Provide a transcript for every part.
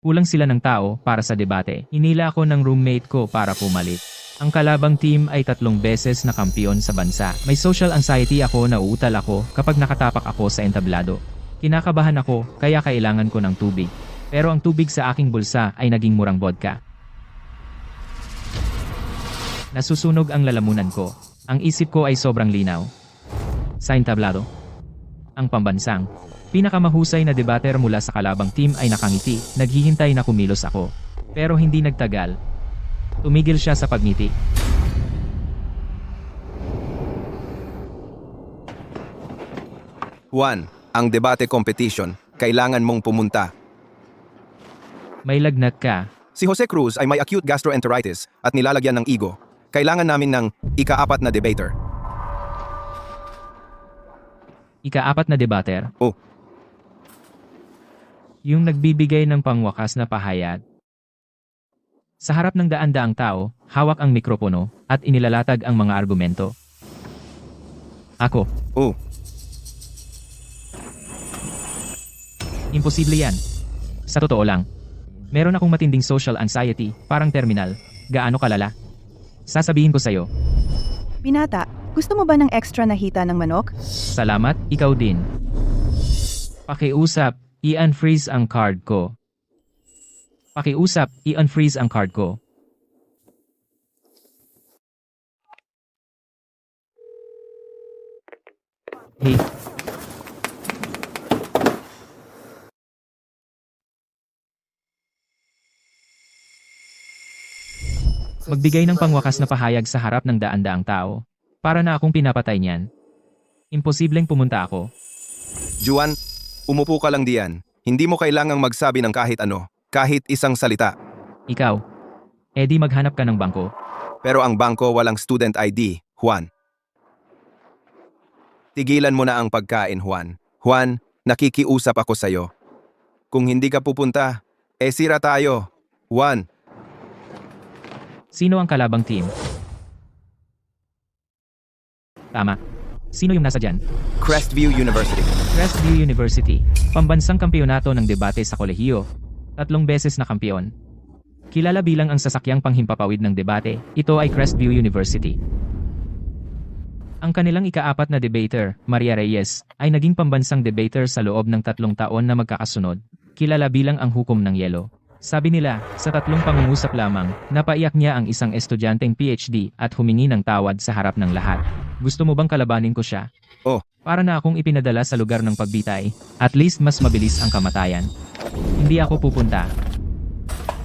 Kulang sila ng tao para sa debate. Hinila ako ng roommate ko para pumalit. Ang kalabang team ay 3 beses na kampiyon sa bansa. May social anxiety ako na uutal ako kapag nakatapak ako sa entablado. Kinakabahan ako kaya kailangan ko ng tubig. Pero ang tubig sa aking bulsa ay naging murang vodka. Nasusunog ang lalamunan ko. Ang isip ko ay sobrang linaw. Sa entablado, ang pambansang pinakamahusay na debater mula sa kalabang team ay nakangiti, naghihintay na kumilos ako. Pero hindi nagtagal. Tumigil siya sa pagngiti. Juan, ang debate competition, kailangan mong pumunta. May lagnat ka. Si Jose Cruz ay may acute gastroenteritis at nilalagyan ng igo. Kailangan namin ng ika-4 na debater. Ika-4 na debater. Oh, Yung nagbibigay ng pangwakas na pahayag. Sa harap ng daan-daang tao, hawak ang mikropono, at inilalatag ang mga argumento. Ako. oh, Imposible yan. Sa totoo lang. Meron akong matinding social anxiety, parang terminal. Gaano kalala? Sasabihin ko sa'yo. Binata, gusto mo ba ng extra na hita ng manok? Salamat, ikaw din. Pakiusap, i-unfreeze ang card ko. Pakiusap, i-unfreeze ang card ko. Hey. Magbigay ng pangwakas na pahayag sa harap ng daan-daang tao. Para na akong pinapatay niyan. Imposibleng pumunta ako. Juan, umupo ka lang diyan. Hindi mo kailangang magsabi ng kahit ano, kahit isang salita. Ikaw. Eddie, maghanap ka ng bangko. Pero ang bangko walang student ID, Juan. Tigilan mo na ang pagkain, Juan. Juan, nakikiusap ako sa'yo. Kung hindi ka pupunta, sira tayo. Juan, Sino ang kalabang team? Tama. Sino yung nasa dyan? Crestview University. Crestview University. Pambansang kampiyonato ng debate sa kolehiyo. 3 beses na kampiyon. Kilala bilang ang sasakyang panghimpapawid ng debate, ito ay Crestview University. Ang kanilang ika-4 na debater, Maria Reyes, ay naging pambansang debater sa loob ng 3 taon na magkakasunod. Kilala bilang ang hukom ng yelo. Sabi nila, sa 3 pangungusap lamang, napaiyak niya ang isang estudyanteng PhD at humingi ng tawad sa harap ng lahat. Gusto mo bang kalabanin ko siya? Oh. Para na akong ipinadala sa lugar ng pagbitay, at least mas mabilis ang kamatayan. Hindi ako pupunta.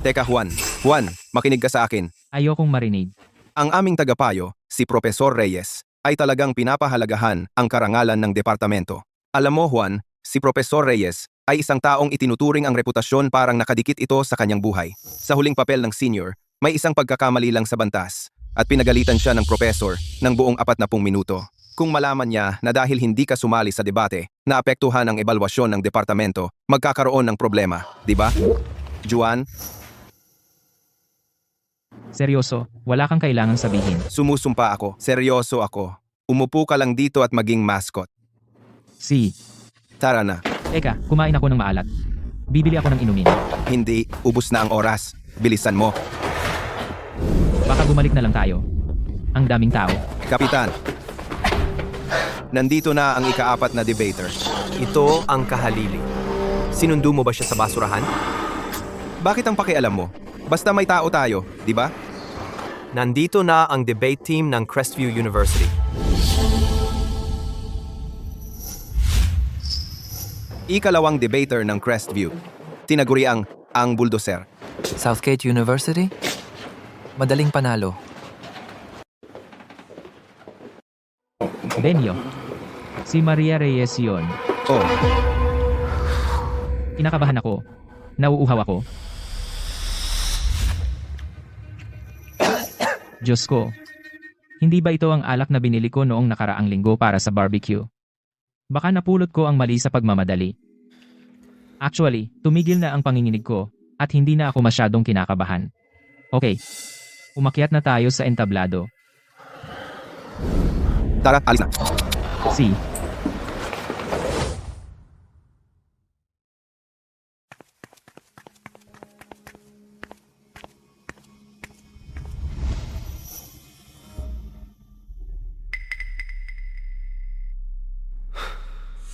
Teka, Juan. Juan, makinig ka sa akin. Ayokong marinig. Ang aming tagapayo, si Profesor Reyes, ay talagang pinapahalagahan ang karangalan ng departamento. Alam mo, Juan, si Profesor Reyes ay isang taong itinuturing ang reputasyon parang nakadikit ito sa kanyang buhay. Sa huling papel ng senior, may isang pagkakamali lang sa bantas at pinagalitan siya ng professor ng buong 40 minuto. Kung malaman niya na dahil hindi ka sumali sa debate, naapektuhan ang ebalwasyon ng departamento, magkakaroon ng problema, di ba? Juan, Seryoso, wala kang kailangang sabihin. sumusumpa ako. Seryoso ako. Umupo ka lang dito at maging mascot. Tara na. Teka, kumain ako ng maalat. Bibili ako ng inumin. Hindi, ubos na ang oras. Bilisan mo. Baka bumalik na lang tayo. Ang daming tao. Kapitan, nandito na ang ika-4 na debater. Ito ang kahalili. Sinundo mo ba siya sa basurahan? Bakit ang pakialam mo? Basta may tao tayo, di ba? Nandito na ang debate team ng Crestview University. Ikalawang debater ng Crestview. Tinaguri ang bulldozer. Southgate University? Madaling panalo. Benyo. Si Maria Reyes yun. Oh, Kinakabahan ako. Nauuhaw ako. Diyos ko. Hindi ba ito ang alak na binili ko noong nakaraang linggo para sa barbecue? Baka napulot ko ang mali sa pagmamadali. Actually, tumigil na ang panginginig ko, at hindi na ako masyadong kinakabahan. Okay. Umakyat na tayo sa entablado. tara, alis na. Si.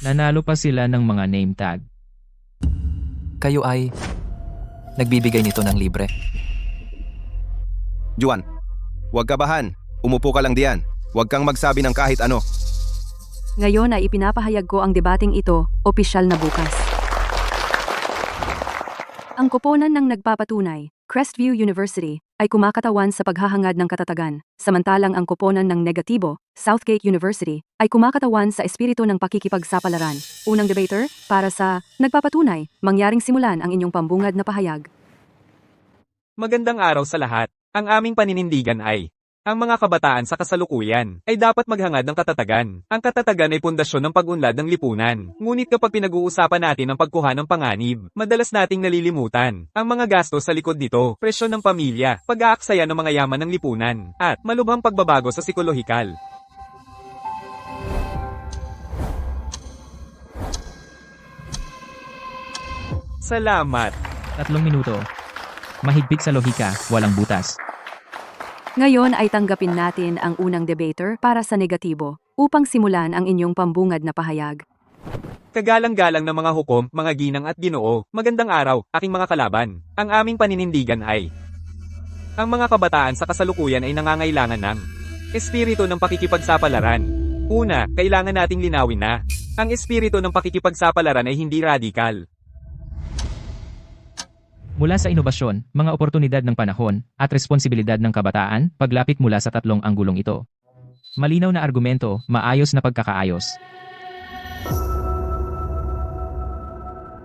Nanalo pa sila ng mga name tag. Kayo ay nagbibigay nito ng libre. Juan, huwag kabahan. Umupo ka lang diyan. Huwag kang magsabi ng kahit ano. Ngayon ay ipinapahayag ko ang debating ito, opisyal na bukas. Ang koponan ng nagpapatunay, Crestview University, ay kumakatawan sa paghahangad ng katatagan, samantalang ang koponan ng negatibo, Southgate University, ay kumakatawan sa espiritu ng pakikipagsapalaran. Unang debater, para sa nagpapatunay, mangyaring simulan ang inyong pambungad na pahayag. Magandang araw sa lahat. Ang aming paninindigan ay, ang mga kabataan sa kasalukuyan ay dapat maghangad ng katatagan. Ang katatagan ay pundasyon ng pag-unlad ng lipunan. Ngunit kapag pinag-uusapan natin ang pagkuha ng panganib, madalas nating nalilimutan ang mga gastos sa likod nito, presyon ng pamilya, pag-aaksaya ng mga yaman ng lipunan, at malubhang pagbabago sa psikolohikal. Salamat. 3 minuto. Mahigpit sa lohika, walang butas. Ngayon ay tanggapin natin ang unang debater para sa negatibo, upang simulan ang inyong pambungad na pahayag. Kagalang-galang ng mga hukom, mga ginang at ginoo, magandang araw, aking mga kalaban. Ang aming paninindigan ay, ang mga kabataan sa kasalukuyan ay nangangailangan ng espiritu ng pakikipagsapalaran. Una, kailangan nating linawin na, ang espiritu ng pakikipagsapalaran ay hindi radikal. Mula sa inobasyon, mga oportunidad ng panahon, at responsibilidad ng kabataan, paglapit mula sa tatlong anggulong ito. Malinaw na argumento, maayos na pagkakaayos.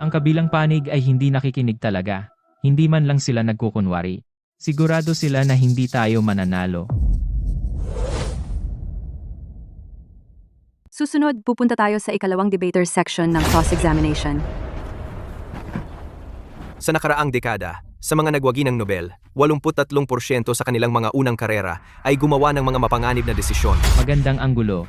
Ang kabilang panig ay hindi nakikinig talaga. Hindi man lang sila nagkukunwari. Sigurado sila na hindi tayo mananalo. Susunod, pupunta tayo sa ikalawang debater section ng cross-examination. Sa nakaraang dekada, sa mga nagwagi ng Nobel, 83% sa kanilang mga unang karera ay gumawa ng mga mapanganib na desisyon. Magandang anggulo.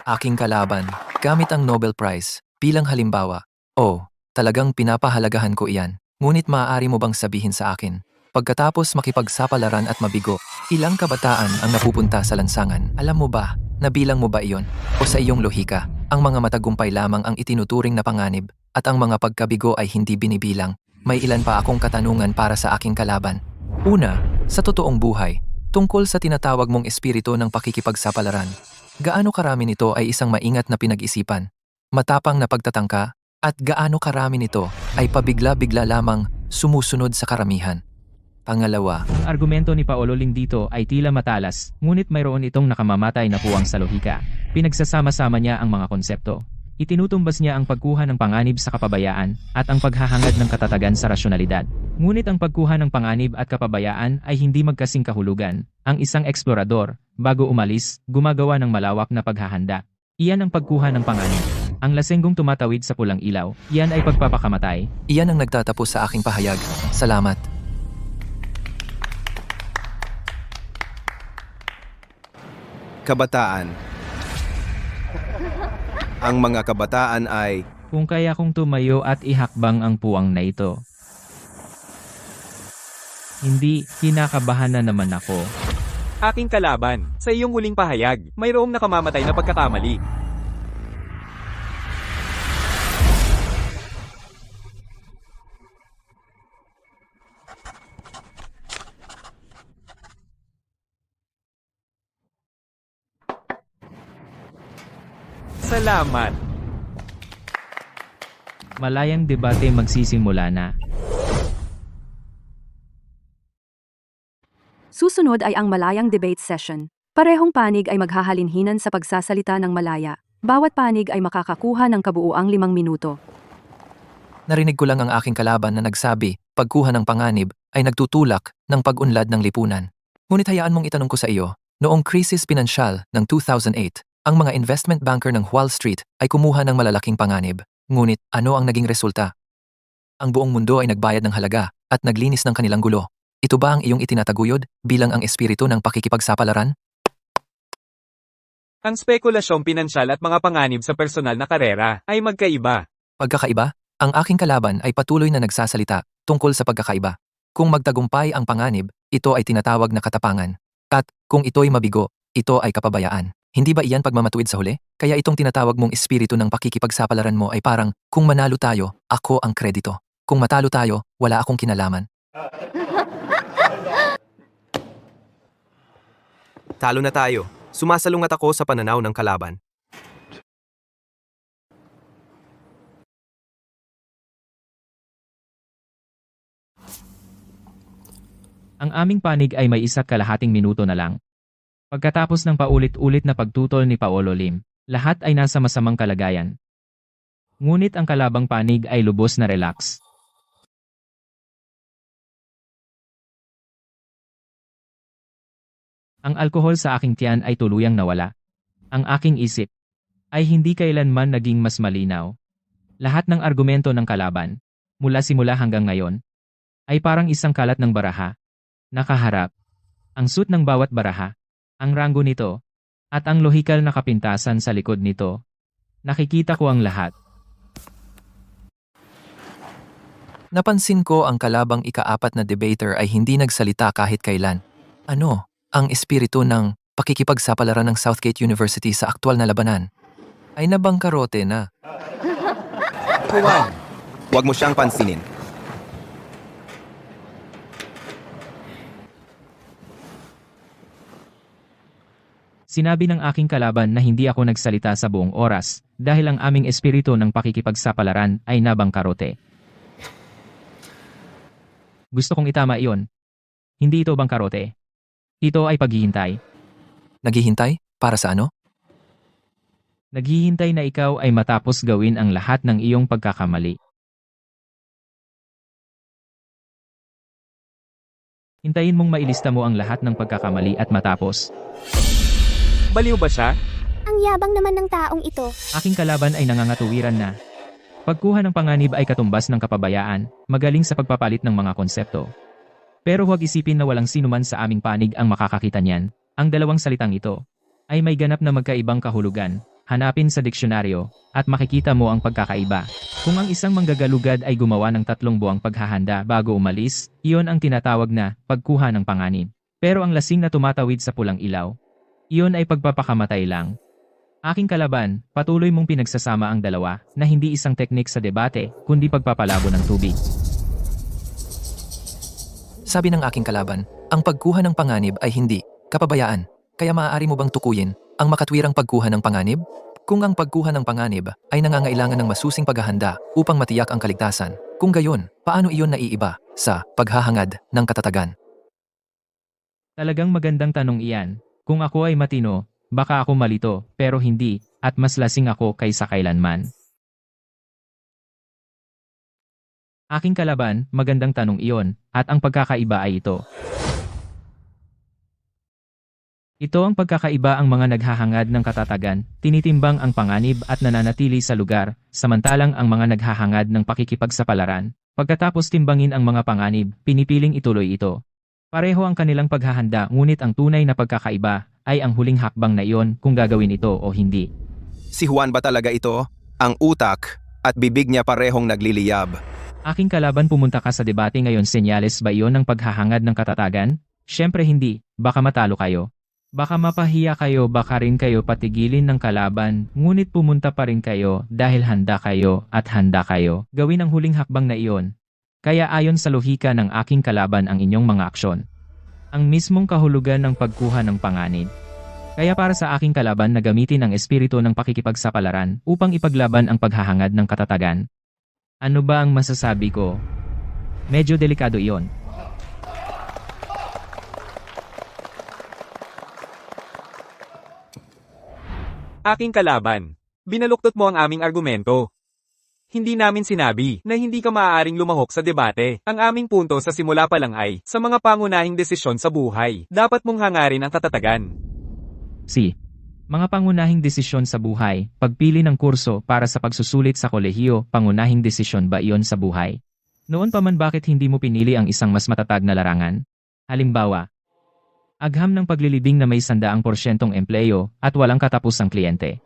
Aking kalaban, gamit ang Nobel Prize, bilang halimbawa. Oh, talagang pinapahalagahan ko iyan. Ngunit maaari mo bang sabihin sa akin, pagkatapos makipagsapalaran at mabigo, ilang kabataan ang napupunta sa lansangan? Alam mo ba, nabilang mo ba iyon? O sa iyong lohika, ang mga matagumpay lamang ang itinuturing na panganib, at ang mga pagkabigo ay hindi binibilang? May ilan pa akong katanungan para sa aking kalaban. Una, sa totoong buhay, tungkol sa tinatawag mong espiritu ng pakikipagsapalaran. Gaano karami nito ay isang maingat na pinag-isipan, matapang na pagtatangka, at gaano karami nito ay pabigla-bigla lamang sumusunod sa karamihan. Pangalawa, Ang argumento ni Paolo Ling dito ay tila matalas, ngunit mayroon itong nakamamatay na puwang sa lohika. Pinagsasama-sama niya ang mga konsepto. Itinutumbas niya ang pagkuha ng panganib sa kapabayaan at ang paghahangad ng katatagan sa rasyonalidad. Ngunit ang pagkuha ng panganib at kapabayaan ay hindi magkasing kahulugan. Ang isang eksplorador, bago umalis, gumagawa ng malawak na paghahanda. Iyan ang pagkuha ng panganib. Ang lasenggong tumatawid sa pulang ilaw, iyan ay pagpapakamatay. iyan ang nagtatapos sa aking pahayag. Salamat. Kabataan. Ang mga kabataan ay Kung kaya kong tumayo at ihakbang ang puwang na ito. Hindi, kinakabahan na naman ako. Aking kalaban, sa iyong huling pahayag, mayroong nakamamatay na pagkakamali. Salamat. Malayang debate magsisimula na. Susunod ay ang malayang debate session. Parehong panig ay maghahalinhinan sa pagsasalita ng malaya. Bawat panig ay makakakuha ng kabuuang 5 minuto. Narinig ko lang ang aking kalaban na nagsabi, pagkuha ng panganib ay nagtutulak ng pag-unlad ng lipunan. Ngunit hayaan mong itanong ko sa iyo, noong krisis pinansyal ng 2008, ang mga investment banker ng Wall Street ay kumuha ng malalaking panganib. Ngunit ano ang naging resulta? Ang buong mundo ay nagbayad ng halaga at naglinis ng kanilang gulo. Ito ba ang iyong itinataguyod bilang ang espiritu ng pakikipagsapalaran? Ang spekulasyong pinansyal at mga panganib sa personal na karera ay magkaiba. Pagkakaiba? Ang aking kalaban ay patuloy na nagsasalita tungkol sa pagkakaiba. Kung magtagumpay ang panganib, ito ay tinatawag na katapangan. At kung ito'y mabigo, ito ay kapabayaan. Hindi ba iyan pagmamatuwid sa huli? Kaya itong tinatawag mong espiritu ng pakikipagsapalaran mo ay parang, kung manalo tayo, ako ang kredito. Kung matalo tayo, wala akong kinalaman. Talo na tayo. Sumasalungat ako sa pananaw ng kalaban. Ang aming panig ay may 1.5 minuto na lang. Pagkatapos ng paulit-ulit na pagtutol ni Paolo Lim, lahat ay nasa masamang kalagayan. Ngunit ang kalabang panig ay lubos na relax. Ang alkohol sa aking tiyan ay tuluyang nawala. Ang aking isip ay hindi kailanman naging mas malinaw. Lahat ng argumento ng kalaban, mula simula hanggang ngayon, ay parang isang kalat ng baraha. Nakaharap, ang suit ng bawat baraha, ang ranggo nito, at ang lohikal na kapintasan sa likod nito. Nakikita ko ang lahat. Napansin ko ang kalabang ika-4 na debater ay hindi nagsalita kahit kailan. Ano, ang espiritu ng pakikipagsapalaran ng Southgate University sa aktwal na labanan ay nabangkarote na. Juan, huwag mo siyang pansinin. Sinabi ng aking kalaban na hindi ako nagsalita sa buong oras dahil ang aming espiritu ng pakikipagsapalaran ay nabangkarote. Gusto kong itama iyon. Hindi ito bangkarote. Ito ay paghihintay. Naghihintay? Para sa ano? Naghihintay na ikaw ay matapos gawin ang lahat ng iyong pagkakamali. Hintayin mong mailista mo ang lahat ng pagkakamali at matapos. Baliw ba siya? Ang yabang naman ng taong ito. Aking kalaban ay nangangatuwiran na. Pagkuha ng panganib ay katumbas ng kapabayaan, magaling sa pagpapalit ng mga konsepto. Pero huwag isipin na walang sinuman sa aming panig ang makakakita niyan. Ang dalawang salitang ito ay may ganap na magkaibang kahulugan. Hanapin sa diksyonaryo at makikita mo ang pagkakaiba. Kung ang isang manggagalugad ay gumawa ng 3 buwang paghahanda bago umalis, iyon ang tinatawag na pagkuha ng panganib. Pero ang lasing na tumatawid sa pulang ilaw, iyon ay pagpapakamatay lang. Aking kalaban, patuloy mong pinagsasama ang dalawa na hindi isang teknik sa debate, kundi pagpapalabo ng tubig. Sabi ng aking kalaban, ang pagkuha ng panganib ay hindi kapabayaan. Kaya maaari mo bang tukuyin ang makatwirang pagkuha ng panganib? Kung ang pagkuha ng panganib ay nangangailangan ng masusing paghahanda upang matiyak ang kaligtasan, kung gayon, paano iyon naiiba sa paghahangad ng katatagan? Talagang magandang tanong iyan. Kung ako ay matino, baka ako malito, pero hindi, at mas lasing ako kaysa kailanman. Aking kalaban, magandang tanong iyon, at ang pagkakaiba ay ito. Ito ang pagkakaiba, ang mga naghahangad ng katatagan, tinitimbang ang panganib at nananatili sa lugar, samantalang ang mga naghahangad ng pakikipagsapalaran, pagkatapos timbangin ang mga panganib, pinipiling ituloy ito. Pareho ang kanilang paghahanda, ngunit ang tunay na pagkakaiba ay ang huling hakbang na iyon kung gagawin ito o hindi. Si Juan ba talaga ito? Ang utak at bibig niya parehong nagliliyab. Aking kalaban, pumunta ka sa debate ngayon, senyales ba iyon ng paghahangad ng katatagan? Siyempre hindi, baka matalo kayo. Baka mapahiya kayo, baka rin kayo patigilin ng kalaban, ngunit pumunta pa rin kayo dahil handa kayo at handa kayo gawin ang huling hakbang na iyon. Kaya ayon sa lohika ng aking kalaban ang inyong mga aksyon. Ang mismong kahulugan ng pagkuha ng panganib. Kaya para sa aking kalaban na gamitin ang espiritu ng pakikipagsapalaran upang ipaglaban ang paghahangad ng katatagan. Ano ba ang masasabi ko? Medyo delikado iyon. Aking kalaban. Binaluktot mo ang aming argumento. Hindi namin sinabi na hindi ka maaaring lumahok sa debate. Ang aming punto sa simula pa lang ay, sa mga pangunahing desisyon sa buhay, dapat mong hangarin ang katatagan. Mga pangunahing desisyon sa buhay, pagpili ng kurso para sa pagsusulit sa kolehiyo, pangunahing desisyon ba iyon sa buhay? Noon pa man, bakit hindi mo pinili ang isang mas matatag na larangan? Halimbawa, agham ng paglilibing na may 100% empleyo at walang katapusang kliyente.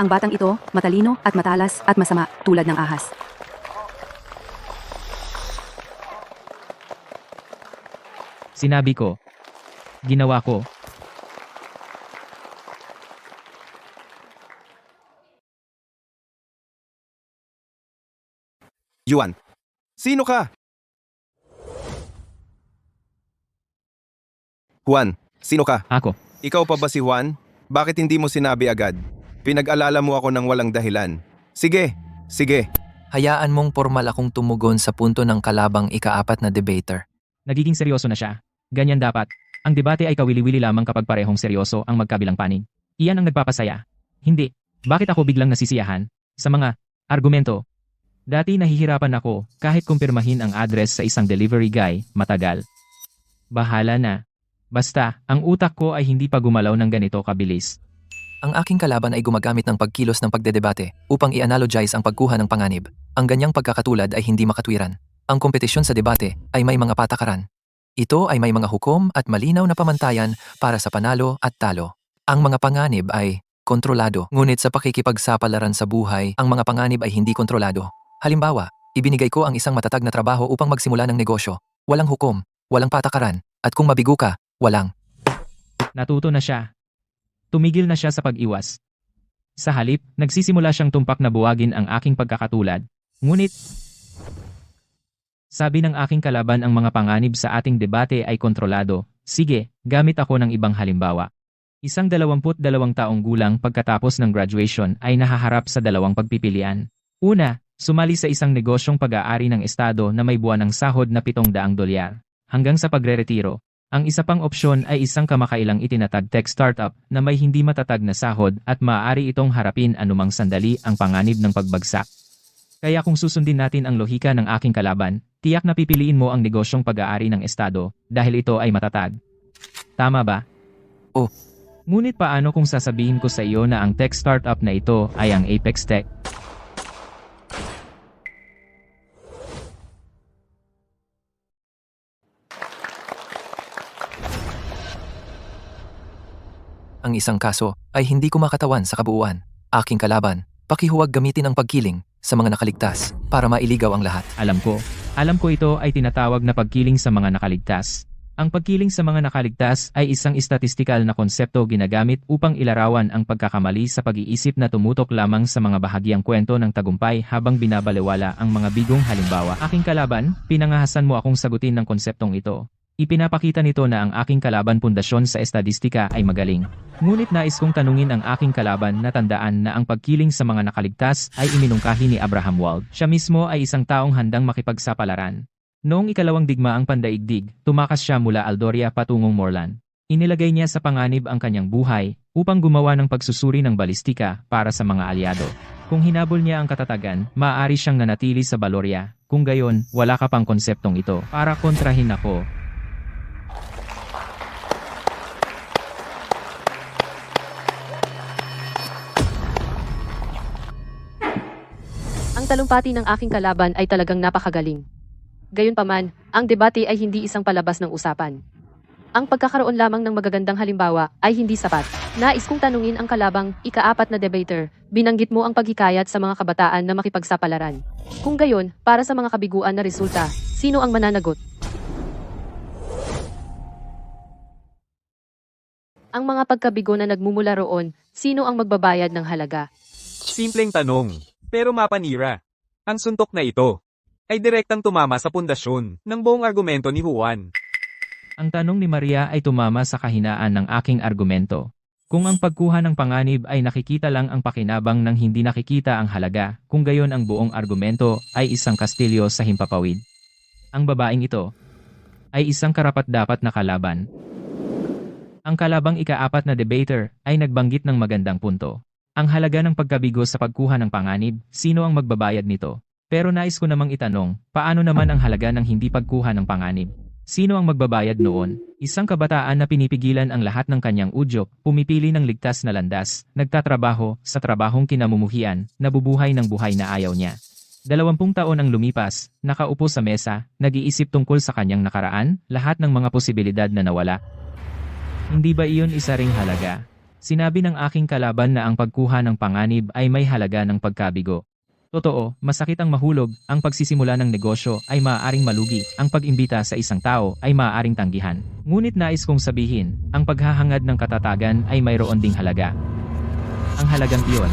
Ang batang ito, matalino at matalas at masama, tulad ng ahas. Sinabi ko. Ginawa ko. Yuan, sino ka? Juan, sino ka? Ako. Ikaw pa ba si Juan? Bakit hindi mo sinabi agad? Pinag-alala mo ako ng walang dahilan. Sige, sige. Hayaan mong formal akong tumugon sa punto ng kalabang ika-4 na debater. Nagiging seryoso na siya. Ganyan dapat. Ang debate ay kawili-wili lamang kapag parehong seryoso ang magkabilang panig. Iyan ang nagpapasaya. Hindi. Bakit ako biglang nasisiyahan? Sa mga argumento. Dati nahihirapan ako kahit kumpirmahin ang address sa isang delivery guy, matagal. Bahala na. Basta, ang utak ko ay hindi pa gumalaw ng ganito kabilis. Ang aking kalaban ay gumagamit ng pagkilos ng pagdedebate upang i-analogize ang pagkuha ng panganib. Ang ganyang pagkakatulad ay hindi makatwiran. Ang kompetisyon sa debate ay may mga patakaran. Ito ay may mga hukom at malinaw na pamantayan para sa panalo at talo. Ang mga panganib ay kontrolado, ngunit sa pakikipagsapalaran sa buhay, ang mga panganib ay hindi kontrolado. Halimbawa, ibinigay ko ang isang matatag na trabaho upang magsimula ng negosyo. Walang hukom, walang patakaran, at kung mabigo ka, walang. Natuto na siya. Tumigil na siya sa pag-iwas. Sa halip, nagsisimula siyang tumpak na buwagin ang aking pagkakatulad. Ngunit, sabi ng aking kalaban ang mga panganib sa ating debate ay kontrolado. Sige, gamit ako ng ibang halimbawa. Isang 22 taong gulang pagkatapos ng graduation ay nahaharap sa dalawang pagpipilian. Una, sumali sa isang negosyong pag-aari ng estado na may buwan ng sahod na $700 hanggang sa pagre-retiro. Ang isa pang opsyon ay isang kamakailang itinatag tech startup na may hindi matatag na sahod at maaari itong harapin anumang sandali ang panganib ng pagbagsak. Kaya kung susundin natin ang lohika ng aking kalaban, tiyak na pipiliin mo ang negosyong pag-aari ng estado dahil ito ay matatag. Tama ba? Oh. Ngunit paano kung sasabihin ko sa iyo na ang tech startup na ito ay ang Apex Tech? Ang isang kaso ay hindi kumakatawan sa kabuuan. Aking kalaban, pakihuwag gamitin ang pagkiling sa mga nakaligtas para mailigaw ang lahat. Alam ko ito ay tinatawag na pagkiling sa mga nakaligtas. Ang pagkiling sa mga nakaligtas ay isang statistikal na konsepto ginagamit upang ilarawan ang pagkakamali sa pag-iisip na tumutok lamang sa mga bahagyang kwento ng tagumpay habang binabalewala ang mga bigong halimbawa. Aking kalaban, pinangahasan mo akong sagutin ng konseptong ito. Ipinapakita nito na ang aking kalaban pundasyon sa estadistika ay magaling. Ngunit nais kong tanungin ang aking kalaban na tandaan na ang pagkiling sa mga nakaligtas ay iminungkahi ni Abraham Wald. Siya mismo ay isang taong handang makipagsapalaran. Noong ikalawang digmaang pandaigdig, tumakas siya mula Aldoria patungong Morlan. Inilagay niya sa panganib ang kanyang buhay upang gumawa ng pagsusuri ng balistika para sa mga alyado. Kung hinabol niya ang katatagan, maaari siyang nanatili sa Baloria. Kung gayon, wala ka pang konseptong ito para kontrahin ako. Ang talumpati ng aking kalaban ay talagang napakagaling. Gayunpaman, ang debate ay hindi isang palabas ng usapan. Ang pagkakaroon lamang ng magagandang halimbawa ay hindi sapat. Nais kong tanungin ang kalabang ika-4 na debater, binanggit mo ang paghikayat sa mga kabataan na makipagsapalaran. Kung gayon, para sa mga kabiguan na resulta, sino ang mananagot? Ang mga pagkabigo na nagmumula roon, sino ang magbabayad ng halaga? Simpleng tanong, pero mapanira. Ang suntok na ito ay direktang tumama sa pundasyon ng buong argumento ni Juan. Ang tanong ni Maria ay tumama sa kahinaan ng aking argumento. Kung ang pagkuha ng panganib ay nakikita lang ang pakinabang ng hindi nakikita ang halaga, kung gayon ang buong argumento ay isang kastilyo sa himpapawid. Ang babaeng ito ay isang karapat-dapat na kalaban. Ang kalabang ika-4 na debater ay nagbanggit ng magandang punto. Ang halaga ng pagkabigo sa pagkuha ng panganib, sino ang magbabayad nito? Pero nais ko namang itanong, paano naman ang halaga ng hindi pagkuha ng panganib? Sino ang magbabayad noon? Isang kabataan na pinipigilan ang lahat ng kanyang udyok, pumipili ng ligtas na landas, nagtatrabaho sa trabahong kinamumuhian, nabubuhay ng buhay na ayaw niya. 20 taon ang lumipas, nakaupo sa mesa, nag-iisip tungkol sa kanyang nakaraan, lahat ng mga posibilidad na nawala. Hindi ba iyon isa ring halaga? Sinabi ng aking kalaban na ang pagkuha ng panganib ay may halaga ng pagkabigo. Totoo, masakit ang mahulog, ang pagsisimula ng negosyo ay maaaring malugi, ang pag-imbita sa isang tao ay maaaring tanggihan. Ngunit nais kong sabihin, ang paghahangad ng katatagan ay mayroon ding halaga. Ang halagang iyon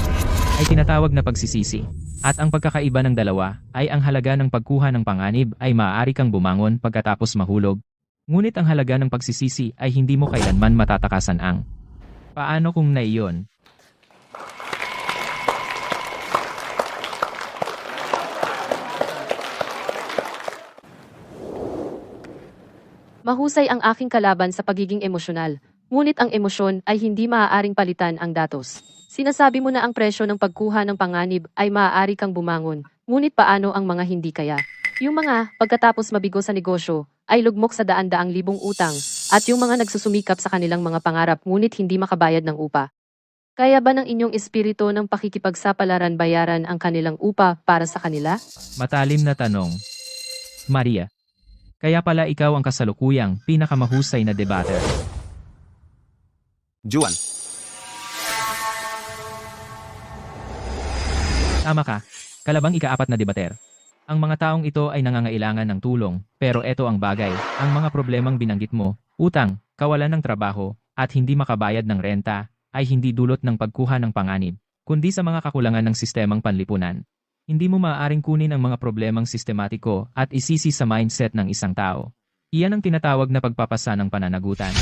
ay tinatawag na pagsisisi. At ang pagkakaiba ng dalawa ay ang halaga ng pagkuha ng panganib ay maaari kang bumangon pagkatapos mahulog. Ngunit ang halaga ng pagsisisi ay hindi mo kailanman matatakasan ang paano kung naiyon. Mahusay ang aking kalaban sa pagiging emosyonal, ngunit ang emosyon ay hindi maaaring palitan ang datos. Sinasabi mo na ang presyo ng pagkuha ng panganib ay maaari kang bumangon, ngunit paano ang mga hindi kaya? Yung mga, pagkatapos mabigo sa negosyo, ay lugmok sa daan-daang libong utang, at yung mga nagsusumikap sa kanilang mga pangarap ngunit hindi makabayad ng upa. Kaya ba ng inyong espiritu ng pakikipagsapalaran bayaran ang kanilang upa para sa kanila? Matalim na tanong. Maria. Kaya pala ikaw ang kasalukuyang pinakamahusay na debater. Juan, Tama ka, kalabang ika-4 na debater. Ang mga taong ito ay nangangailangan ng tulong, pero eto ang bagay, ang mga problemang binanggit mo, utang, kawalan ng trabaho, at hindi makabayad ng renta, ay hindi dulot ng pagkuha ng panganib, kundi sa mga kakulangan ng sistemang panlipunan. Hindi mo maaaring kunin ang mga problemang sistematiko at isisi sa mindset ng isang tao. Iyan ang tinatawag na pagpapasa ng pananagutan.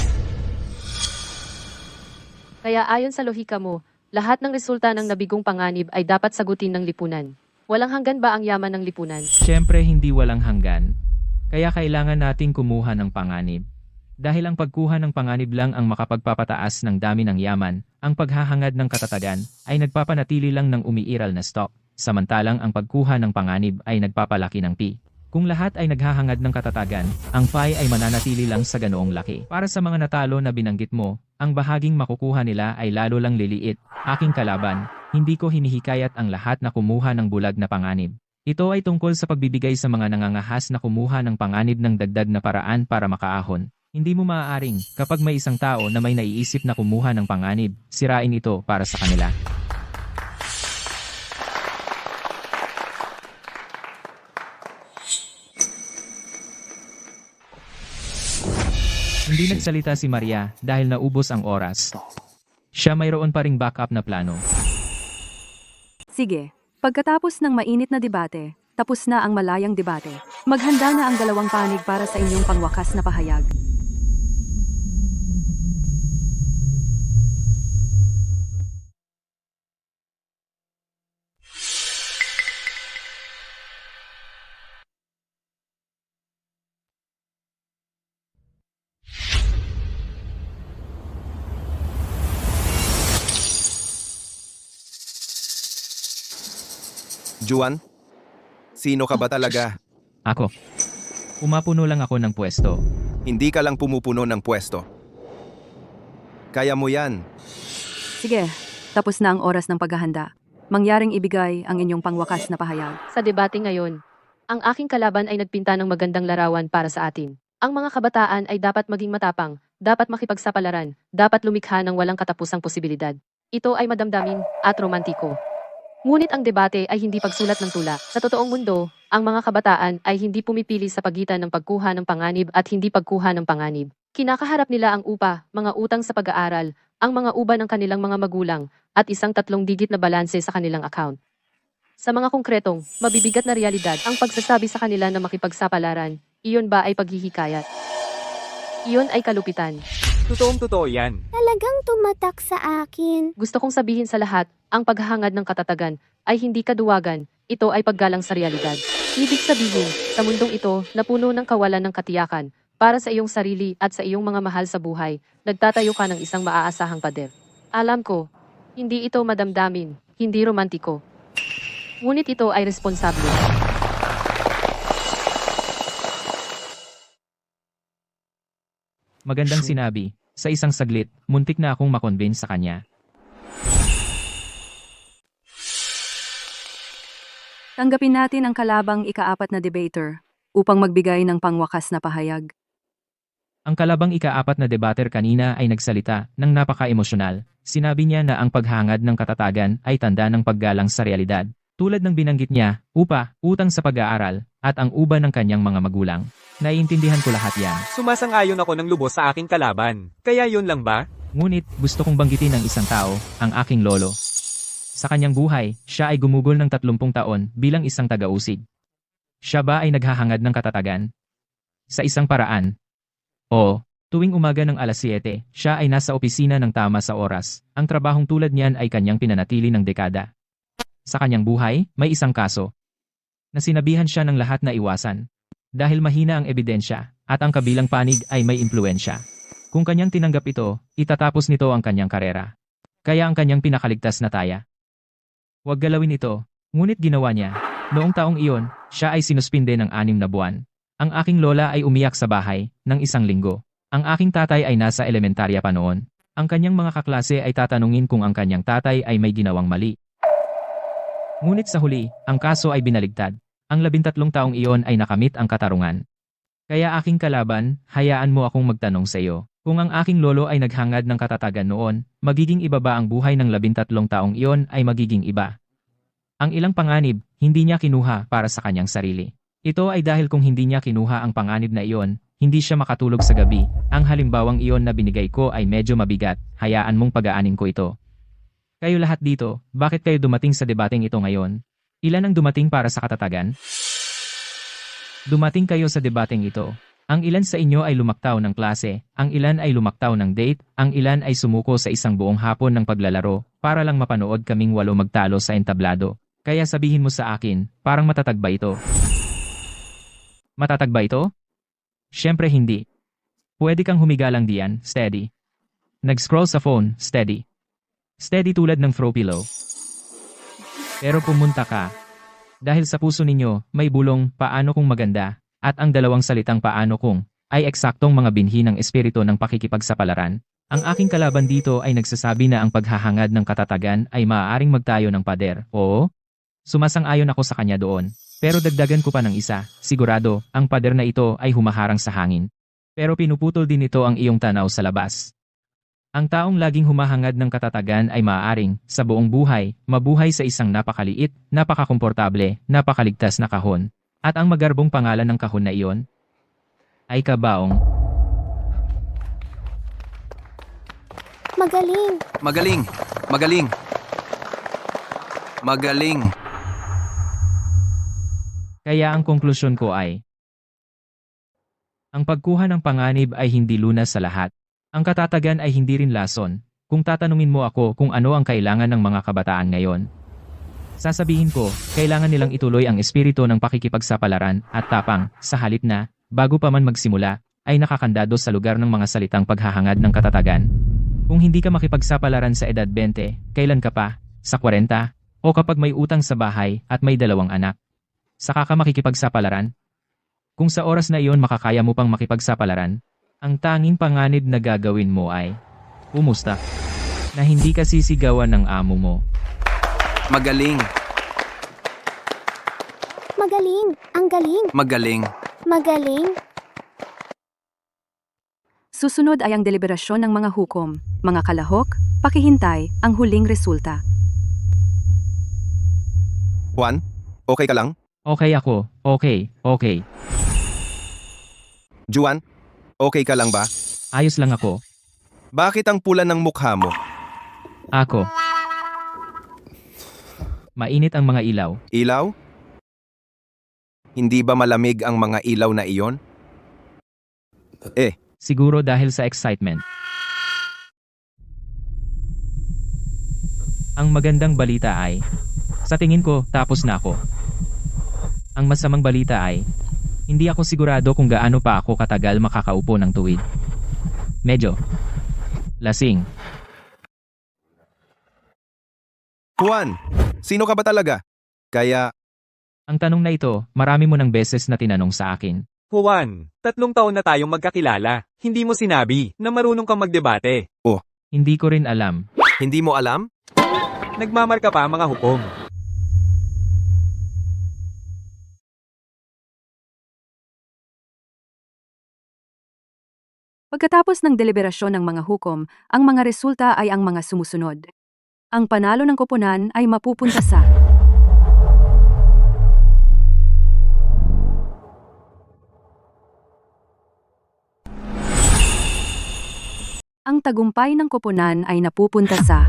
Kaya ayon sa lohika mo, lahat ng resulta ng nabigong panganib ay dapat sagutin ng lipunan. Walang hanggan ba ang yaman ng lipunan? Siyempre hindi walang hanggan. Kaya kailangan nating kumuha ng panganib. Dahil ang pagkuha ng panganib lang ang makapagpapataas ng dami ng yaman, ang paghahangad ng katatagan ay nagpapanatili lang ng umiiral na stock. Samantalang ang pagkuha ng panganib ay nagpapalaki ng P. Kung lahat ay naghahangad ng katatagan, ang pie ay mananatili lang sa ganoong laki. Para sa mga natalo na binanggit mo, ang bahaging makukuha nila ay lalo lang liliit. Aking kalaban, hindi ko hinihikayat ang lahat na kumuha ng bulag na panganib. Ito ay tungkol sa pagbibigay sa mga nangangahas na kumuha ng panganib ng dagdag na paraan para makaahon. Hindi mo maaaring, kapag may isang tao na may naiisip na kumuha ng panganib, sirain ito para sa kanila. Hindi nagsalita si Maria dahil naubos ang oras. Siya mayroon pa ring backup na plano. Sige, pagkatapos ng mainit na debate, tapos na ang malayang debate. Maghanda na ang dalawang panig para sa inyong pangwakas na pahayag. Juan, sino ka ba talaga? Ako. Pumapuno lang ako ng pwesto. Hindi ka lang pumupuno ng pwesto. Kaya mo yan. Sige, tapos na ang oras ng paghahanda. Mangyaring ibigay ang inyong pangwakas na pahayag. Sa debate ngayon, ang aking kalaban ay nagpinta ng magandang larawan para sa atin. Ang mga kabataan ay dapat maging matapang, dapat makipagsapalaran, dapat lumikha ng walang katapusang posibilidad. Ito ay madamdamin at romantiko. Ngunit ang debate ay hindi pagsulat ng tula. Sa totoong mundo, ang mga kabataan ay hindi pumipili sa pagitan ng pagkuha ng panganib at hindi pagkuha ng panganib. Kinakaharap nila ang upa, mga utang sa pag-aaral, ang mga uba ng kanilang mga magulang, at isang 3-digit na balanse sa kanilang account. Sa mga konkretong, mabibigat na realidad, ang pagsasabi sa kanila na makipagsapalaran, iyon ba ay paghihikayat? Iyon ay kalupitan. Totoong-totoo yan. Talagang tumatak sa akin. Gusto kong sabihin sa lahat, ang paghahangad ng katatagan ay hindi kaduwagan, ito ay paggalang sa realidad. Ibig sabihin, sa mundong ito na puno ng kawalan ng katiyakan, para sa iyong sarili at sa iyong mga mahal sa buhay, nagtatayo ka ng isang maaasahang pader. Alam ko, hindi ito madamdamin, hindi romantiko. Ngunit ito ay responsable. Magandang sinabi. Sa isang saglit, muntik na akong makonvince sa kanya. Tanggapin natin ang kalabang ika-4 na debater upang magbigay ng pangwakas na pahayag. Ang kalabang ika-4 na debater kanina ay nagsalita ng napaka-emosyonal. Sinabi niya na ang paghangad ng katatagan ay tanda ng paggalang sa realidad. Tulad ng binanggit niya, upa, utang sa pag-aaral, at ang uba ng kanyang mga magulang. Naiintindihan ko lahat yan. Sumasang-ayon ako ng lubos sa aking kalaban. Kaya yun lang ba? Ngunit, gusto kong banggitin ng isang tao, ang aking lolo. Sa kanyang buhay, siya ay gumugol ng 30 taon bilang isang taga-usig. Siya ba ay naghahangad ng katatagan? Sa isang paraan. O, tuwing umaga ng alas 7, siya ay nasa opisina ng tama sa oras. Ang trabahong tulad niyan ay kanyang pinanatili ng dekada. Sa kanyang buhay, may isang kaso. Na sinabihan siya ng lahat na iwasan. Dahil mahina ang ebidensya, at ang kabilang panig ay may impluensya. Kung kanyang tinanggap ito, itatapos nito ang kanyang karera. Kaya ang kanyang pinakaligtas na taya. Huwag galawin ito, ngunit ginawa niya. Noong taong iyon, siya ay sinuspinde ng 6 na buwan. Ang aking lola ay umiyak sa bahay, ng 1 linggo. Ang aking tatay ay nasa elementarya pa noon. Ang kanyang mga kaklase ay tatanungin kung ang kanyang tatay ay may ginawang mali. Ngunit sa huli, ang kaso ay binaligtad. Ang 13 taong iyon ay nakamit ang katarungan. Kaya aking kalaban, hayaan mo akong magtanong sa iyo. Kung ang aking lolo ay naghangad ng katatagan noon, magiging iba ba ang buhay ng 13 taong iyon ay magiging iba? Ang ilang panganib, hindi niya kinuha para sa kanyang sarili. Ito ay dahil kung hindi niya kinuha ang panganib na iyon, hindi siya makatulog sa gabi. Ang halimbawang iyon na binigay ko ay medyo mabigat, hayaan mong pag-aanin ko ito. Kayo lahat dito, bakit kayo dumating sa debateng ito ngayon? Ilan ang dumating para sa katatagan? Dumating kayo sa debateng ito. Ang ilan sa inyo ay lumaktaw ng klase, ang ilan ay lumaktaw ng date, ang ilan ay sumuko sa isang buong hapon ng paglalaro, para lang mapanood kaming 8 magtalo sa entablado. Kaya sabihin mo sa akin, parang matatag ba ito? Matatag ba ito? Siyempre hindi. Pwede kang humiga lang diyan, steady. Nag-scroll sa phone, steady. Steady tulad ng throw pillow. Pero pumunta ka. Dahil sa puso ninyo, may bulong, paano kung maganda, at ang 2 salitang paano kung, ay eksaktong mga binhi ng espiritu ng pakikipagsapalaran. Ang aking kalaban dito ay nagsasabi na ang paghahangad ng katatagan ay maaaring magtayo ng pader. Oo? Sumasang-ayon ako sa kanya doon. Pero dagdagan ko pa ng isa, sigurado, ang pader na ito ay humaharang sa hangin. Pero pinuputol din ito ang iyong tanaw sa labas. Ang taong laging humahangad ng katatagan ay maaaring, sa buong buhay, mabuhay sa isang napakaliit, napakakomportable, napakaligtas na kahon. At ang magarbong pangalan ng kahon na iyon ay kabaong. Magaling. Magaling! Magaling! Magaling! Kaya ang konklusyon ko ay, ang pagkuha ng panganib ay hindi lunas sa lahat. Ang katatagan ay hindi rin lason. Kung tatanungin mo ako kung ano ang kailangan ng mga kabataan ngayon, sasabihin ko, kailangan nilang ituloy ang espiritu ng pakikipagsapalaran at tapang, sa halip na, bago pa man magsimula, ay nakakandado sa lugar ng mga salitang paghahangad ng katatagan. Kung hindi ka makipagsapalaran sa edad 20, kailan ka pa? Sa 40? O kapag may utang sa bahay at may 2 anak? Saka ka makikipagsapalaran? Kung sa oras na iyon makakaya mo pang makipagsapalaran, ang tanging panganib na gagawin mo ay umusta. Na hindi ka sisigawan ng amo mo. Magaling! Magaling. Ang galing. Magaling! Magaling. Susunod ay ang deliberasyon ng mga hukom, mga kalahok, pakihintay, ang huling resulta. Juan, okay ka lang? Okay ako, okay. Juan, okay ka lang ba? Ayos lang ako. Bakit ang pula ng mukha mo? Ako. Mainit ang mga ilaw. Ilaw? Hindi ba malamig ang mga ilaw na iyon? Siguro dahil sa excitement. Ang magandang balita ay, sa tingin ko, tapos na ako. Ang masamang balita ay, hindi ako sigurado kung gaano pa ako katagal makakaupo ng tuwid. Medyo lasing. Juan, sino ka ba talaga? Kaya, Ang tanong na ito, marami mo ng beses na tinanong sa akin. Juan, 3 taon na tayong magkakilala. Hindi mo sinabi na marunong kang magdebate. Hindi ko rin alam. Hindi mo alam? Nagmamarka pa ang mga hukom. Pagkatapos ng deliberasyon ng mga hukom, ang mga resulta ay ang mga sumusunod. Ang panalo ng koponan ay mapupunta sa Ang tagumpay ng koponan ay napupunta sa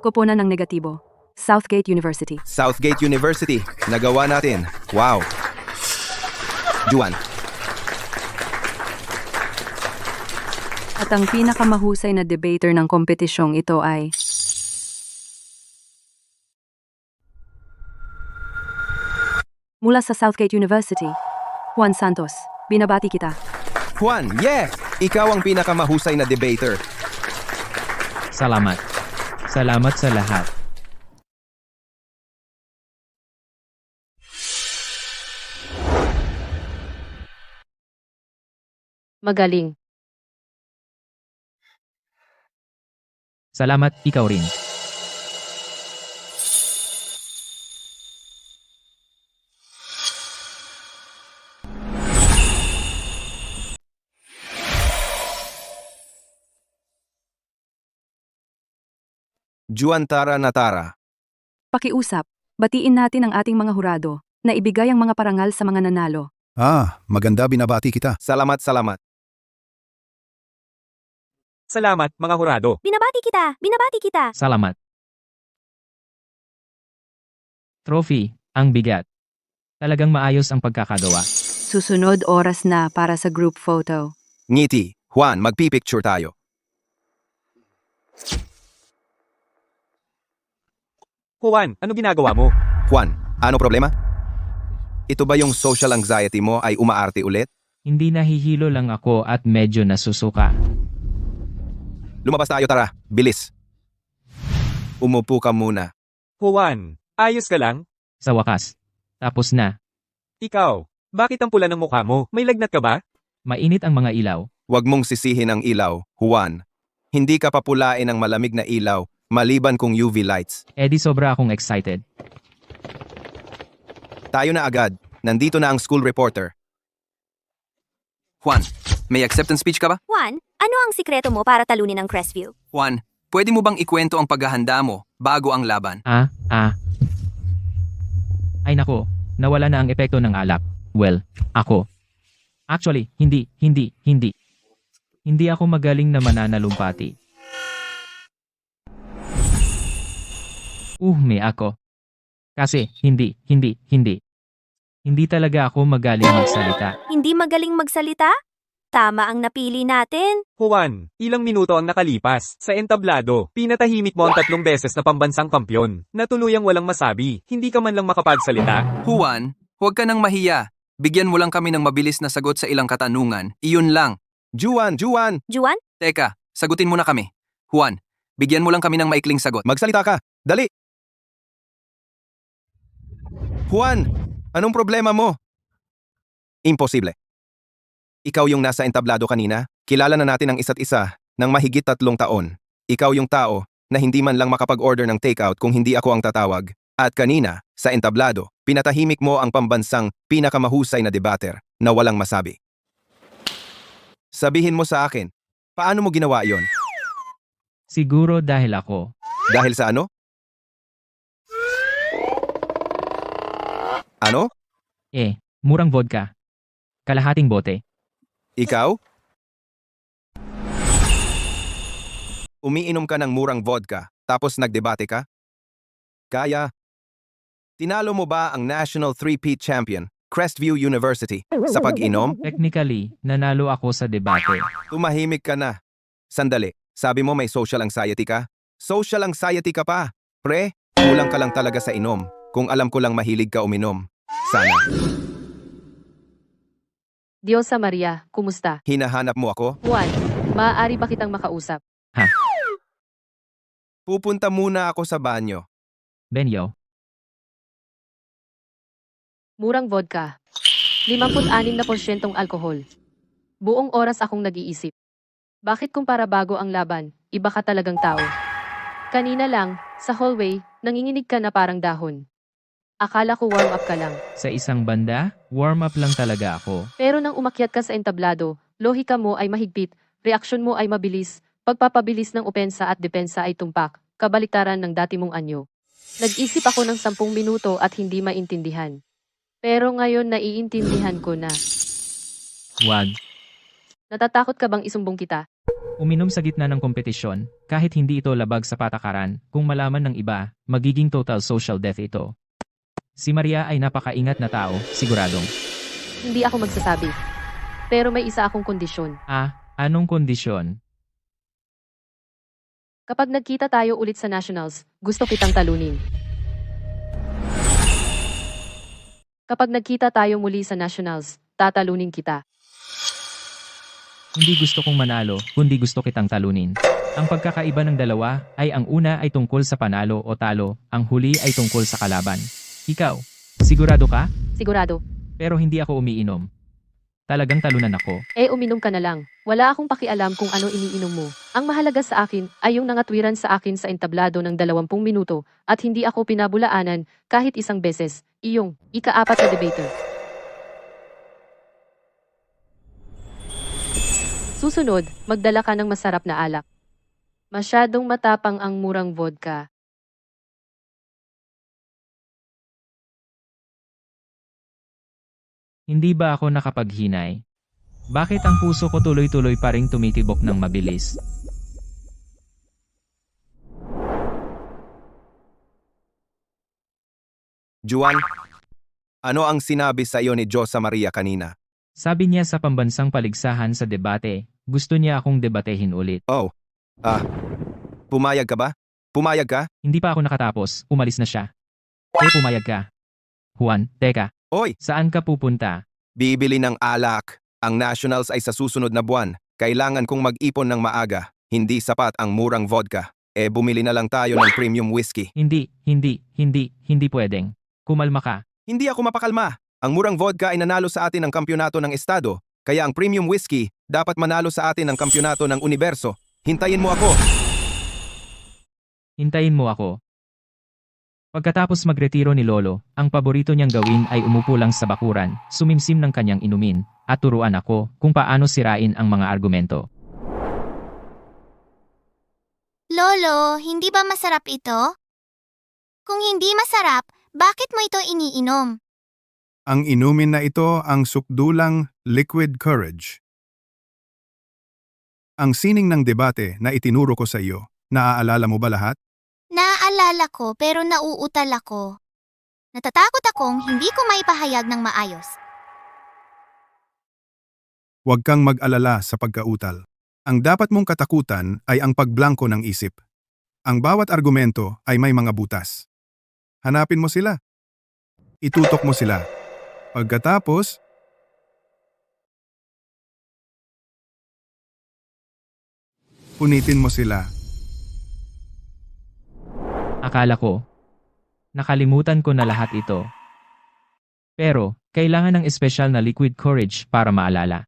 koponan ng negatibo, Southgate University. Southgate University. Nagawa natin. Wow. Juan, At ang pinakamahusay na debater ng kompetisyong ito ay mula sa Southgate University, Juan Santos. Binabati kita. Juan, yeah! Ikaw ang pinakamahusay na debater. Salamat. Salamat sa lahat. Magaling. Salamat, ikaw rin. Juan Tara Natara. Pakiusap, batiin natin ang ating mga hurado na ibigay ang mga parangal sa mga nanalo. Maganda, binabati kita. Salamat, salamat. Salamat, mga hurado. Binabati kita! Binabati kita! Salamat. Trophy, ang bigat. Talagang maayos ang pagkakagawa. Susunod oras na para sa group photo. Ngiti, Juan, magpipicture tayo. Juan, ano ginagawa mo? Juan, ano problema? Ito ba yung social anxiety mo ay umaarte ulit? Hindi nahihilo lang ako at medyo nasusuka. Lumabas tayo, tara. Bilis. Umupo ka muna. Juan, ayos ka lang? Sa wakas. Tapos na. Ikaw, bakit ang pula ng mukha mo? May lagnat ka ba? Mainit ang mga ilaw. Huwag mong sisihin ang ilaw, Juan. Hindi ka papulain ng malamig na ilaw, maliban kung UV lights. Eh di sobra akong excited. Tayo na agad. Nandito na ang school reporter. Juan, may acceptance speech ka ba? Juan, ano ang sikreto mo para talunin ang Crestview? Juan, pwede mo bang ikwento ang paghahanda mo bago ang laban? Ay nako, nawala na ang epekto ng alak. Well, ako. Actually, hindi. Hindi ako magaling na mananalumpati. May ako. Kasi, hindi. Hindi talaga ako magaling magsalita. Hindi magaling magsalita? Tama ang napili natin. Juan, ilang minuto ang nakalipas. Sa entablado, pinatahimik mo ang 3 beses na pambansang kampyon, na tuluyang walang masabi. Hindi ka man lang makapagsalita. Juan, huwag ka nang mahiya. Bigyan mo lang kami ng mabilis na sagot sa ilang katanungan. Iyon lang. Juan! Juan? Teka, sagutin mo na kami. Juan, bigyan mo lang kami ng maikling sagot. Magsalita ka! Dali! Juan! Anong problema mo? Imposible. Ikaw yung nasa entablado kanina, kilala na natin ang isa't isa ng mahigit 3 taon. Ikaw yung tao na hindi man lang makapag-order ng takeout kung hindi ako ang tatawag. At kanina, sa entablado, pinatahimik mo ang pambansang pinakamahusay na debater na walang masabi. Sabihin mo sa akin, paano mo ginawa yon? Siguro dahil ako. Dahil sa ano? Ano? Murang vodka. Kalahating bote. Ikaw? Umiinom ka ng murang vodka, tapos nagdebate ka? Kaya? Tinalo mo ba ang National 3-peat Champion, Crestview University, sa pag-inom? Technically, nanalo ako sa debate. Tumahimik ka na. Sandali, sabi mo may social anxiety ka? Social anxiety ka pa? Pre, kulang ka lang talaga sa inom. Kung alam ko lang mahilig ka uminom. Sana. Diyosa Maria, kumusta? Hinahanap mo ako? Juan, maaari ba kitang makausap? Pupunta muna ako sa banyo. Benyo. Murang vodka. 56% alkohol. Buong oras akong nag-iisip. Bakit kung para bago ang laban, iba ka talagang tao? Kanina lang, sa hallway, nanginginig ka na parang dahon. Akala ko warm up ka lang. Sa isang banda, warm up lang talaga ako. Pero nang umakyat ka sa entablado, lohika mo ay mahigpit, reaksyon mo ay mabilis, pagpapabilis ng opensa at depensa ay tumpak, kabaliktaran ng dati mong anyo. Nag-isip ako ng 10 minuto at hindi maintindihan. Pero ngayon naiintindihan ko na. Wag. Natatakot ka bang isumbong kita? Uminom sa gitna ng kompetisyon, kahit hindi ito labag sa patakaran, kung malaman ng iba, magiging total social death ito. Si Maria ay napakaingat na tao, siguradong. Hindi ako magsasabi. Pero may isa akong kondisyon. Anong kondisyon? Kapag nagkita tayo ulit sa Nationals, gusto kitang talunin. Kapag nagkita tayo muli sa Nationals, tatalunin kita. Hindi gusto kong manalo, kundi gusto kitang talunin. Ang pagkakaiba ng dalawa ay ang una ay tungkol sa panalo o talo, ang huli ay tungkol sa kalaban. Ikaw, sigurado ka? Sigurado. Pero hindi ako umiinom. Talagang talunan ako. Uminom ka na lang. Wala akong pakialam kung ano iniinom mo. Ang mahalaga sa akin ay yung nangatwiran sa akin sa entablado ng 20 minuto at hindi ako pinabulaanan kahit isang beses. Iyong ika-4 na debater. Susunod, magdala ka ng masarap na alak. Masyadong matapang ang murang vodka. Hindi ba ako nakapaghinay? Bakit ang puso ko tuloy-tuloy pa ring tumitibok ng mabilis? Juan, ano ang sinabi sa iyo ni Josa Maria kanina? Sabi niya sa pambansang paligsahan sa debate, gusto niya akong debatehin ulit. Pumayag ka ba? Pumayag ka? Hindi pa ako nakatapos, umalis na siya. Pumayag ka. Juan, teka, Oy, saan ka pupunta? bibili ng alak. Ang Nationals ay sa susunod na buwan. Kailangan kong mag-ipon ng maaga. Hindi sapat ang murang vodka. Bumili na lang tayo ng premium whiskey. Hindi pwedeng. Kumalma ka. Hindi ako mapakalma. Ang murang vodka ay nanalo sa atin ng kampyonato ng estado. Kaya ang premium whiskey dapat manalo sa atin ng kampyonato ng universo. Hintayin mo ako. Hintayin mo ako. Pagkatapos magretiro ni Lolo, ang paborito niyang gawin ay umupo lang sa bakuran, sumimsim ng kanyang inumin, at turuan ako kung paano sirain ang mga argumento. Lolo, hindi ba masarap ito? Kung hindi masarap, bakit mo ito iniinom? Ang inumin na ito ang sukdulang liquid courage. Ang sining ng debate na itinuro ko sa iyo, naaalala mo ba lahat? Naaalala ko pero nauutal ako. Natatakot akong hindi ko maipahayag ng maayos. Huwag kang mag-alala sa pagkautal. Ang dapat mong katakutan ay ang pagblangko ng isip. Ang bawat argumento ay may mga butas. Hanapin mo sila. Itutok mo sila. Pagkatapos, punitin mo sila. Akala ko, nakalimutan ko na lahat ito. Pero, kailangan ng espesyal na liquid courage para maalala.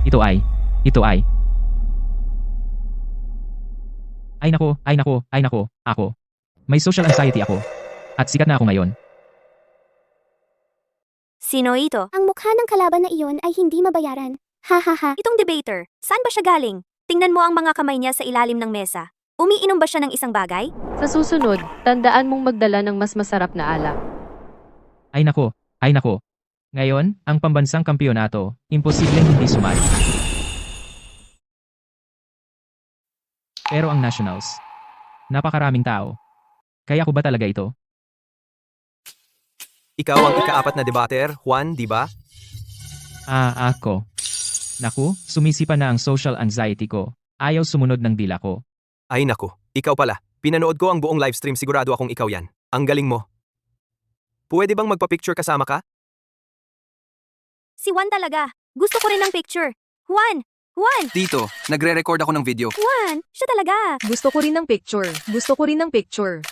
Ito ay. Ay nako, ako. May social anxiety ako. At sikat na ako ngayon. Sino ito? Ang mukha ng kalaban na iyon ay hindi mabayaran. Ha ha ha. Itong debater. Saan ba siya galing? Tingnan mo ang mga kamay niya sa ilalim ng mesa. Umiinom ba siya ng isang bagay? Sa susunod, tandaan mong magdala ng mas masarap na alak. Ay nako. Ngayon, ang pambansang kampyonato, imposibleng hindi sumali. Pero ang Nationals, napakaraming tao. Kaya ko ba talaga ito? Ikaw ang ika-4 na debater, Juan, di ba? Ako. Naku, sumisipa na ang social anxiety ko. Ayaw sumunod ng dila ko. Ay naku, ikaw pala. Pinanood ko ang buong livestream, sigurado akong ikaw yan. Ang galing mo. Pwede bang magpa-picture kasama ka? Si Juan talaga. Gusto ko rin ng picture. Juan! Dito, nagre-record ako ng video. Juan! Siya talaga. Gusto ko rin ng picture.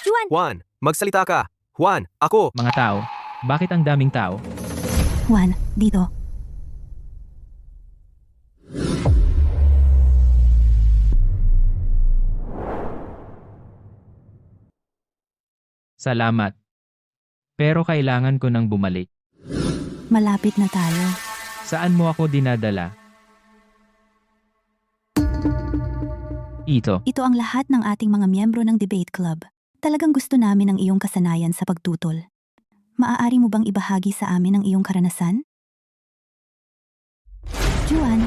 Juan! Juan, magsalita ka. Juan, ako. Mga tao, bakit ang daming tao? Juan, dito. Salamat. Pero kailangan ko nang bumalik. Malapit na tayo. Saan mo ako dinadala? Ito. Ito ang lahat ng ating mga miyembro ng debate club. Talagang gusto namin ang iyong kasanayan sa pagtutol. Maaari mo bang ibahagi sa amin ang iyong karanasan? Juan,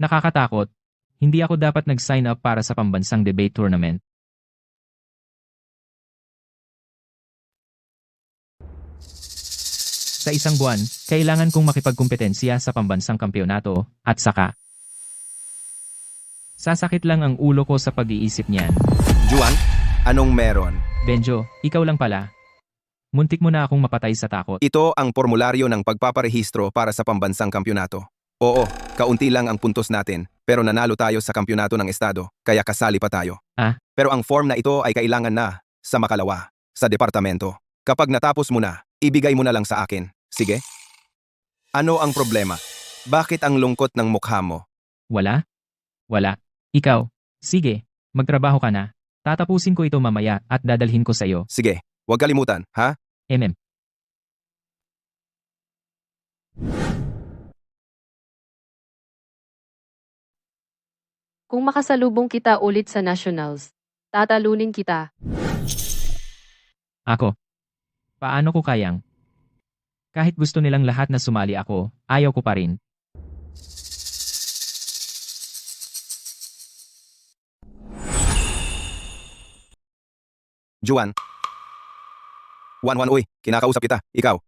Nakakatakot. Hindi ako dapat nag-sign up para sa pambansang debate tournament. Sa isang buwan, kailangan kong makipagkumpetensya sa pambansang kampyonato, at saka. Sasakit lang ang ulo ko sa pag-iisip niyan. Juan, anong meron? Benjo, ikaw lang pala. Muntik mo na akong mapatay sa takot. Ito ang formularyo ng pagpaparehistro para sa pambansang kampyonato. Oo, kaunti lang ang puntos natin, pero nanalo tayo sa kampyonato ng estado, kaya kasali pa tayo. Ah? Pero ang form na ito ay kailangan na sa Makalawa, sa departamento. Kapag natapos mo na, ibigay mo na lang sa akin. Sige? Ano ang problema? Bakit ang lungkot ng mukha mo? Wala? Wala. Ikaw. Sige, magtrabaho ka na. Tatapusin ko ito mamaya at dadalhin ko sa iyo. Sige, huwag kalimutan, ha? MM. Kung makasalubong kita ulit sa nationals, tatalunin kita. Ako. Paano ko kayang? Kahit gusto nilang lahat na sumali ako, ayaw ko pa rin. Juan. Juan, uy, kinakausap kita. Ikaw.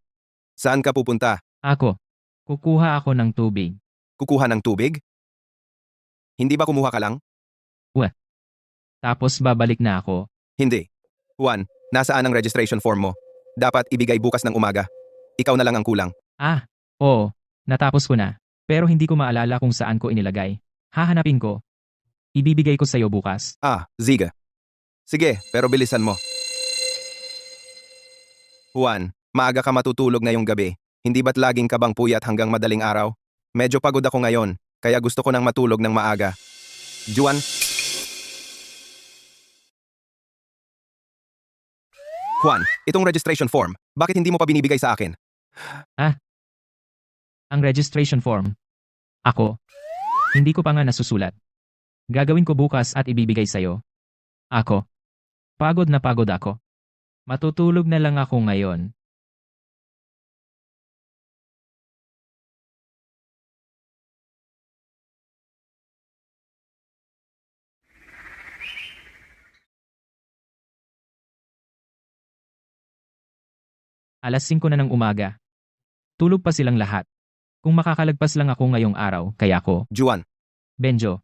Saan ka pupunta? Ako. Kukuha ako ng tubig. Kukuha ng tubig? Hindi ba kumuha ka lang? Tapos babalik na ako. Hindi. Juan, nasaan ang registration form mo? Dapat ibigay bukas ng umaga. Ikaw na lang ang kulang. Oo. Natapos ko na. Pero hindi ko maalala kung saan ko inilagay. Hahanapin ko. Ibibigay ko sa iyo bukas. Ziga. Sige, pero bilisan mo. Juan, maaga ka matutulog ngayong gabi. Hindi ba't laging ka bang puyat hanggang madaling araw? Medyo pagod ako ngayon, kaya gusto ko nang matulog ng maaga. Juan? Juan, itong registration form, bakit hindi mo pa binibigay sa akin? Ang registration form. Ako. Hindi ko pa nga nasusulat. Gagawin ko bukas at ibibigay sa iyo. Ako. Pagod na pagod ako. Matutulog na lang ako ngayon. Alas 5 na ng umaga. Tulog pa silang lahat. Kung makakalagpas lang ako ngayong araw, kaya ko. Juan. Benjo.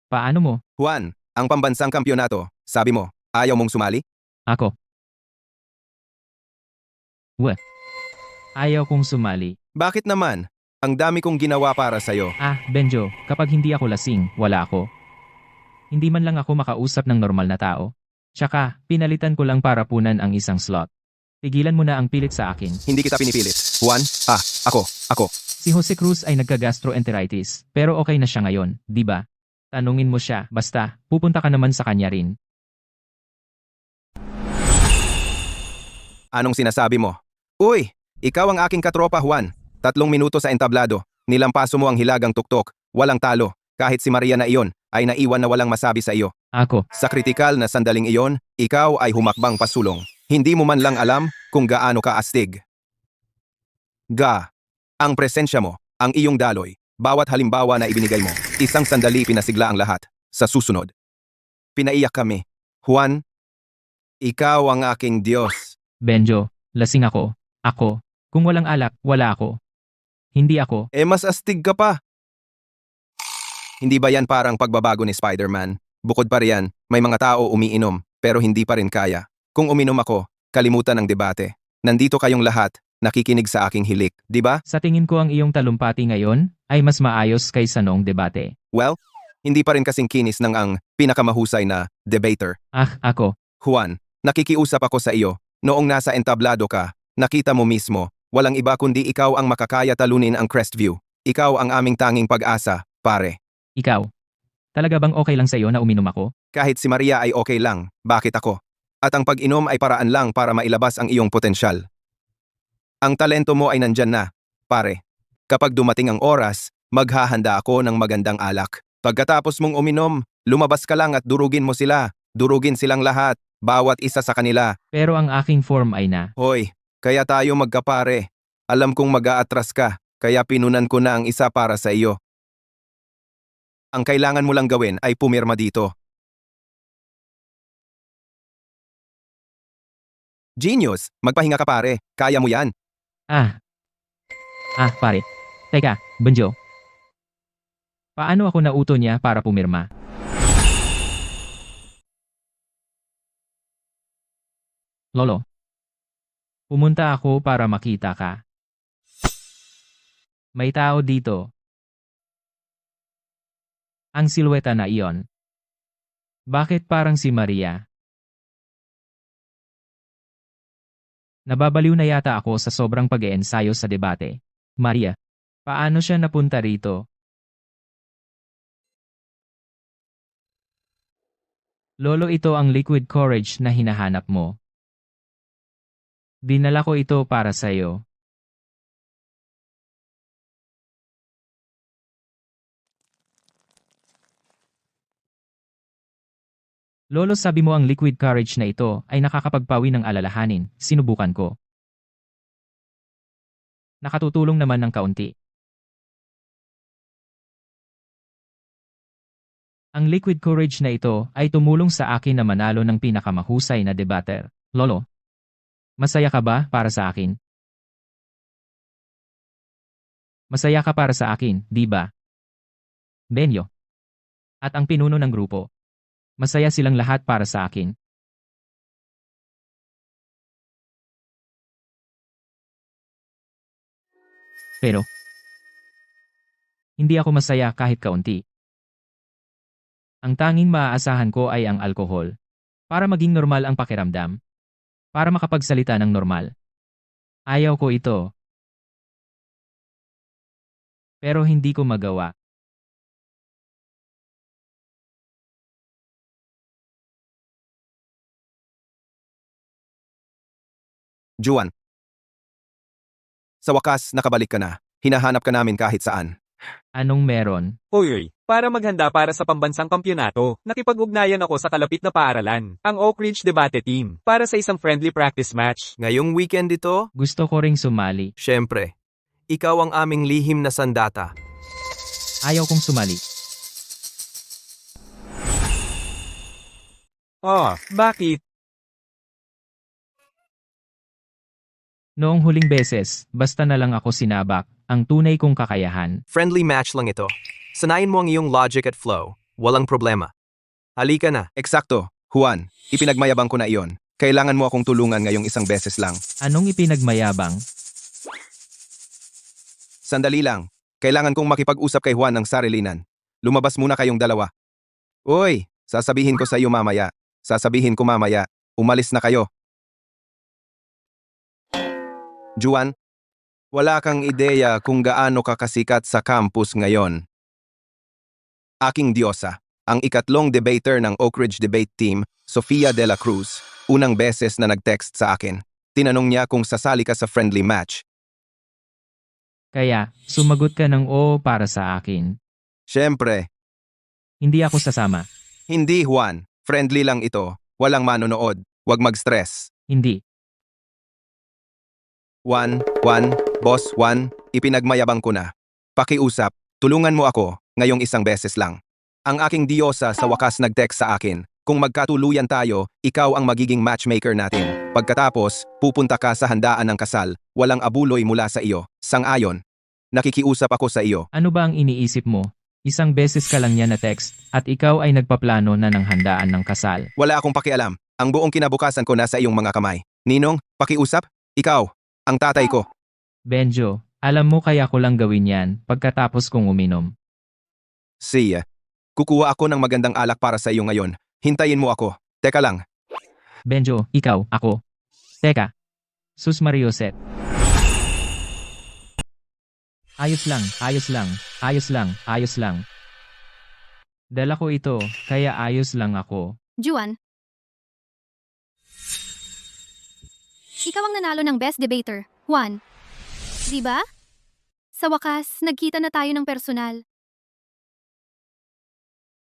Paano mo? Juan, ang pambansang kampyonato, sabi mo, ayaw mong sumali? Ako. Ayaw kong sumali. Bakit naman? Ang dami kong ginawa para sa'yo. Benjo, kapag hindi ako lasing, wala ako. Hindi man lang ako makausap ng normal na tao. Tsaka, pinalitan ko lang para punan ang isang slot. Tigilan mo na ang pilit sa akin. Hindi kita pinipilit. Juan, ako. Si Jose Cruz ay nagka-gastroenteritis, pero okay na siya ngayon, di ba? Tanungin mo siya, basta, pupunta ka naman sa kanya rin. Anong sinasabi mo? Uy, ikaw ang aking katropa Juan. 3 minuto sa entablado. Nilampaso mo ang hilagang tuktok. Walang talo. Kahit si Maria na iyon ay naiwan na walang masabi sa iyo. Ako. Sa kritikal na sandaling iyon, ikaw ay humakbang pasulong. Hindi mo man lang alam kung gaano ka astig. Ang presensya mo, ang iyong daloy, bawat halimbawa na ibinigay mo, isang sandali pinasigla ang lahat. Sa susunod, pinaiyak kami. Juan, ikaw ang aking Diyos. Benjo, lasing ako. Ako. Kung walang alak, wala ako. Hindi ako. Mas astig ka pa. Hindi ba yan parang pagbabago ni Spider-Man? Bukod pa riyan, may mga tao umiinom, pero hindi pa rin kaya. Kung uminom ako, kalimutan ang debate. Nandito kayong lahat, nakikinig sa aking hilik, di ba? Sa tingin ko ang iyong talumpati ngayon ay mas maayos kaysa noong debate. Well, hindi pa rin kasing kinis ng ang pinakamahusay na debater. Ako. Juan, nakikiusap ako sa iyo. Noong nasa entablado ka, nakita mo mismo, walang iba kundi ikaw ang makakaya talunin ang Crestview. Ikaw ang aming tanging pag-asa, pare. Ikaw. Talaga bang okay lang sa iyo na uminom ako? Kahit si Maria ay okay lang, bakit ako? At ang pag-inom ay paraan lang para mailabas ang iyong potensyal. Ang talento mo ay nandyan na, pare. Kapag dumating ang oras, Maghahanda ako ng magandang alak. Pagkatapos mong uminom, lumabas ka lang at durugin mo sila. Durugin silang lahat, bawat isa sa kanila. Pero ang aking form ay na. Hoy, kaya tayo magkapare. Alam kong mag-aatras ka, kaya pinunan ko na ang isa para sa iyo. Ang kailangan mo lang gawin ay pumirma dito. Genius, magpahinga ka pare. Kaya mo yan. Pare. Teka, Benjo. Paano ako nauto niya para pumirma? Lolo. Pumunta ako para makita ka. May tao dito. Ang silweta na iyon. Bakit parang si Maria? Nababaliw na yata ako sa sobrang pag-eensayo sa debate. Maria, paano siya napunta rito? Lolo, ito ang liquid courage na hinahanap mo. Dinala ko ito para sa'yo. Lolo, sabi mo ang liquid courage na ito ay nakakapagpawi ng alalahanin. Sinubukan ko. Nakatutulong naman ng kaunti. Ang liquid courage na ito ay tumulong sa akin na manalo ng pinakamahusay na debater. Lolo, masaya ka ba para sa akin? Masaya ka para sa akin, di ba? Benyo. At ang pinuno ng grupo. Masaya silang lahat para sa akin. Pero, hindi ako masaya kahit kaunti. Ang tanging maaasahan ko ay ang alkohol. Para maging normal ang pakiramdam. Para makapagsalita ng normal. Ayaw ko ito. Pero hindi ko magawa. Juan. Sa wakas, nakabalik ka na. Hinahanap ka namin kahit saan. Anong meron? Hoy, para maghanda para sa pambansang kampyonato, nakipag-ugnayan ako sa kalapit na paaralan, ang Oak Ridge Debate Team, para sa isang friendly practice match. Ngayong weekend ito, Gusto ko ring sumali. syempre, ikaw ang aming lihim na sandata. Ayaw kong sumali. Bakit? Noong huling beses, basta na lang ako sinabak, ang tunay kong kakayahan. Friendly match lang ito. Sanayin mo ang iyong logic at flow. Walang problema. Halika na. Eksakto, Juan. Ipinagmayabang ko na iyon. Kailangan mo akong tulungan ngayong isang beses lang. Anong ipinagmayabang? Sandali lang. Kailangan kong makipag-usap kay Juan ng sarilinan. Lumabas muna kayong dalawa. Uy, sasabihin ko sa iyo mamaya. Sasabihin ko mamaya. Umalis na kayo. Juan, wala kang ideya kung gaano ka kasikat sa campus ngayon. Aking diyosa, ang ikatlong debater ng Oak Ridge Debate Team, Sofia de la Cruz, unang beses na nag-text sa akin. Tinanong niya kung sasali ka sa friendly match. Kaya, sumagot ka ng oo para sa akin. Siyempre, Hindi ako sasama. hindi Juan, friendly lang ito. Walang manonood. Huwag mag-stress. Hindi. Juan, Boss Juan, ipinagmayabang ko na. Pakiusap, tulungan mo ako, ngayong isang beses lang. Ang aking diyosa sa wakas nag-text sa akin, kung magkatuluyan tayo, ikaw ang magiging matchmaker natin. Pagkatapos, pupunta ka sa handaan ng kasal, walang abuloy mula sa iyo. Sang-ayon. Nakikiusap ako sa iyo. Ano ba ang iniisip mo? Isang beses ka lang niya na text, at ikaw ay nagpaplano na ng handaan ng kasal. Wala akong pakialam. Ang buong kinabukasan ko nasa iyong mga kamay. Ninong, pakiusap? Ikaw, ang tatay ko. Benjo, alam mo kaya ko lang gawin yan pagkatapos kong uminom. Siya. Kukuha ako ng magandang alak para sa iyo ngayon. Hintayin mo ako. Teka lang. Benjo, ikaw, ako. Teka. Sus Marioset. Ayos lang. Dala ko ito, kaya ayos lang ako. Juan. Ikaw ang nanalo ng Best Debater, Juan. Di ba? Sa wakas, nagkita na tayo ng personal.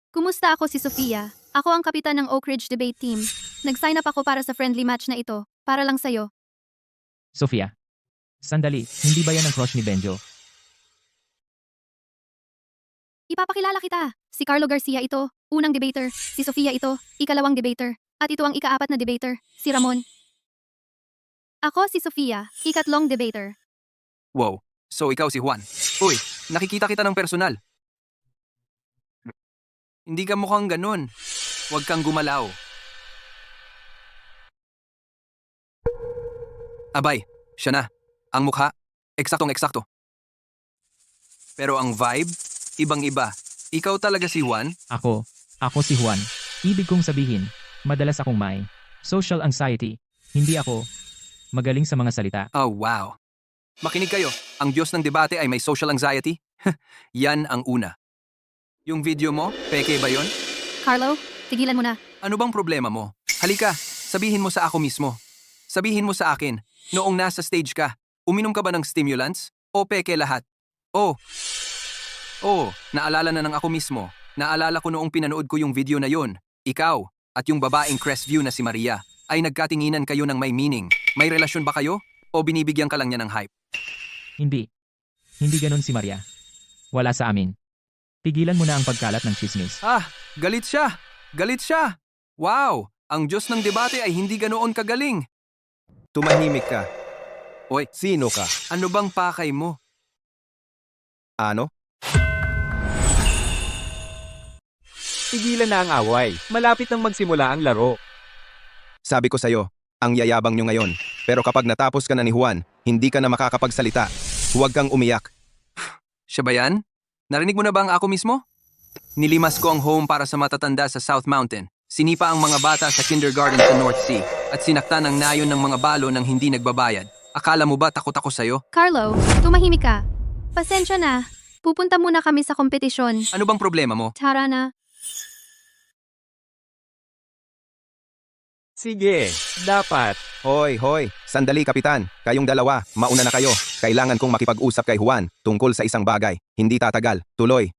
Kumusta? Ako si Sofia. Ako ang kapitan ng Oak Ridge Debate Team. Nag-sign up ako para sa friendly match na ito. Para lang sa'yo. Sofia. Sandali, hindi ba yan ang crush ni Benjo? Ipapakilala kita. Si Carlo Garcia ito, unang debater. Si Sofia ito, ikalawang debater. At ito ang ikaapat na debater, si Ramon. Ako si Sofia, ikatlong debater. Wow, so ikaw si Juan. Uy, nakikita kita ng personal. Hindi ka mukhang ganun. Huwag kang gumalaw. Abay, siya na. Ang mukha, eksaktong-eksakto. Pero ang vibe, ibang-iba. Ikaw talaga si Juan? Ako si Juan. Ibig kong sabihin, madalas akong may social anxiety. Hindi ako magaling sa mga salita. Oh, wow. Makinig kayo, ang Diyos ng debate ay may social anxiety? Yan ang una. Yung video mo, peke ba yon? Carlo, tigilan mo na. Ano bang problema mo? Halika, sabihin mo sa ako mismo. Sabihin mo sa akin, noong nasa stage ka, uminom ka ba ng stimulants? O peke lahat? Oh, naalala na ng ako mismo. Naalala ko noong pinanood ko yung video na yon. Ikaw, at yung babaeng Crestview na si Maria, ay nagkatinginan kayo ng may meaning. May relasyon ba kayo? O binibigyan ka lang niya ng hype? Hindi. Hindi ganun si Maria. Wala sa amin. Tigilan mo na ang pagkalat ng chismis. Ah, galit siya! Galit siya! Wow! Ang Diyos ng debate ay hindi ganoon kagaling. Tumahimik ka. Oy, Sino ka? ano bang pakay mo? Ano? Tigilan na ang away. Malapit nang magsimula ang laro. Sabi ko sa'yo, ang yayabang nyo ngayon. Pero kapag natapos ka na ni Juan, hindi ka na makakapagsalita. Huwag kang umiyak. Siya ba yan? Narinig mo na ba ang ako mismo? Nilimas ko ang home para sa matatanda sa South Mountain. Sinipa ang mga bata sa kindergarten sa North Sea. At sinaktan ang nayon ng mga balo nang hindi nagbabayad. Akala mo ba takot ako sa'yo? Carlo, tumahimik ka. Pasensya na. Pupunta muna kami sa kompetisyon. Ano bang problema mo? Tara na. Sige, dapat. Hoy, sandali kapitan. Kayong dalawa, mauna na kayo. Kailangan kong makipag-usap kay Juan tungkol sa isang bagay. Hindi tatagal. Tuloy.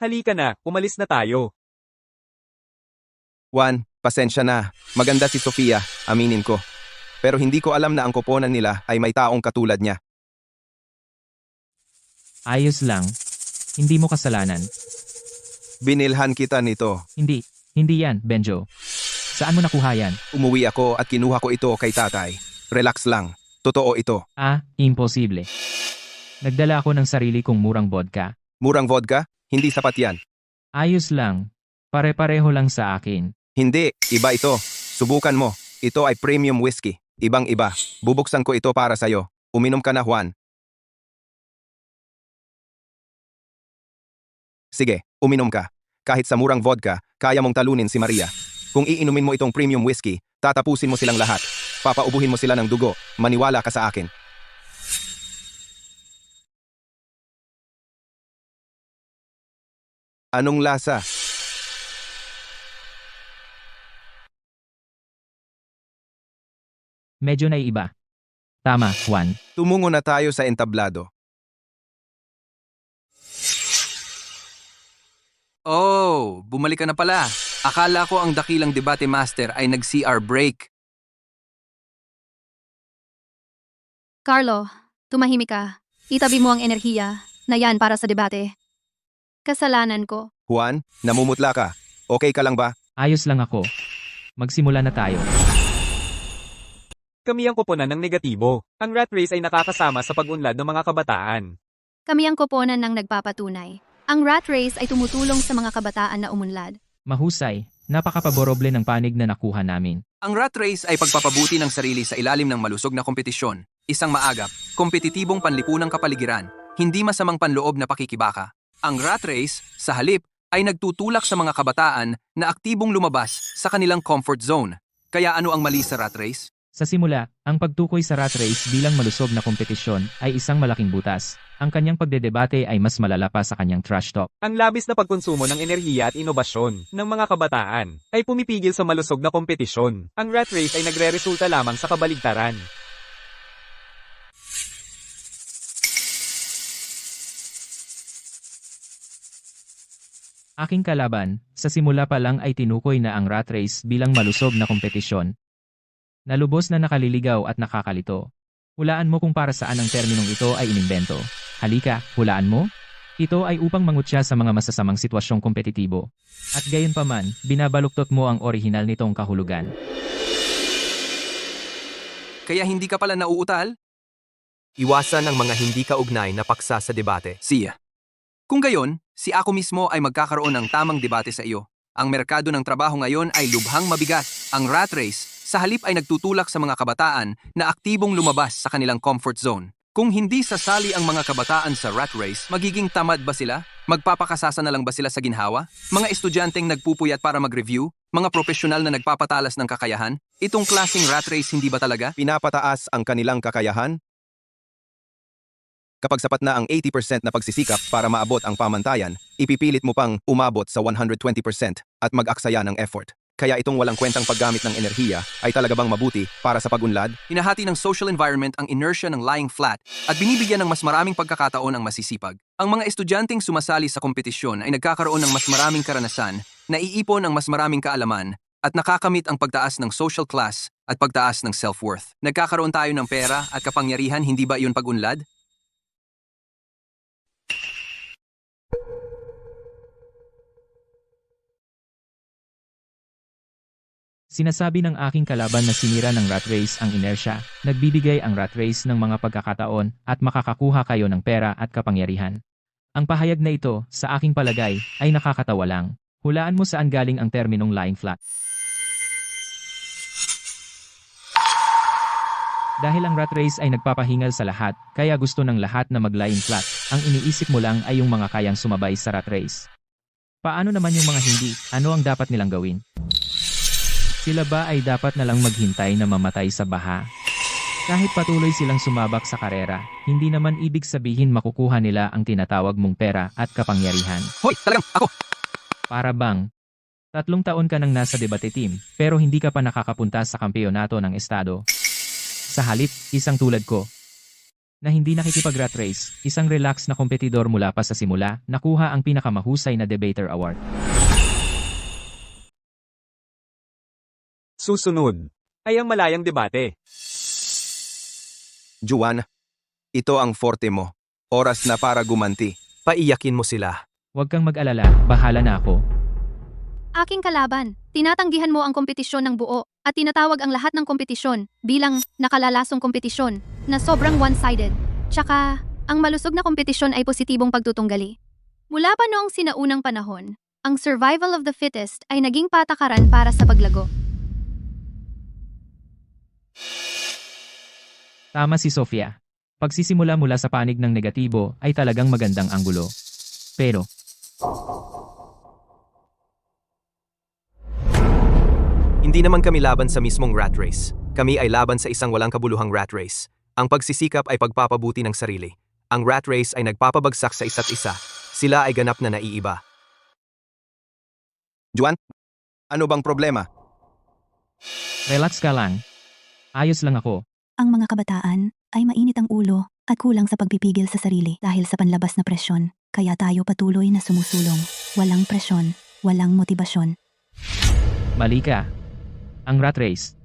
Halika na, umalis na tayo. Juan, pasensya na. Maganda si Sofia, aminin ko. Pero hindi ko alam na ang koponan nila ay may taong katulad niya. Ayos lang. Hindi mo kasalanan. Binilhan kita nito. Hindi yan, Benjo. Saan mo nakuha yan? Umuwi ako at kinuha ko ito kay tatay. Relax lang. Totoo ito. Imposible. Nagdala ako ng sarili kong murang vodka. Murang vodka? Hindi sapat yan. Ayos lang. Pare-pareho lang sa akin. Hindi, iba ito. Subukan mo. Ito ay premium whiskey. Ibang-iba. Bubuksan ko ito para sa'yo. Uminom ka na, Juan. Sige, uminom ka. Kahit sa murang vodka, kaya mong talunin si Maria. Kung iinumin mo itong premium whiskey, tatapusin mo silang lahat. Papaubuhin mo sila ng dugo. Maniwala ka sa akin. Anong lasa? Medyo naiiba. Tama, Juan. Tumungo na tayo sa entablado. Oh, bumalik ka na pala. Akala ko ang dakilang debate master ay nag-CR break. Carlo, tumahimik ka. Itabi mo ang enerhiya na yan para sa debate. Kasalanan ko. Juan, namumutla ka. Okay ka lang ba? Ayos lang ako. Magsimula na tayo. Kami ang koponan ng negatibo. Ang rat race ay nakakasama sa pag-unlad ng mga kabataan. Kami ang koponan ng nagpapatunay. Ang rat race ay tumutulong sa mga kabataan na umunlad. Mahusay. Napakapaboroble ng panig na nakuha namin. Ang rat race ay pagpapabuti ng sarili sa ilalim ng malusog na kompetisyon. Isang maagap, kompetitibong panlipunang kapaligiran. Hindi masamang panloob na pakikibaka. Ang rat race, sa halip, ay nagtutulak sa mga kabataan na aktibong lumabas sa kanilang comfort zone. Kaya ano ang mali sa rat race? Sa simula, ang pagtukoy sa rat race bilang malusog na kompetisyon ay isang malaking butas. Ang kanyang pagdedebate ay mas malala pa sa kanyang trash talk. Ang labis na pagkonsumo ng enerhiya at inobasyon ng mga kabataan ay pumipigil sa malusog na kompetisyon. Ang rat race ay nagre-resulta lamang sa kabaligtaran. Aking kalaban, sa simula pa lang ay tinukoy na ang rat race bilang malusog na kompetisyon. Nalubos na nakaliligaw at nakakalito. Hulaan mo kung para saan ang terminong ito ay inimbento. Halika, hulaan mo? Ito ay upang mangutya sa mga masasamang sitwasyong kompetitibo. At gayunpaman, binabaluktot mo ang orihinal nitong kahulugan. Kaya hindi ka pala nauutal? Iwasan ang mga hindi kaugnay na paksa sa debate. Siya. Kung gayon, si ako mismo ay magkakaroon ng tamang debate sa iyo. Ang merkado ng trabaho ngayon ay lubhang mabigat. Ang rat race, sa halip ay nagtutulak sa mga kabataan na aktibong lumabas sa kanilang comfort zone. Kung hindi sasali ang mga kabataan sa rat race, magiging tamad ba sila? Magpapakasasa na lang ba sila sa ginhawa? Mga estudyanteng nagpupuyat para mag-review? Mga profesional na nagpapatalas ng kakayahan? Itong klaseng rat race hindi ba talaga? Pinapataas ang kanilang kakayahan? Kapag sapat na ang 80% na pagsisikap para maabot ang pamantayan, ipipilit mo pang umabot sa 120% at mag-aksaya ng effort. Kaya itong walang kwentang paggamit ng enerhiya ay talaga bang mabuti para sa pag-unlad? Hinahati ng social environment ang inertia ng lying flat at binibigyan ng mas maraming pagkakataon ang masisipag. Ang mga estudyanteng sumasali sa kompetisyon ay nagkakaroon ng mas maraming karanasan, naiipon ang mas maraming kaalaman, at nakakamit ang pagtaas ng social class at pagtaas ng self-worth. Nagkakaroon tayo ng pera at kapangyarihan, hindi ba iyon pag-unlad? Sinasabi ng aking kalaban na sinira ng rat race ang inertia, nagbibigay ang rat race ng mga pagkakataon at makakakuha kayo ng pera at kapangyarihan. Ang pahayag na ito, sa aking palagay, ay nakakatawa lang. Hulaan mo saan galing ang terminong lying flat. Dahil ang rat race ay nagpapahingal sa lahat, kaya gusto ng lahat na mag-lying flat, ang iniisip mo lang ay yung mga kayang sumabay sa rat race. Paano naman yung mga hindi? Ano ang dapat nilang gawin? Sila ba ay dapat na lang maghintay na mamatay sa baha? Kahit patuloy silang sumabak sa karera, hindi naman ibig sabihin makukuha nila ang tinatawag mong pera at kapangyarihan. Hoy, talagang ako! Para bang, 3 taon ka nang nasa debate team, pero hindi ka pa nakakapunta sa kampeonato ng estado. Sa halip, isang tulad ko, na hindi nakikipag-rat race, isang relax na kompetidor mula pa sa simula, nakuha ang pinakamahusay na debater award. Susunod ay ang malayang debate. Juan, ito ang forte mo. Oras na para gumanti. Paiyakin mo sila. Huwag kang mag-alala, bahala na ako. Aking kalaban, tinatanggihan mo ang kompetisyon ng buo at tinatawag ang lahat ng kompetisyon bilang nakalalasong kompetisyon na sobrang one-sided. Tsaka, ang malusog na kompetisyon ay positibong pagtutunggali. Mula pa noong sinaunang panahon, ang survival of the fittest ay naging patakaran para sa paglago. Tama si Sofia. Pagsisimula mula sa panig ng negatibo ay talagang magandang anggulo. Pero, Hindi naman kami laban sa mismong rat race. Kami ay laban sa isang walang kabuluhang rat race. Ang pagsisikap ay pagpapabuti ng sarili. Ang rat race ay nagpapabagsak sa isa't isa. Sila ay ganap na naiiba. Juan, ano bang problema? relax ka lang. Ayos lang ako. Ang mga kabataan ay mainit ang ulo at kulang sa pagpipigil sa sarili dahil sa panlabas na presyon. Kaya tayo patuloy na sumusulong. Walang presyon, walang motibasyon. Mali ka. Ang rat race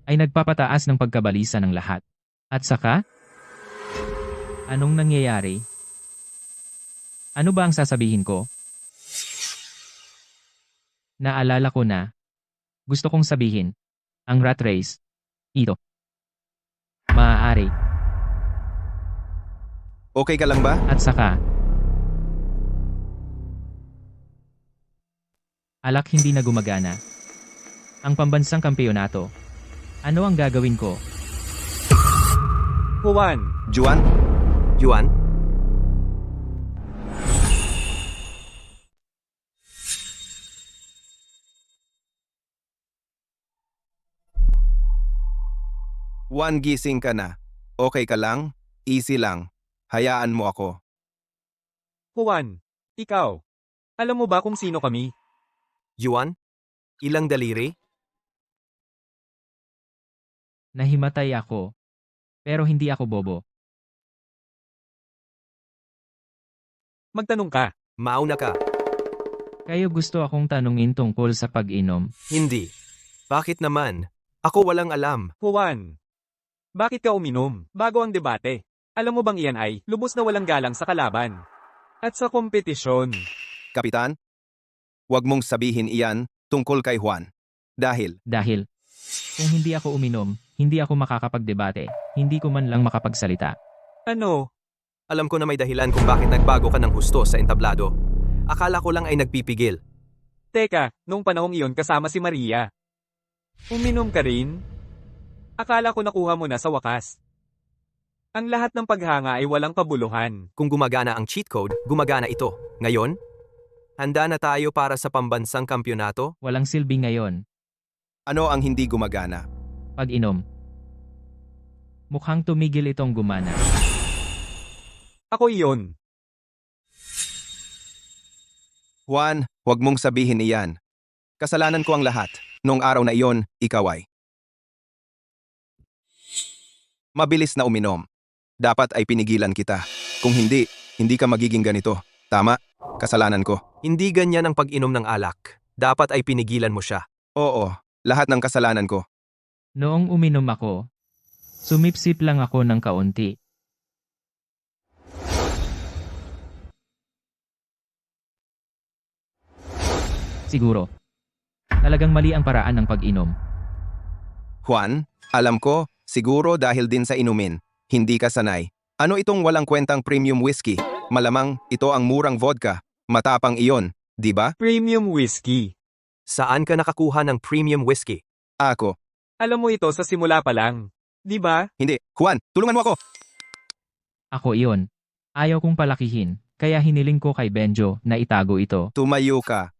ay nagpapataas ng pagkabalisa ng lahat. At saka, anong nangyayari? Ano ba ang sasabihin ko? Naalala ko na. Gusto kong sabihin, ang rat race, ito. Maaari. Okay ka lang ba? At saka, alak hindi na gumagana. Ang pambansang kampeonato. Ano ang gagawin ko? Juan, Juan, Yuan, Juan, gising ka na. Okay ka lang? Easy lang. Hayaan mo ako. Juan, ikaw. Alam mo ba kung sino kami? Yuan, ilang daliri? Nahimatay ako. Pero hindi ako bobo. Magtanong ka. Mauna ka. Kayo gusto akong tanungin tungkol sa pag-inom. Hindi. Bakit naman? Ako walang alam. Juan, bakit ka uminom bago ang debate? Alam mo bang iyan ay lubos na walang galang sa kalaban? At sa kompetisyon. Kapitan, huwag mong sabihin iyan tungkol kay Juan. Dahil, Kung hindi ako uminom, hindi ako makakapagdebate, hindi ko man lang makapagsalita. Ano? alam ko na may dahilan kung bakit nagbago ka ng husto sa entablado. Akala ko lang ay nagpipigil. Teka, nung panahong iyon kasama si Maria. Uminom ka rin? Akala ko nakuha mo na sa wakas. Ang lahat ng paghanga ay walang kabuluhan. Kung gumagana ang cheat code, gumagana ito. Ngayon, handa na tayo para sa pambansang kampyonato? Walang silbi ngayon. Ano ang hindi gumagana? Pag-inom. Mukhang tumigil itong gumana. Ako iyon. Juan, huwag mong sabihin iyan. Kasalanan ko ang lahat. Noong araw na iyon, ikaw ay mabilis na uminom. Dapat ay pinigilan kita. Kung hindi, hindi ka magiging ganito. Tama, kasalanan ko. Hindi ganyan ang pag-inom ng alak. Dapat ay pinigilan mo siya. Oo, lahat ng kasalanan ko. Noong uminom ako, sumipsip lang ako ng kaunti. Siguro. Talagang mali ang paraan ng pag-inom. Juan, alam ko, siguro dahil din sa inumin. Hindi ka sanay. Ano itong walang kwentang premium whiskey? Malamang, ito ang murang vodka. Matapang iyon, di ba? Premium whiskey. Saan ka nakakuha ng premium whiskey? Ako. Alam mo ito sa simula pa lang. Di ba? Hindi. Juan, tulungan mo ako! Ako iyon. Ayaw kong palakihin, kaya hiniling ko kay Benjo na itago ito. Tumayo ka.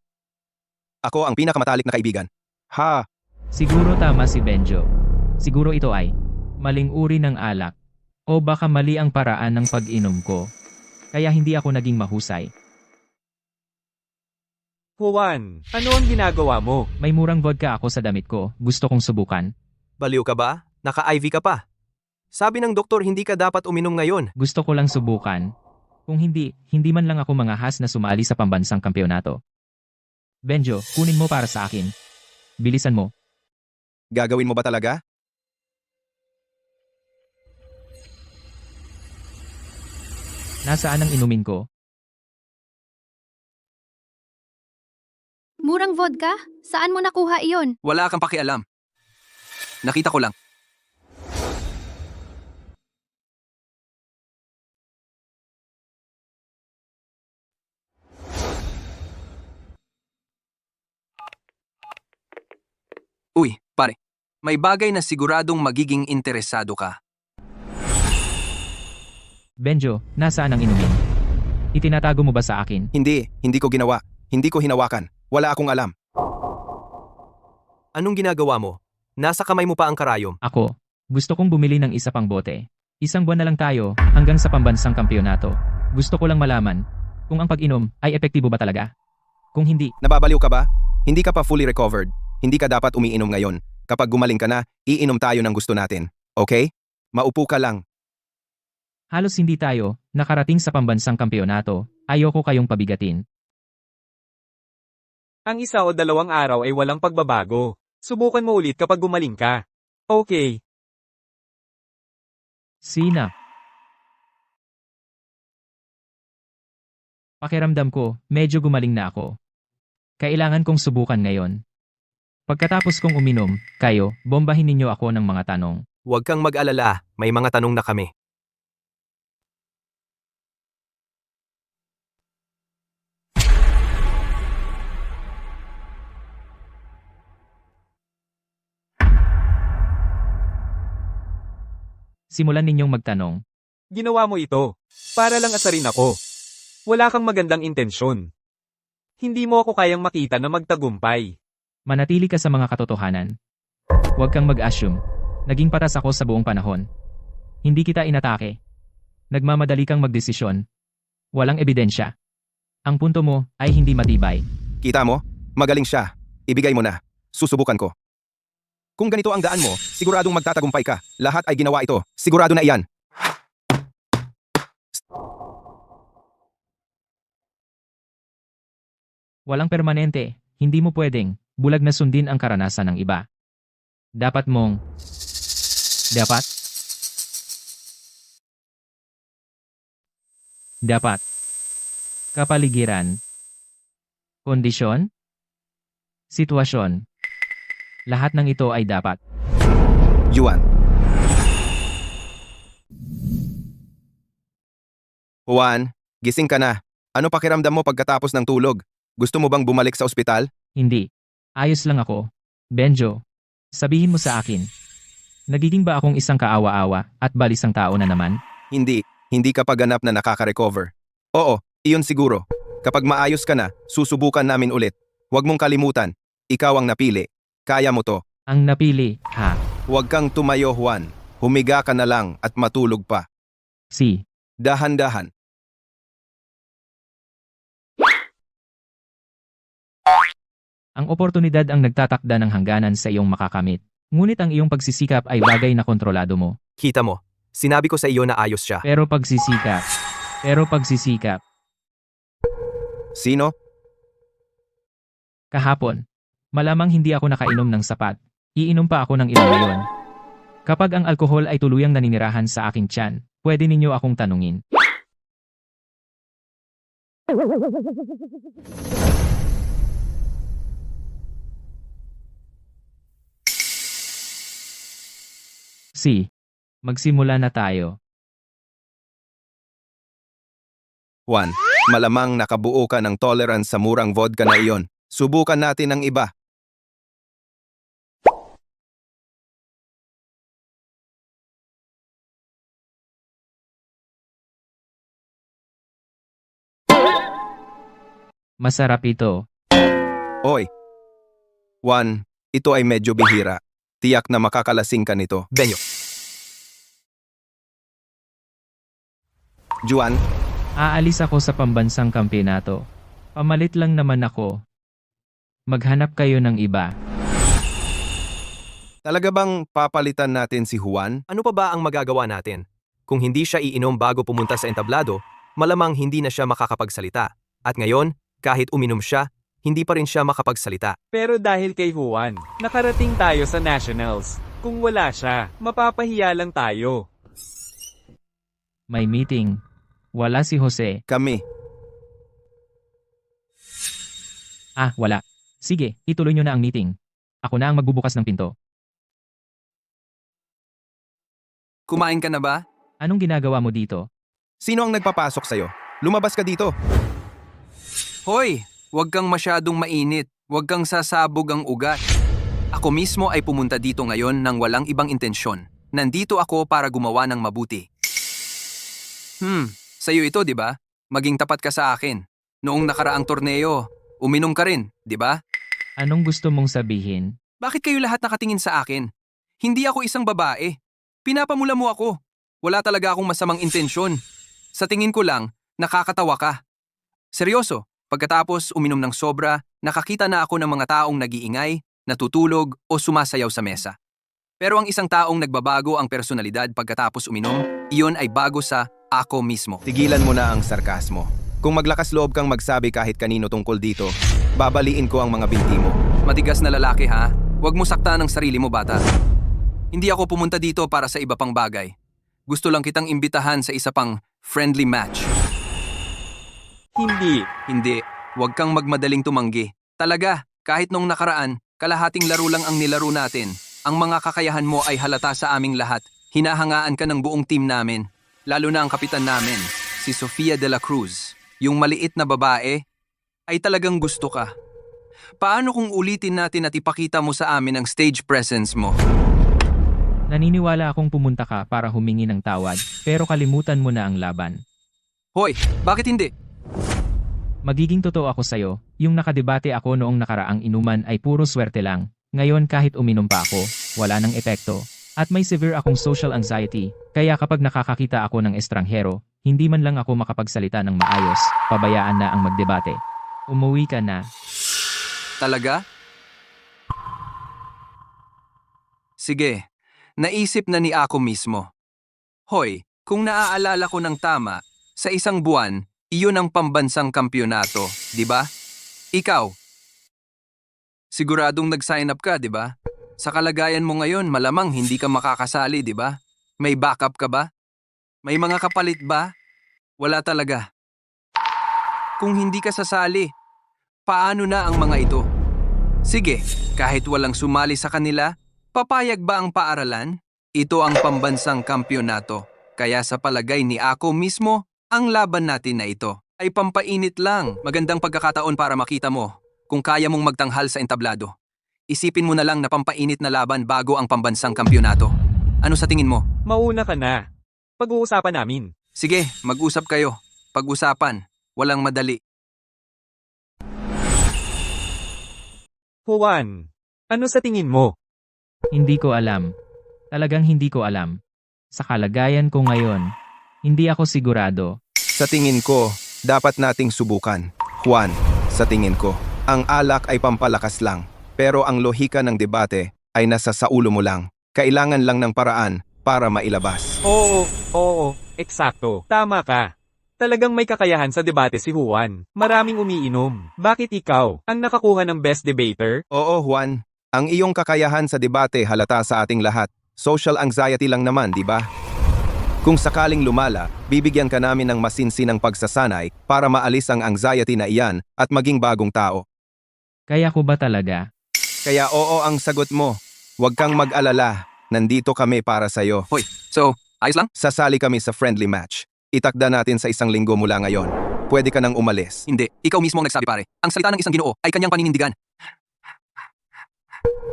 Ako ang pinakamatalik na kaibigan. Ha? Siguro tama si Benjo. Siguro ito ay maling uri ng alak. O baka mali ang paraan ng pag-inom ko. Kaya hindi ako naging mahusay. Juan, ano ang ginagawa mo? May murang vodka ako sa damit ko. Gusto kong subukan. Baliw ka ba? Naka-IV ka pa. Sabi ng doktor hindi ka dapat uminom ngayon. Gusto ko lang subukan. Kung hindi, hindi man lang ako mangahas na sumali sa pambansang kampyonato. Benjo, kunin mo para sa akin. Bilisan mo. Gagawin mo ba talaga? Nasaan ang inumin ko? Murang vodka? Saan mo nakuha iyon? Wala kang pakialam. Nakita ko lang. Uy, pare. May bagay na siguradong magiging interesado ka. Benjo, nasaan ang inumin? Itinatago mo ba sa akin? Hindi ko ginawa. Hindi ko hinawakan. Wala akong alam. Anong ginagawa mo? Nasa kamay mo pa ang karayom. Ako, gusto kong bumili ng isa pang bote. Isang buwan na lang tayo, hanggang sa pambansang kampyonato. Gusto ko lang malaman, kung ang pag-inom ay epektibo ba talaga? Kung hindi, Nababaliw ka ba? Hindi ka pa fully recovered. Hindi ka dapat umiinom ngayon. Kapag gumaling ka na, iinom tayo ng gusto natin. Okay? Maupo ka lang. halos hindi tayo nakarating sa pambansang kampyonato. Ayoko kayong pabigatin. Ang 1 o 2 araw ay walang pagbabago. Subukan mo ulit kapag gumaling ka. Okay. Sina. Pakiramdam ko, medyo gumaling na ako. Kailangan kong subukan ngayon. Pagkatapos kong uminom, kayo, bombahin ninyo ako ng mga tanong. Huwag kang mag-alala, may mga tanong na kami. Simulan ninyong magtanong. Ginawa mo ito. Para lang asarin ako. Wala kang magandang intensyon. Hindi mo ako kayang makita na magtagumpay. Manatili ka sa mga katotohanan. Huwag kang mag-assume. Naging patas ako sa buong panahon. Hindi kita inatake. Nagmamadali kang magdesisyon. Walang ebidensya. Ang punto mo ay hindi matibay. Kita mo? Magaling siya. Ibigay mo na. Susubukan ko. Kung ganito ang daan mo, siguradong magtatagumpay ka. Lahat ay ginawa ito. Sigurado na iyan. Walang permanente, hindi mo pwedeng bulag na sundin ang karanasan ng iba. Dapat mong... Dapat? Dapat. Kapaligiran. Kondisyon? Sitwasyon. Lahat ng ito ay dapat. Yuan. Juan, gising ka na. Ano pakiramdam mo pagkatapos ng tulog? Gusto mo bang bumalik sa ospital? Hindi. Ayos lang ako. Benjo, sabihin mo sa akin. Nagiging ba akong isang kaawa-awa at balisang tao na naman? Hindi. Hindi ka pa ganap na nakaka-recover. Oo, iyon siguro. Kapag maayos ka na, susubukan namin ulit. Huwag mong kalimutan. Ikaw ang napili. Kaya mo to. Ang napili, ha? Huwag kang tumayo, Juan. Humiga ka na lang at matulog pa. Si. Dahan-dahan. Ang oportunidad ang nagtatakda ng hangganan sa iyong makakamit. Ngunit ang iyong pagsisikap ay bagay na kontrolado mo. Kita mo, sinabi ko sa iyo na ayos siya. Pero pagsisikap. Sino? Kahapon. Malamang hindi ako nakainom ng sapat. Iinom pa ako ng ilang ngayon. Kapag ang alkohol ay tuluyang naninirahan sa aking tiyan, pwede ninyo akong tanungin. Si. Magsimula na tayo. Juan, malamang nakabuo ka ng tolerance sa murang vodka na iyon. Subukan natin ang iba. Masarap ito. Oy. Juan, ito ay medyo bihira. Tiyak na makakalasing ka nito. Benyo, Juan, Aalis ako sa pambansang kampeonato. Pamalit lang naman ako. Maghanap kayo ng iba. talaga bang papalitan natin si Juan? ano pa ba ang magagawa natin? Kung hindi siya iinom bago pumunta sa entablado, malamang hindi na siya makakapagsalita. At ngayon, kahit uminom siya, hindi pa rin siya makapagsalita. Pero dahil kay Juan, nakarating tayo sa Nationals. Kung wala siya, mapapahiya lang tayo. May meeting. Wala si Jose. Kami. Wala. Sige, ituloy nyo na ang meeting. Ako na ang magbubukas ng pinto. Kumain ka na ba? Anong ginagawa mo dito? Sino ang nagpapasok sa'yo? Lumabas ka dito. Hoy, huwag kang masyadong mainit. Huwag kang sasabog ang ugat. Ako mismo ay pumunta dito ngayon ng walang ibang intensyon. Nandito ako para gumawa ng mabuti. Sa'yo ito, di ba? Maging tapat ka sa akin. Noong nakaraang torneo, uminom ka rin, di ba? Anong gusto mong sabihin? Bakit kayo lahat nakatingin sa akin? Hindi ako isang babae. Pinapamula mo ako. Wala talaga akong masamang intensyon. Sa tingin ko lang, nakakatawa ka. Seryoso, pagkatapos uminom ng sobra, nakakita na ako ng mga taong nag-iingay, natutulog o sumasayaw sa mesa. Pero ang isang taong nagbabago ang personalidad pagkatapos uminom, iyon ay bago sa ako mismo. Tigilan mo na ang sarkasmo. Kung maglakas loob kang magsabi kahit kanino tungkol dito, babaliin ko ang mga binti mo. Matigas na lalaki ha, huwag mo saktan ang sarili mo bata. Hindi ako pumunta dito para sa iba pang bagay. Gusto lang kitang imbitahan sa isa pang friendly match. Hindi, huwag kang magmadaling tumanggi. Talaga, kahit nung nakaraan, kalahating laro lang ang nilaro natin. Ang mga kakayahan mo ay halata sa aming lahat. Hinahangaan ka ng buong team namin. Lalo na ang kapitan namin, si Sofia de la Cruz. Yung maliit na babae, ay talagang gusto ka. Paano kung ulitin natin at ipakita mo sa amin ang stage presence mo? Naniniwala akong pumunta ka para humingi ng tawad, pero kalimutan mo na ang laban. Hoy, bakit hindi? Magiging totoo ako sa'yo, yung nakadebate ako noong nakaraang inuman ay puro swerte lang. Ngayon kahit uminom pa ako, wala nang epekto. At may severe akong social anxiety, kaya kapag nakakakita ako ng estranghero, hindi man lang ako makapagsalita ng maayos, pabayaan na ang magdebate. Umuwi ka na. Talaga? Sige, naisip na ni ako mismo. Hoy, kung naaalala ko ng tama, sa isang buwan, iyon ang pambansang kampyonato, di ba? Ikaw, siguradong nag-sign up ka, di ba? Sa kalagayan mo ngayon, malamang hindi ka makakasali, di ba? May backup ka ba? May mga kapalit ba? Wala talaga. Kung hindi ka sasali, paano na ang mga ito? Sige, kahit walang sumali sa kanila, papayag ba ang paaralan? Ito ang pambansang kampyonato. Kaya sa palagay ni ako mismo, ang laban natin na ito ay pampainit lang. Magandang pagkakataon para makita mo kung kaya mong magtanghal sa entablado. Isipin mo na lang na pampainit na laban bago ang pambansang kampyonato. Ano sa tingin mo? Mauna ka na. Pag-uusapan namin. Sige, mag-usap kayo. Pag-usapan, walang madali. Juan, ano sa tingin mo? Hindi ko alam. Talagang hindi ko alam. Sa kalagayan ko ngayon, hindi ako sigurado. Sa tingin ko, dapat nating subukan. Juan, sa tingin ko, ang alak ay pampalakas lang. Pero ang lohika ng debate ay nasa sa ulo mo lang. Kailangan lang ng paraan para mailabas. Oo, eksakto. Tama ka. Talagang may kakayahan sa debate si Juan. Maraming umiinom. Bakit ikaw ang nakakuha ng best debater? Oo, Juan. Ang iyong kakayahan sa debate halata sa ating lahat. Social anxiety lang naman, di ba? Kung sakaling lumala, bibigyan ka namin ng masinsinang pagsasanay para maalis ang anxiety na iyan at maging bagong tao. Kaya ko ba talaga? Kaya oo ang sagot mo. Huwag kang mag-alala. Nandito kami para sa'yo. Hoy, so, ayos lang? Sasali kami sa friendly match. Itakda natin sa 1 linggo mula ngayon. Pwede ka nang umalis. Hindi, ikaw mismo ang nagsabi pare. Ang salita ng isang Ginoo ay kanyang paninindigan.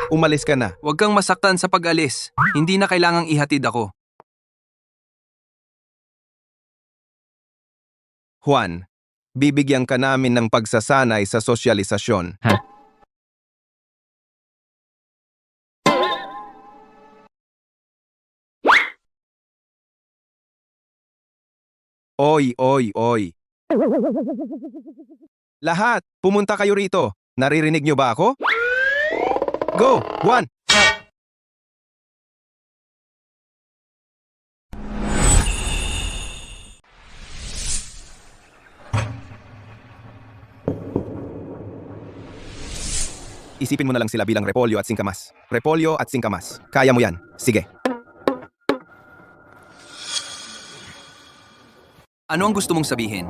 Umalis ka na. Huwag kang masaktan sa pag-alis. Hindi na kailangang ihatid ako. Juan, bibigyan ka namin ng pagsasanay sa sosyalisasyon. Ha? Oy. Lahat, pumunta kayo rito. Naririnig niyo ba ako? Go, Juan! Isipin mo na lang sila bilang repolyo at singkamas. Repolyo at singkamas. Kaya mo yan. Sige. Ano ang gusto mong sabihin?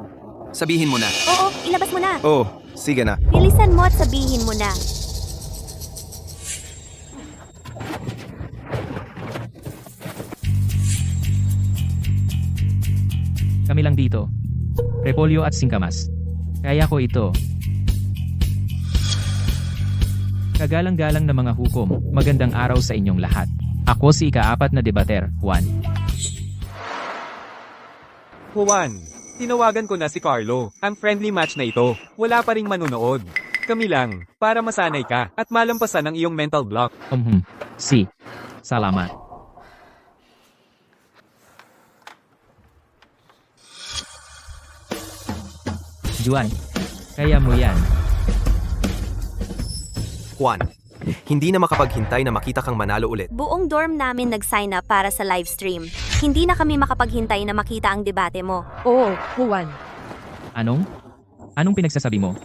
Sabihin mo na. Oo, ilabas mo na. Oh, sige na. Bilisan mo at sabihin mo na. Kami lang dito. Repolyo at singkamas. Kaya ko ito. Kagalang-galang na mga hukom, magandang araw sa inyong lahat. Ako si ika-4 na debater, Juan. Juan, tinawagan ko na si Carlo. Ang friendly match na ito, wala pa ring manunood. Kami lang, para masanay ka at malampasan ang iyong mental block. Salamat. Juan, kaya mo yan. Juan, hindi na makapaghintay na makita kang manalo ulit. Buong dorm namin nag-sign up para sa live stream. Hindi na kami makapaghintay na makita ang debate mo. Oo, Juan. Anong pinagsasabi mo?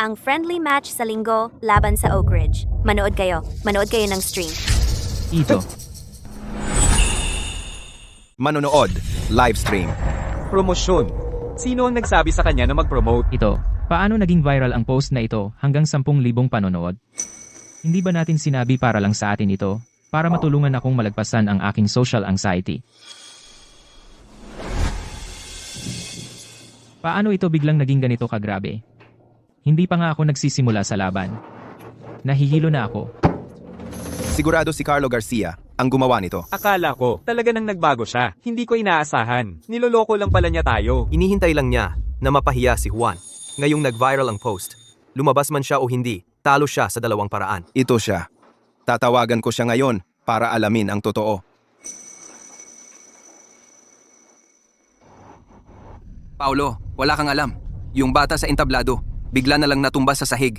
Ang friendly match sa linggo, laban sa Oak Ridge. Manood kayo ng stream. Ito. Manonood. Live stream. Promosyon. Sino ang nagsabi sa kanya na mag-promote? Ito. Paano naging viral ang post na ito hanggang 10,000 panonood? Hindi ba natin sinabi para lang sa atin ito? Para matulungan akong malagpasan ang aking social anxiety. Paano ito biglang naging ganito kagrabe? Hindi pa nga ako nagsisimula sa laban. Nahihilo na ako. Sigurado si Carlo Garcia ang gumawa nito. Akala ko, talaga nang nagbago siya. Hindi ko inaasahan. Niloloko lang pala niya tayo. Inihintay lang niya na mapahiya si Juan. Ngayong nag-viral ang post. Lumabas man siya o hindi, talo siya sa 2 paraan. Ito siya. Tatawagan ko siya ngayon para alamin ang totoo. Paulo, wala kang alam. Yung bata sa entablado, bigla na lang natumba sa sahig.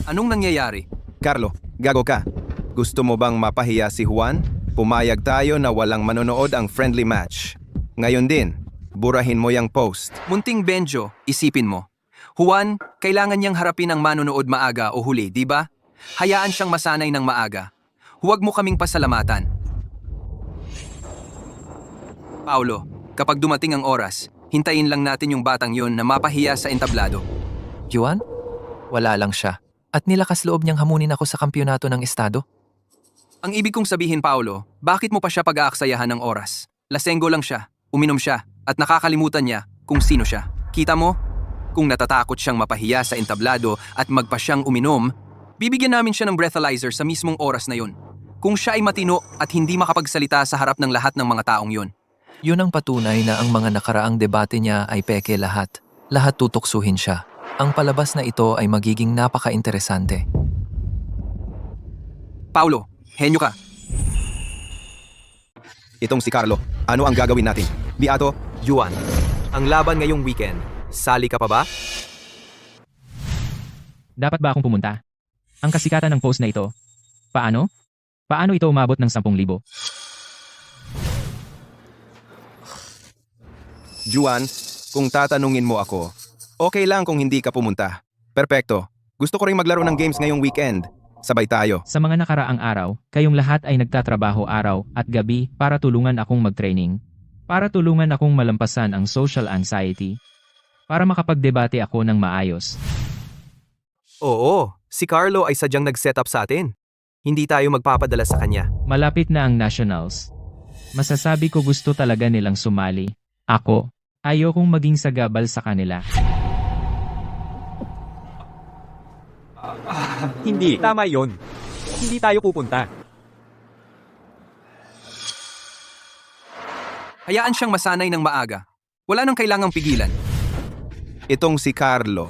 Anong nangyayari? Carlo, gago ka. Gusto mo bang mapahiya si Juan? Pumayag tayo na walang manonood ang friendly match. Ngayon din, burahin mo yung post. Munting Benjo, isipin mo. Juan, kailangan niyang harapin ang manonood maaga o huli, di ba? Hayaan siyang masanay ng maaga. Huwag mo kaming pasalamatan. Paulo, kapag dumating ang oras, hintayin lang natin yung batang yon na mapahiya sa entablado. Juan? Wala lang siya. At nilakas loob niyang hamunin ako sa kampyonato ng estado? Ang ibig kong sabihin, Paulo, bakit mo pa siya pag-aaksayahan ng oras? Lasenggo lang siya, uminom siya, at nakakalimutan niya kung sino siya. Kita mo? Kung natatakot siyang mapahiya sa entablado at magpa siyang uminom, bibigyan namin siya ng breathalyzer sa mismong oras na yun. Kung siya ay matino at hindi makapagsalita sa harap ng lahat ng mga taong yun. Yun ang patunay na ang mga nakaraang debate niya ay peke lahat. Lahat tutuksuhin siya. Ang palabas na ito ay magiging napaka-interesante. Paulo, henyo ka. Itong si Carlo, ano ang gagawin natin? Beato, Juan, ang laban ngayong weekend, sali ka pa ba? Dapat ba akong pumunta? Ang kasikatan ng post na ito. Paano? Paano ito umabot ng 10,000? Juan, kung tatanungin mo ako, okay lang kung hindi ka pumunta. Perpekto. Gusto ko ring maglaro ng games ngayong weekend. Sabay tayo. Sa mga nakaraang araw, kayong lahat ay nagtatrabaho araw at gabi para tulungan akong mag-training. Para tulungan akong malampasan ang social anxiety. Para makapagdebate ako ng maayos. Oo, si Carlo ay sadyang nag-set up sa atin. Hindi tayo magpapadala sa kanya. Malapit na ang nationals. Masasabi ko gusto talaga nilang sumali. Ako, ayokong maging sagabal sa kanila. Hindi, tama yon. Hindi tayo pupunta. Hayaan siyang masanay ng maaga. Wala nang kailangang pigilan. Itong si Carlo.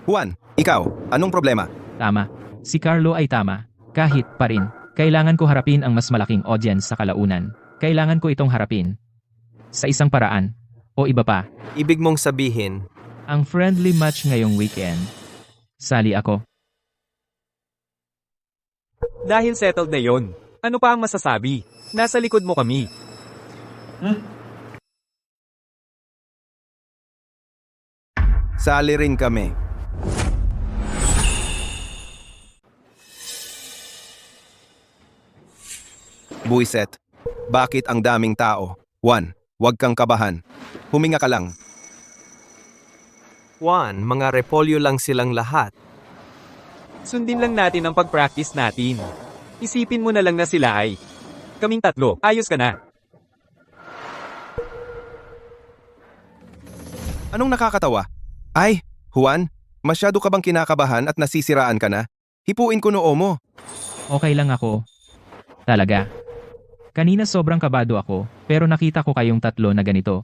Juan, ikaw, anong problema? Tama. Si Carlo ay tama. Kahit pa rin, kailangan ko harapin ang mas malaking audience sa kalaunan. Kailangan ko itong harapin. Sa isang paraan. O iba pa. Ibig mong sabihin, Ang friendly match ngayong weekend. Sali ako. Dahil settled na yon. Ano pa ang masasabi? Nasa likod mo kami. Sali rin kami. Buiset, bakit ang daming tao? Juan, huwag kang kabahan. Huminga ka lang. Juan, mga repolyo lang silang lahat. Sundin lang natin ang pag-practice natin. Isipin mo na lang na sila ay kaming tatlo. Ayos ka na. Anong nakakatawa? Ay, Juan, masyado ka bang kinakabahan at nasisiraan ka na? Hipuin ko noo mo. Okay lang ako. Talaga. Kanina sobrang kabado ako, pero nakita ko kayong tatlo na ganito.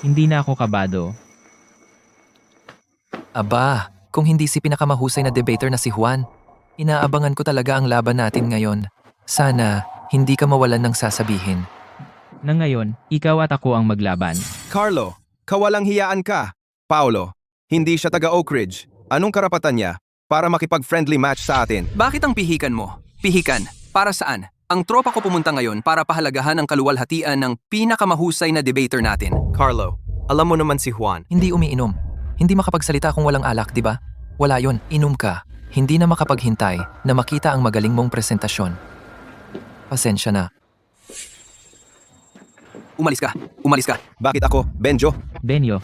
Hindi na ako kabado. Aba, kung hindi si pinakamahusay na debater na si Juan, inaabangan ko talaga ang laban natin ngayon. Sana, hindi ka mawalan ng sasabihin. Nang ngayon, ikaw at ako ang maglaban. Carlo, kawalang hiyaan ka. Paulo, hindi siya taga Oak Ridge. Anong karapatan niya para makipag-friendly match sa atin? Bakit ang pihikan mo? Pihikan? Para saan? Ang tropa ko pumunta ngayon para pahalagahan ang kaluwalhatian ng pinakamahusay na debater natin. Carlo, alam mo naman si Juan. Hindi umiinom. Hindi makapagsalita kung walang alak, di ba? Wala yon, inom ka. Hindi na makapaghintay na makita ang magaling mong presentasyon. Pasensya na. Umalis ka. Umalis ka. Bakit ako, Benjo? Benyo.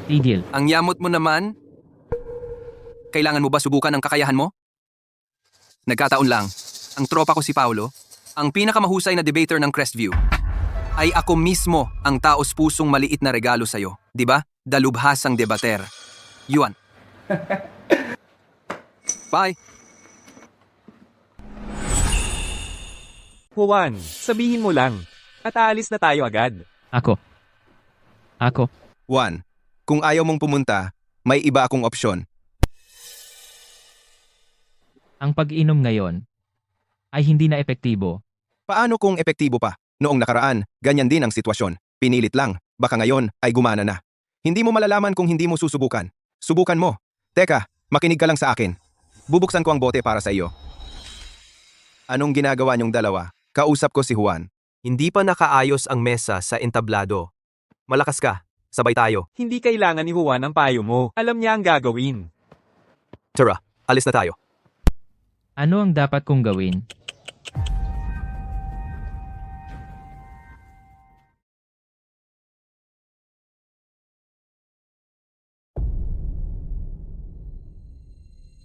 Tigil. Ang yamot mo naman. Kailangan mo ba subukan ang kakayahan mo? Nagkataon lang. Ang tropa ko si Paulo, ang pinakamahusay na debater ng Crestview, ay ako mismo ang taos-pusong maliit na regalo sa'yo. Di ba? Dalubhasang debater. Yuan. Bye. Juan, sabihin mo lang. At aalis na tayo agad. Ako. Juan, kung ayaw mong pumunta, may iba akong opsyon. Ang pag-inom ngayon ay hindi na epektibo. Paano kung epektibo pa? Noong nakaraan, ganyan din ang sitwasyon. Pinilit lang, baka ngayon ay gumana na. Hindi mo malalaman kung hindi mo susubukan. Subukan mo. Teka, makinig ka lang sa akin. Bubuksan ko ang bote para sa iyo. Anong ginagawa niyong dalawa? Kausap ko si Juan. Hindi pa nakaayos ang mesa sa entablado. Malakas ka. Sabay tayo. Hindi kailangan ni Juan ang payo mo. Alam niya ang gagawin. Tara, alis na tayo. Ano ang dapat kong gawin?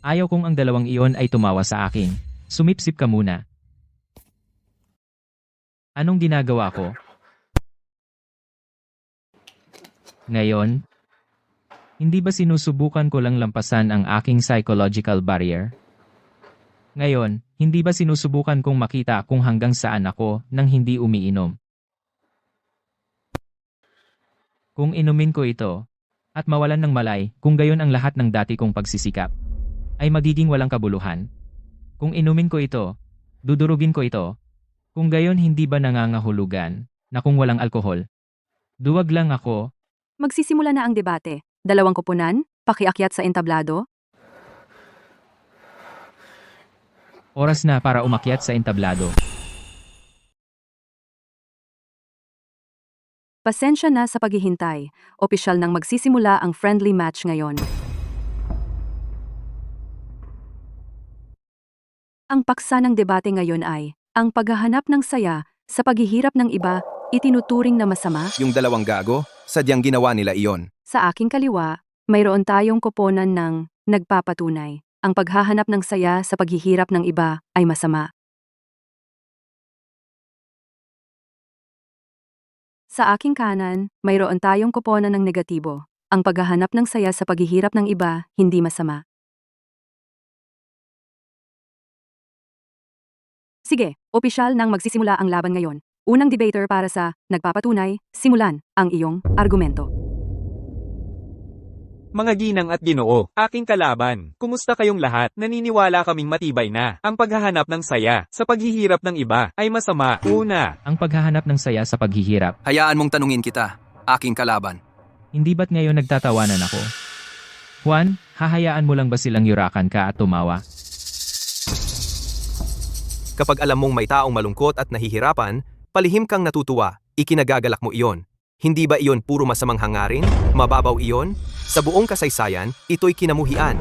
Ayaw kong ang dalawang iyon ay tumawa sa akin. Sumipsip ka muna. Anong ginagawa ko? Ngayon? Hindi ba sinusubukan ko lang lampasan ang aking psychological barrier? Ngayon, hindi ba sinusubukan kong makita kung hanggang saan ako nang hindi umiinom? Kung inumin ko ito, at mawalan ng malay kung gayon ang lahat ng dati kong pagsisikap, ay magiging walang kabuluhan. Kung inumin ko ito, dudurugin ko ito. Kung gayon hindi ba nangangahulugan na kung walang alkohol? Duwag lang ako. Magsisimula na ang debate. Dalawang koponan, pakiakyat sa entablado. Oras na para umakyat sa entablado. Pasensya na sa paghihintay. Opisyal nang magsisimula ang friendly match ngayon. Ang paksa ng debate ngayon ay, ang paghahanap ng saya sa paghihirap ng iba, itinuturing na masama. Yung dalawang gago, sadyang ginawa nila iyon. Sa aking kaliwa, mayroon tayong koponan ng nagpapatunay. Ang paghahanap ng saya sa paghihirap ng iba ay masama. Sa aking kanan, mayroon tayong koponan ng negatibo. Ang paghahanap ng saya sa paghihirap ng iba, hindi masama. Sige, opisyal nang magsisimula ang laban ngayon. Unang debater para sa nagpapatunay, simulan ang iyong argumento. Mga ginang at ginoo, aking kalaban, kumusta kayong lahat? Naniniwala kaming matibay na ang paghahanap ng saya sa paghihirap ng iba ay masama. Una, Ang paghahanap ng saya sa paghihirap, Hayaan mong tanungin kita, aking kalaban. hindi ba't ngayon nagtatawanan ako? Juan, hahayaan mo lang ba silang yurakan ka at tumawa? Kapag alam mong may taong malungkot at nahihirapan, palihim kang natutuwa, ikinagagalak mo iyon. Hindi ba iyon puro masamang hangarin? Mababaw iyon? Sa buong kasaysayan, ito'y kinamuhian.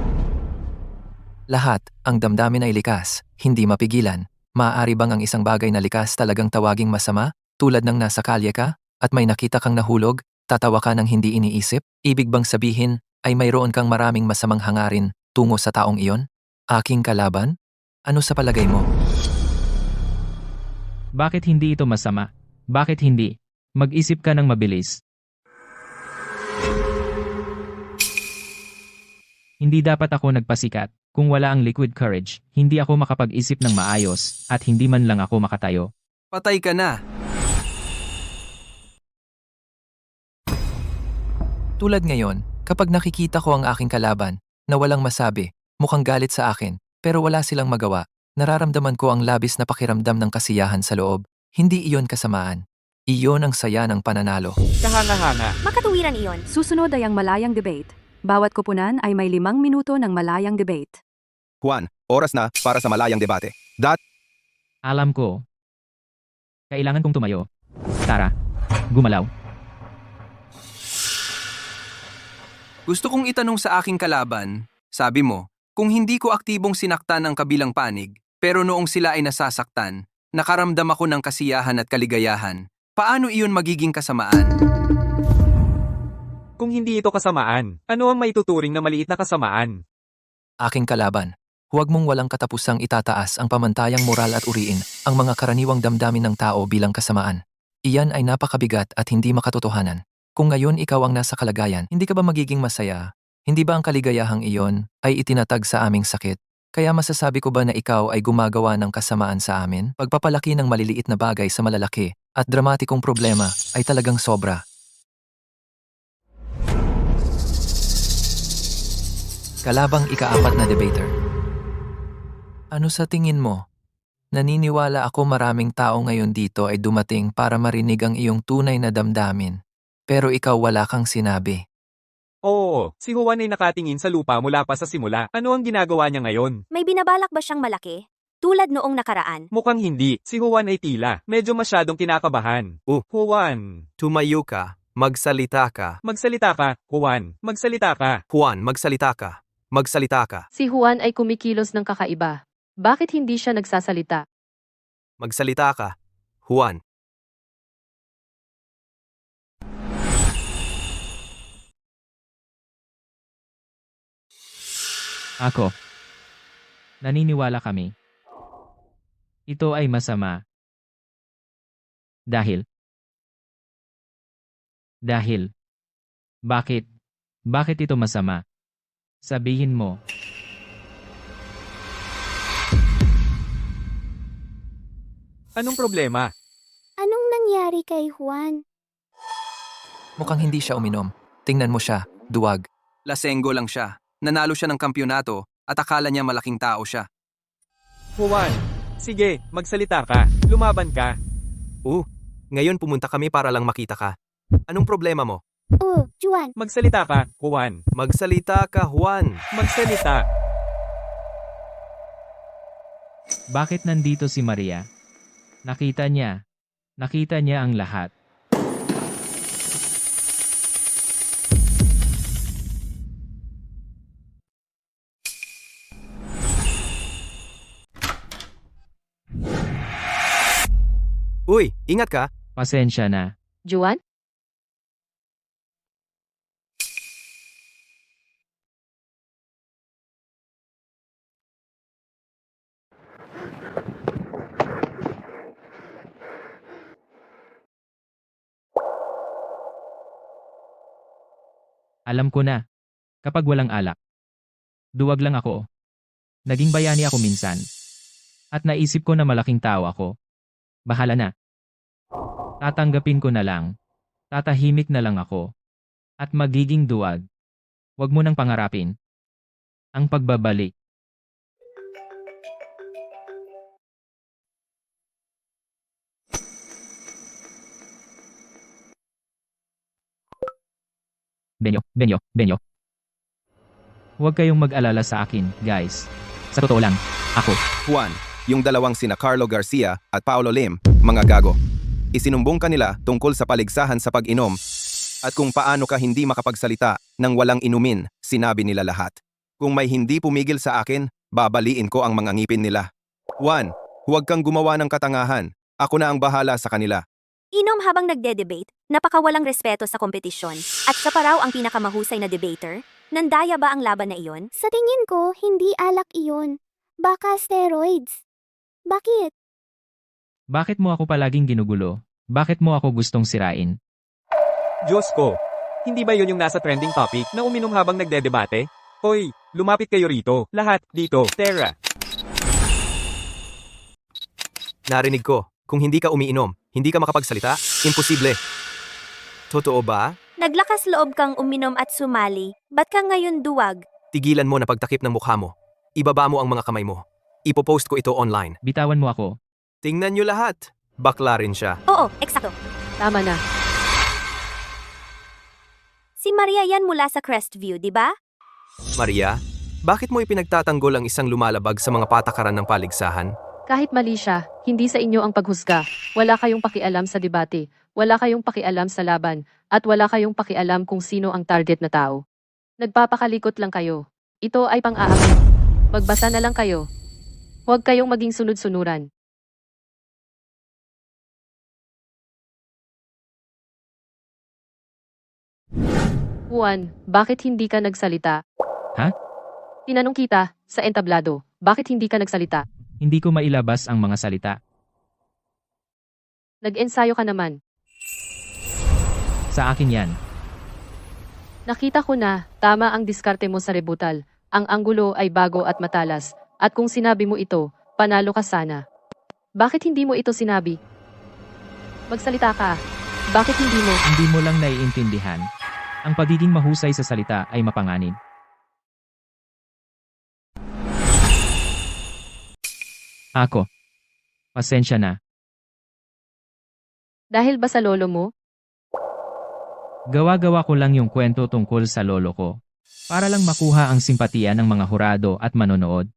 Lahat, ang damdamin ay likas, hindi mapigilan. Maaari bang ang isang bagay na likas talagang tawaging masama? Tulad ng nasa kalye ka, at may nakita kang nahulog, tatawa ka ng hindi iniisip? Ibig bang sabihin, ay mayroon kang maraming masamang hangarin tungo sa taong iyon? Aking kalaban? Ano sa palagay mo? Bakit hindi ito masama? Bakit hindi? Mag-isip ka ng mabilis. Hindi dapat ako nagpasikat. Kung wala ang liquid courage, hindi ako makapag-isip ng maayos, at hindi man lang ako makatayo. Patay ka na. Tulad ngayon, kapag nakikita ko ang aking kalaban, na walang masabi, mukhang galit sa akin, pero wala silang magawa, nararamdaman ko ang labis na pakiramdam ng kasiyahan sa loob. Hindi iyon kasamaan. Iyon ang saya ng pananalo. kahanga-hanga. Makatuwiran iyon. Susunod ay ang malayang debate. Bawat koponan ay may 5 minuto ng malayang debate. Juan, oras na para sa malayang debate. Alam ko. Kailangan kong tumayo. Tara, gumalaw. Gusto kong itanong sa aking kalaban, sabi mo, kung hindi ko aktibong sinaktan ang kabilang panig, pero noong sila ay nasasaktan, nakaramdam ako ng kasiyahan at kaligayahan, paano iyon magiging kasamaan? Kung hindi ito kasamaan, ano ang maituturing na maliit na kasamaan? Aking kalaban, huwag mong walang katapusang itataas ang pamantayang moral at uriin ang mga karaniwang damdamin ng tao bilang kasamaan. Iyan ay napakabigat at hindi makatotohanan. Kung ngayon ikaw ang nasa kalagayan, hindi ka ba magiging masaya? Hindi ba ang kaligayahang iyon ay itinatag sa aming sakit? Kaya masasabi ko ba na ikaw ay gumagawa ng kasamaan sa amin? Pagpapalaki ng maliliit na bagay sa malalaki at dramatikong problema ay talagang sobra. Kalabang ika-4 na debater. Ano sa tingin mo? Naniniwala ako maraming tao ngayon dito ay dumating para marinig ang iyong tunay na damdamin. Pero ikaw wala kang sinabi. Oo, si Juan ay nakatingin sa lupa mula pa sa simula. Ano ang ginagawa niya ngayon? May binabalak ba siyang malaki? Tulad noong nakaraan. Mukhang hindi. Si Juan ay tila. Medyo masyadong kinakabahan. Juan. Tumayo ka. Magsalita ka. Magsalita ka, Juan. Magsalita ka. Juan, magsalita ka. Magsalita ka. Si Juan ay kumikilos ng kakaiba. Bakit hindi siya nagsasalita? Magsalita ka. Juan. Ako. Naniniwala kami. Ito ay masama. Dahil. Bakit? Bakit ito masama? Sabihin mo. Anong problema? Anong nangyari kay Juan? Mukhang hindi siya uminom. Tingnan mo siya, duwag. Lasenggo lang siya. Nanalo siya ng kampyonato at akala niya malaking tao siya. Juan. Sige, magsalita ka. Lumaban ka. Ngayon pumunta kami para lang makita ka. Anong problema mo? Juan. Magsalita ka, Juan. Magsalita ka, Juan. Magsalita. Bakit nandito si Maria? Nakita niya ang lahat. Uy, ingat ka. Pasensya na. Juan? Alam ko na. Kapag walang alak. Duwag lang ako. Naging bayani ako minsan. At naisip ko na malaking tao ako. Bahala na. Tatanggapin ko na lang. Tatahimik na lang ako. At magiging duwag. Huwag mo nang pangarapin. Ang pagbabalik. Benyo. Huwag kayong mag-alala sa akin, guys. Sa totoo lang, ako. Juan, yung dalawang sina Carlo Garcia at Paolo Lim, mga gago. Isinumbong kanila tungkol sa paligsahan sa pag-inom at kung paano ka hindi makapagsalita nang walang inumin, sinabi nila lahat. Kung may hindi pumigil sa akin, babaliin ko ang mga ngipin nila. Juan, huwag kang gumawa ng katangahan. Ako na ang bahala sa kanila. Inom habang nagde-debate, napakawalang respeto sa kompetisyon. At sa paraw ang pinakamahusay na debater, nandaya ba ang laban na iyon? Sa tingin ko, hindi alak iyon. Baka steroids. Bakit? Bakit mo ako palaging ginugulo? Bakit mo ako gustong sirain? Diyos ko. Hindi ba yun yung nasa trending topic na uminom habang nagdedebate? Hoy, lumapit kayo rito. Lahat, dito. Tara. Narinig ko. Kung hindi ka umiinom, hindi ka makapagsalita? Imposible. Totoo ba? Naglakas loob kang uminom at sumali. Ba't ka ngayon duwag? Tigilan mo na pagtakip ng mukha mo. Ibaba mo ang mga kamay mo. Ipopost ko ito online. Bitawan mo ako. Tingnan nyo lahat. Bakla rin siya. Oo, eksakto. Tama na. Si Maria yan mula sa Crestview, di ba? Maria, bakit mo ipinagtatanggol ang isang lumalabag sa mga patakaran ng paligsahan? Kahit mali siya, hindi sa inyo ang paghusga. Wala kayong pakialam sa debate, wala kayong pakialam sa laban, at wala kayong pakialam kung sino ang target na tao. Nagpapakalikot lang kayo. Ito ay pang-aamin. Magbasa na lang kayo. Huwag kayong maging sunod-sunuran. Juan, bakit hindi ka nagsalita? Ha? Tinanong kita, sa entablado, bakit hindi ka nagsalita? Hindi ko mailabas ang mga salita. Nag-ensayo ka naman. Sa akin yan. Nakita ko na, tama ang diskarte mo sa rebutal. Ang anggulo ay bago at matalas. At kung sinabi mo ito, panalo ka sana. Bakit hindi mo ito sinabi? Magsalita ka. Bakit hindi mo? Hindi mo lang naiintindihan. Ang pagiging mahusay sa salita ay mapanganib. Ako. Pasensya na. Dahil ba sa lolo mo? Gawa-gawa ko lang yung kwento tungkol sa lolo ko. Para lang makuha ang simpatiya ng mga hurado at manonood.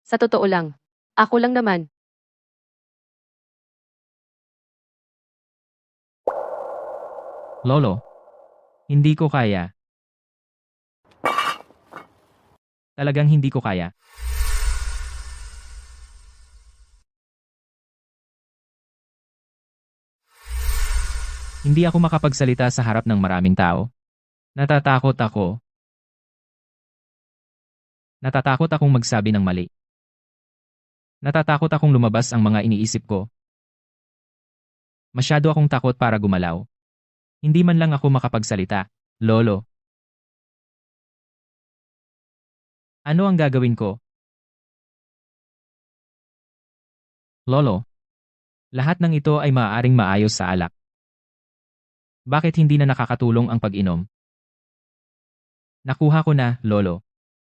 Sa totoo lang, Ako lang naman. Lolo, hindi ko kaya. Talagang hindi ko kaya. Hindi ako makapagsalita sa harap ng maraming tao. Natatakot ako. Natatakot akong magsabi ng mali. Natatakot akong lumabas ang mga iniisip ko. Masyado akong takot para gumalaw. Hindi man lang ako makapagsalita, Lolo. Ano ang gagawin ko? Lolo, lahat ng ito ay maaaring maayos sa alak. Bakit hindi na nakakatulong ang pag-inom? Nakuha ko na, Lolo.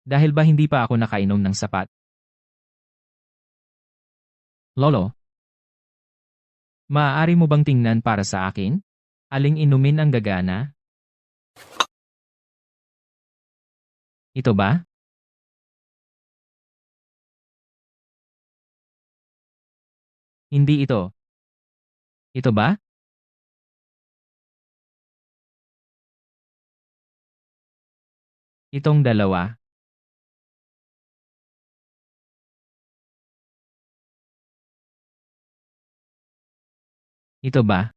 Dahil ba hindi pa ako nakainom ng sapat? Lolo, maaari mo bang tingnan para sa akin? Aling inumin ang gagana? Ito ba? Hindi ito. Ito ba? Itong dalawa. Ito ba?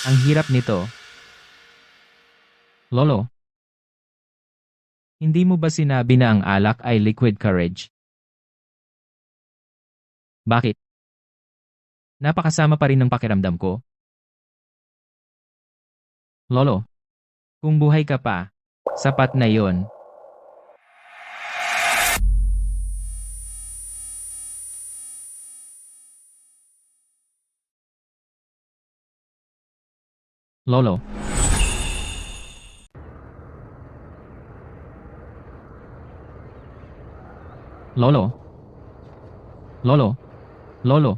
Ang hirap nito. Lolo, hindi mo ba sinabi na ang alak ay liquid courage? Bakit? Napakasama pa rin ng pakiramdam ko. Lolo, kung buhay ka pa, sapat na yon. Lolo. Lolo. Lolo. Lolo.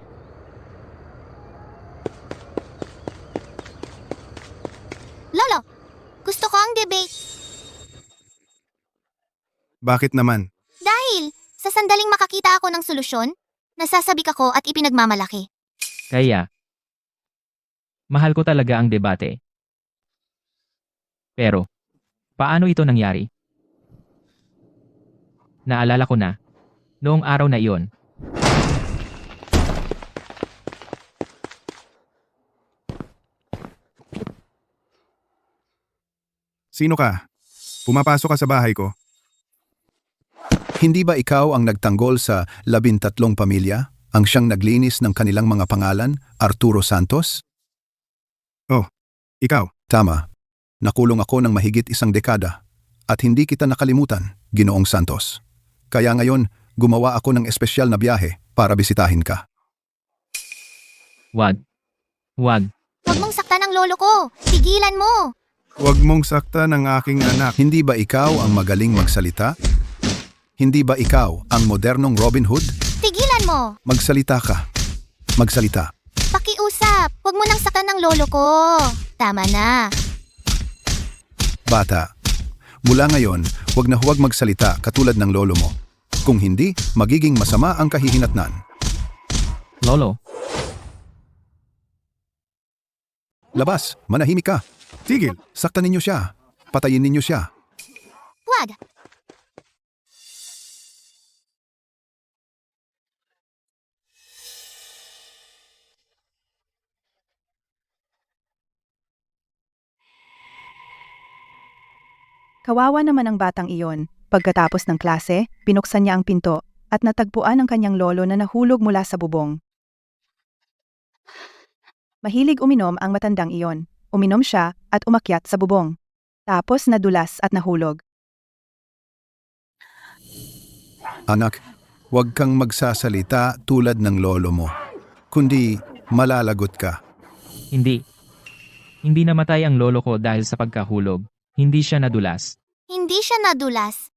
Lolo, gusto ko ang debate. Bakit naman? Dahil, sa sandaling makakita ako ng solusyon, nasasabik ako at ipinagmamalaki. Kaya, mahal ko talaga ang debate. Pero, paano ito nangyari? Naalala ko na, noong araw na iyon. Sino ka? Pumapasok ka sa bahay ko. Hindi ba ikaw ang nagtanggol sa 13 pamilya, ang siyang naglinis ng kanilang mga pangalan, Arturo Santos? Ikaw. Tama. Nakulong ako ng mahigit 1 dekada at hindi kita nakalimutan, Ginoong Santos. Kaya ngayon, gumawa ako ng espesyal na biyahe para bisitahin ka. Wag. Wag. Huwag mong saktan ang lolo ko. Tigilan mo. Huwag mong sakta ng aking anak. Hindi ba ikaw ang magaling magsalita? Hindi ba ikaw ang modernong Robin Hood? Tigilan mo. Magsalita ka. Magsalita. Pakiusap. Huwag mo nang saktan ng lolo ko. Tama na. Bata, mula ngayon, huwag na huwag magsalita katulad ng lolo mo. Kung hindi, magiging masama ang kahihinatnan. Lolo. Labas, manahimik ka. Tigil. Saktan ninyo siya. Patayin ninyo siya. Huwag. Kawawa naman ang batang iyon. Pagkatapos ng klase, binuksan niya ang pinto at natagpuan ang kanyang lolo na nahulog mula sa bubong. Mahilig uminom ang matandang iyon. Uminom siya at umakyat sa bubong. Tapos nadulas at nahulog. Anak, huwag kang magsasalita tulad ng lolo mo. Kundi malalagot ka. Hindi. Hindi namatay ang lolo ko dahil sa pagkahulog. Hindi siya nadulas. Hindi siya nadulas.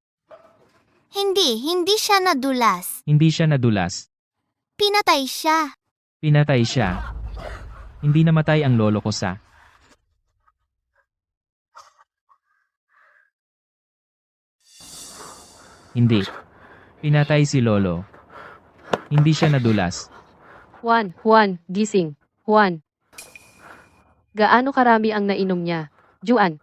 Hindi siya nadulas. Hindi siya nadulas. Pinatay siya. Pinatay siya. Hindi namatay ang lolo ko sa Hindi. Pinatay si Lolo. Hindi siya nadulas. Juan, gising. Juan. Gaano karami ang nainom niya? Juan.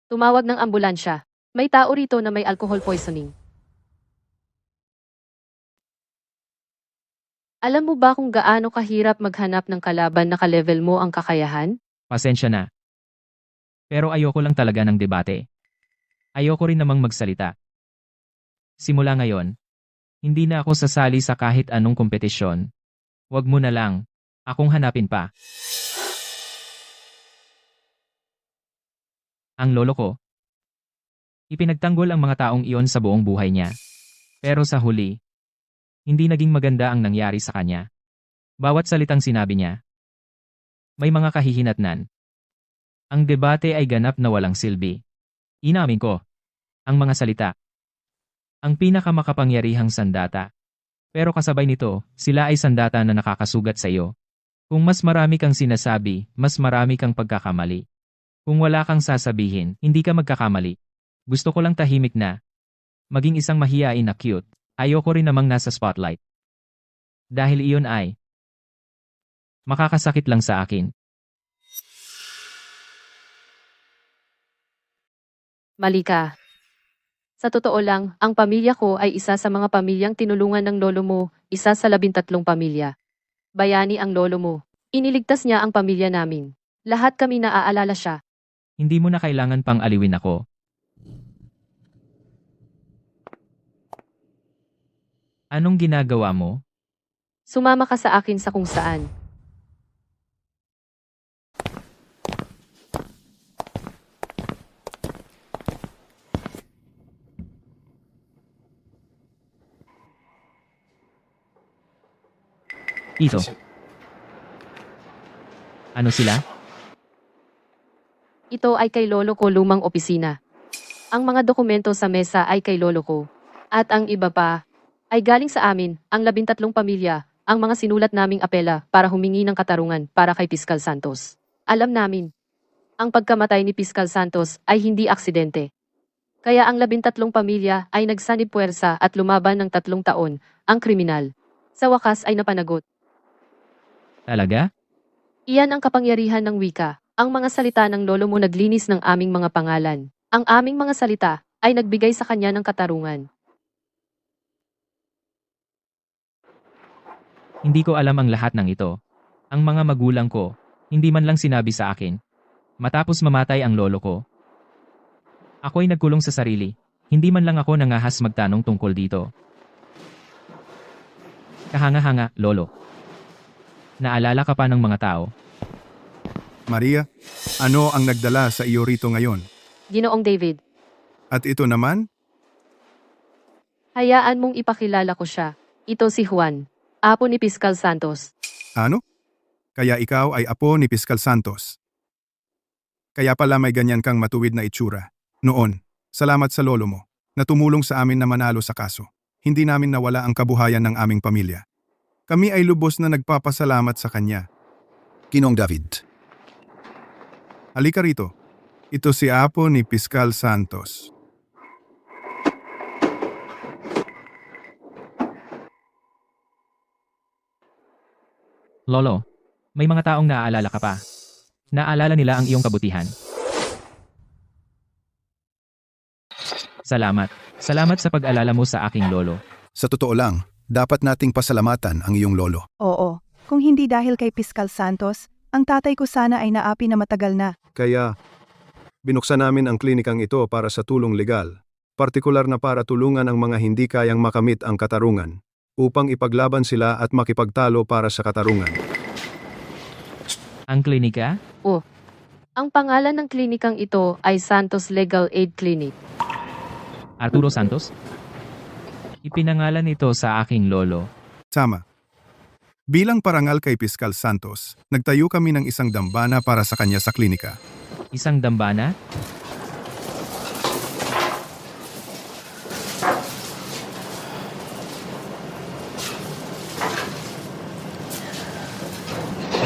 Tumawag ng ambulansya. May tao rito na may alcohol poisoning. Alam mo ba kung gaano kahirap maghanap ng kalaban na ka-level mo ang kakayahan? Pasensya na. Pero ayoko lang talaga ng debate. Ayoko rin namang magsalita. Simula ngayon, hindi na ako sasali sa kahit anong kompetisyon. Huwag mo na lang. Akong hanapin pa. Ang lolo ko. Ipinagtanggol ang mga taong iyon sa buong buhay niya. Pero sa huli, hindi naging maganda ang nangyari sa kanya. Bawat salitang sinabi niya, may mga kahihinatnan. Ang debate ay ganap na walang silbi. Inamin ko, ang mga salita. Ang pinakamakapangyarihang sandata. Pero kasabay nito, sila ay sandata na nakakasugat sa iyo. Kung mas marami kang sinasabi, mas marami kang pagkakamali. Kung wala kang sasabihin, hindi ka magkakamali. Gusto ko lang tahimik na. Maging isang mahiyain na cute. Ayoko rin namang nasa spotlight. Dahil iyon ay makakasakit lang sa akin. Mali ka. Sa totoo lang, ang pamilya ko ay isa sa mga pamilyang tinulungan ng lolo mo, isa sa 13 pamilya. Bayani ang lolo mo. Iniligtas niya ang pamilya namin. Lahat kami naaalala siya. Hindi mo na kailangan pang aliwin ako. Anong ginagawa mo? Sumama ka sa akin sa kung saan. Ito. Ano sila? Ito ay kay lolo ko lumang opisina. Ang mga dokumento sa mesa ay kay lolo ko. At ang iba pa ay galing sa amin, ang 13 pamilya, ang mga sinulat naming apela para humingi ng katarungan para kay Piskal Santos. Alam namin, ang pagkamatay ni Piskal Santos ay hindi aksidente. Kaya ang 13 pamilya ay nagsanib puwersa at lumaban ng 3 taon, ang kriminal. Sa wakas ay napanagot. Talaga? Iyan ang kapangyarihan ng wika. Ang mga salita ng lolo mo naglinis ng aming mga pangalan. Ang aming mga salita ay nagbigay sa kanya ng katarungan. Hindi ko alam ang lahat ng ito. Ang mga magulang ko, hindi man lang sinabi sa akin. Matapos mamatay ang lolo ko. Ako'y nagkulong sa sarili. Hindi man lang ako nangahas magtanong tungkol dito. Kahanga-hanga, lolo. Naalala ka pa ng mga tao? Maria, ano ang nagdala sa iyo rito ngayon? Ginoong David, At ito naman? hayaan mong ipakilala ko siya. Ito si Juan, apo ni Piskal Santos. Ano? Kaya ikaw ay apo ni Piskal Santos. Kaya pala may ganyan kang matuwid na itsura. Noon, salamat sa lolo mo, na tumulong sa amin na manalo sa kaso. Hindi namin nawala ang kabuhayan ng aming pamilya. Kami ay lubos na nagpapasalamat sa kanya. Ginong David. Halika rito. Ito si apo ni Piskal Santos. Lolo, may mga taong naaalala ka pa. Naaalala nila ang iyong kabutihan. Salamat. Salamat sa pag-alala mo sa aking lolo. Sa totoo lang, dapat nating pasalamatan ang iyong lolo. Oo, kung hindi dahil kay Piskal Santos, ang tatay ko sana ay naapi na matagal na. Kaya, binuksan namin ang klinikang ito para sa tulong legal, partikular na para tulungan ang mga hindi kayang makamit ang katarungan, upang ipaglaban sila at makipagtalo para sa katarungan. Ang klinika? Ang pangalan ng klinikang ito ay Santos Legal Aid Clinic. Arturo Santos? Ipinangalan ito sa aking lolo. Tama. Bilang parangal kay Piskal Santos, nagtayo kami ng isang dambana para sa kanya sa klinika. Isang dambana?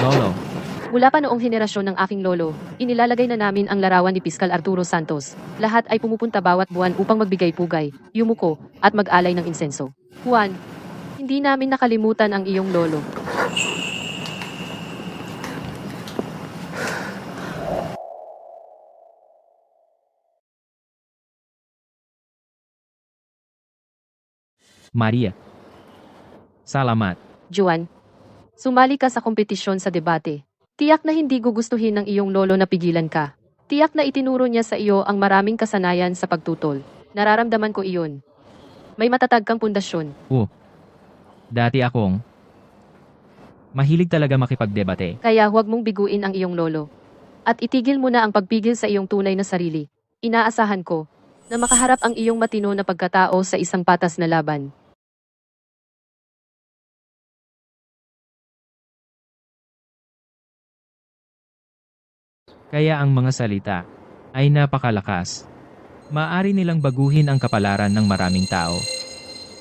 Lolo, Mula pa noong henerasyon ng aking lolo, inilalagay na namin ang larawan ni Piskal Arturo Santos. Lahat ay pumupunta bawat buwan upang magbigay pugay, yumuko, at mag-alay ng insenso. Juan, hindi namin nakalimutan ang iyong lolo. Maria. Salamat. Juan, sumali ka sa kompetisyon sa debate. Tiyak na hindi gugustuhin ng iyong lolo na pigilan ka. Tiyak na itinuro niya sa iyo ang maraming kasanayan sa pagtutol. Nararamdaman ko iyon. May matatag kang pundasyon. Dati akong mahilig talaga makipagdebate. Kaya huwag mong biguin ang iyong lolo. At itigil mo na ang pagpigil sa iyong tunay na sarili. Inaasahan ko na makaharap ang iyong matino na pagkatao sa isang patas na laban. Kaya ang mga salita ay napakalakas. Maaari nilang baguhin ang kapalaran ng maraming tao.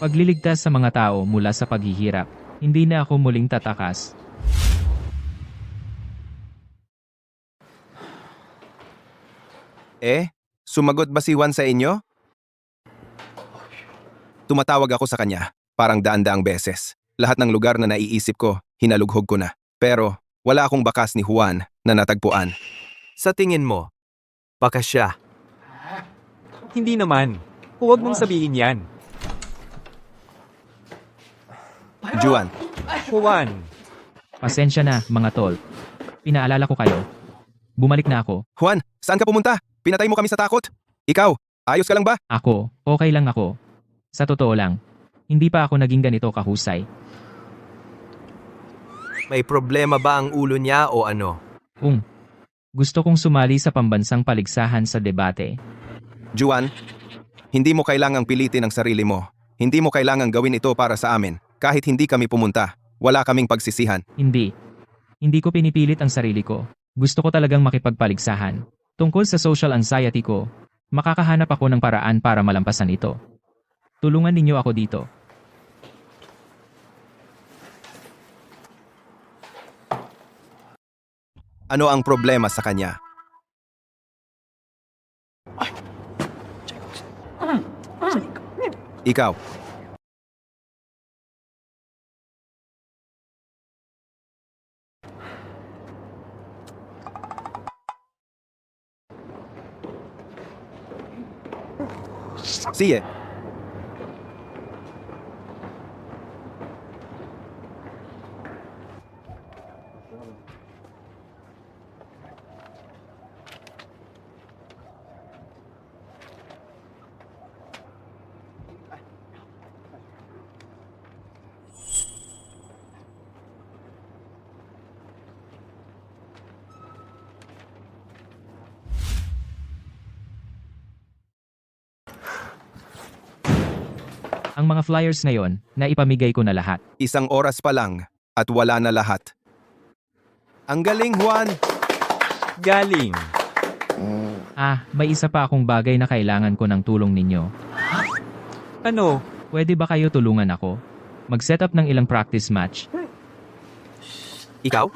Pagliligtas sa mga tao mula sa paghihirap, hindi na ako muling tatakas. Sumagot ba si Juan sa inyo? Tumatawag ako sa kanya, parang daan-daang beses. Lahat ng lugar na naiisip ko, hinalughog ko na. Pero, wala akong bakas ni Juan na natagpuan. Sa tingin mo, baka siya. Hindi naman. Huwag mong sabihin yan. Juan, Juan, Pasensya na, mga tol. Pinaalala ko kayo. Bumalik na ako. Juan, saan ka pumunta? Pinatay mo kami sa takot. Ikaw, ayos ka lang ba? Ako, okay lang ako. Sa totoo lang, hindi pa ako naging ganito kahusay. May problema ba ang ulo niya o ano? Gusto kong sumali sa pambansang paligsahan sa debate. Juan, hindi mo kailangang pilitin ang sarili mo. Hindi mo kailangang gawin ito para sa amin. Kahit hindi kami pumunta, wala kaming pagsisihan. Hindi. Hindi ko pinipilit ang sarili ko. Gusto ko talagang makipagpaligsahan. Tungkol sa social anxiety ko, makakahanap ako ng paraan para malampasan ito. Tulungan ninyo ako dito. Ano ang problema sa kanya? Ikaw. Sige. Ang mga flyers ngayon, naipamigay ko na lahat. 1 oras pa lang at wala na lahat. Ang galing, Juan! galing. May isa pa akong bagay na kailangan ko ng tulong ninyo. Ano? Pwede ba kayo tulungan ako? Mag-set up ng ilang practice match. Ikaw?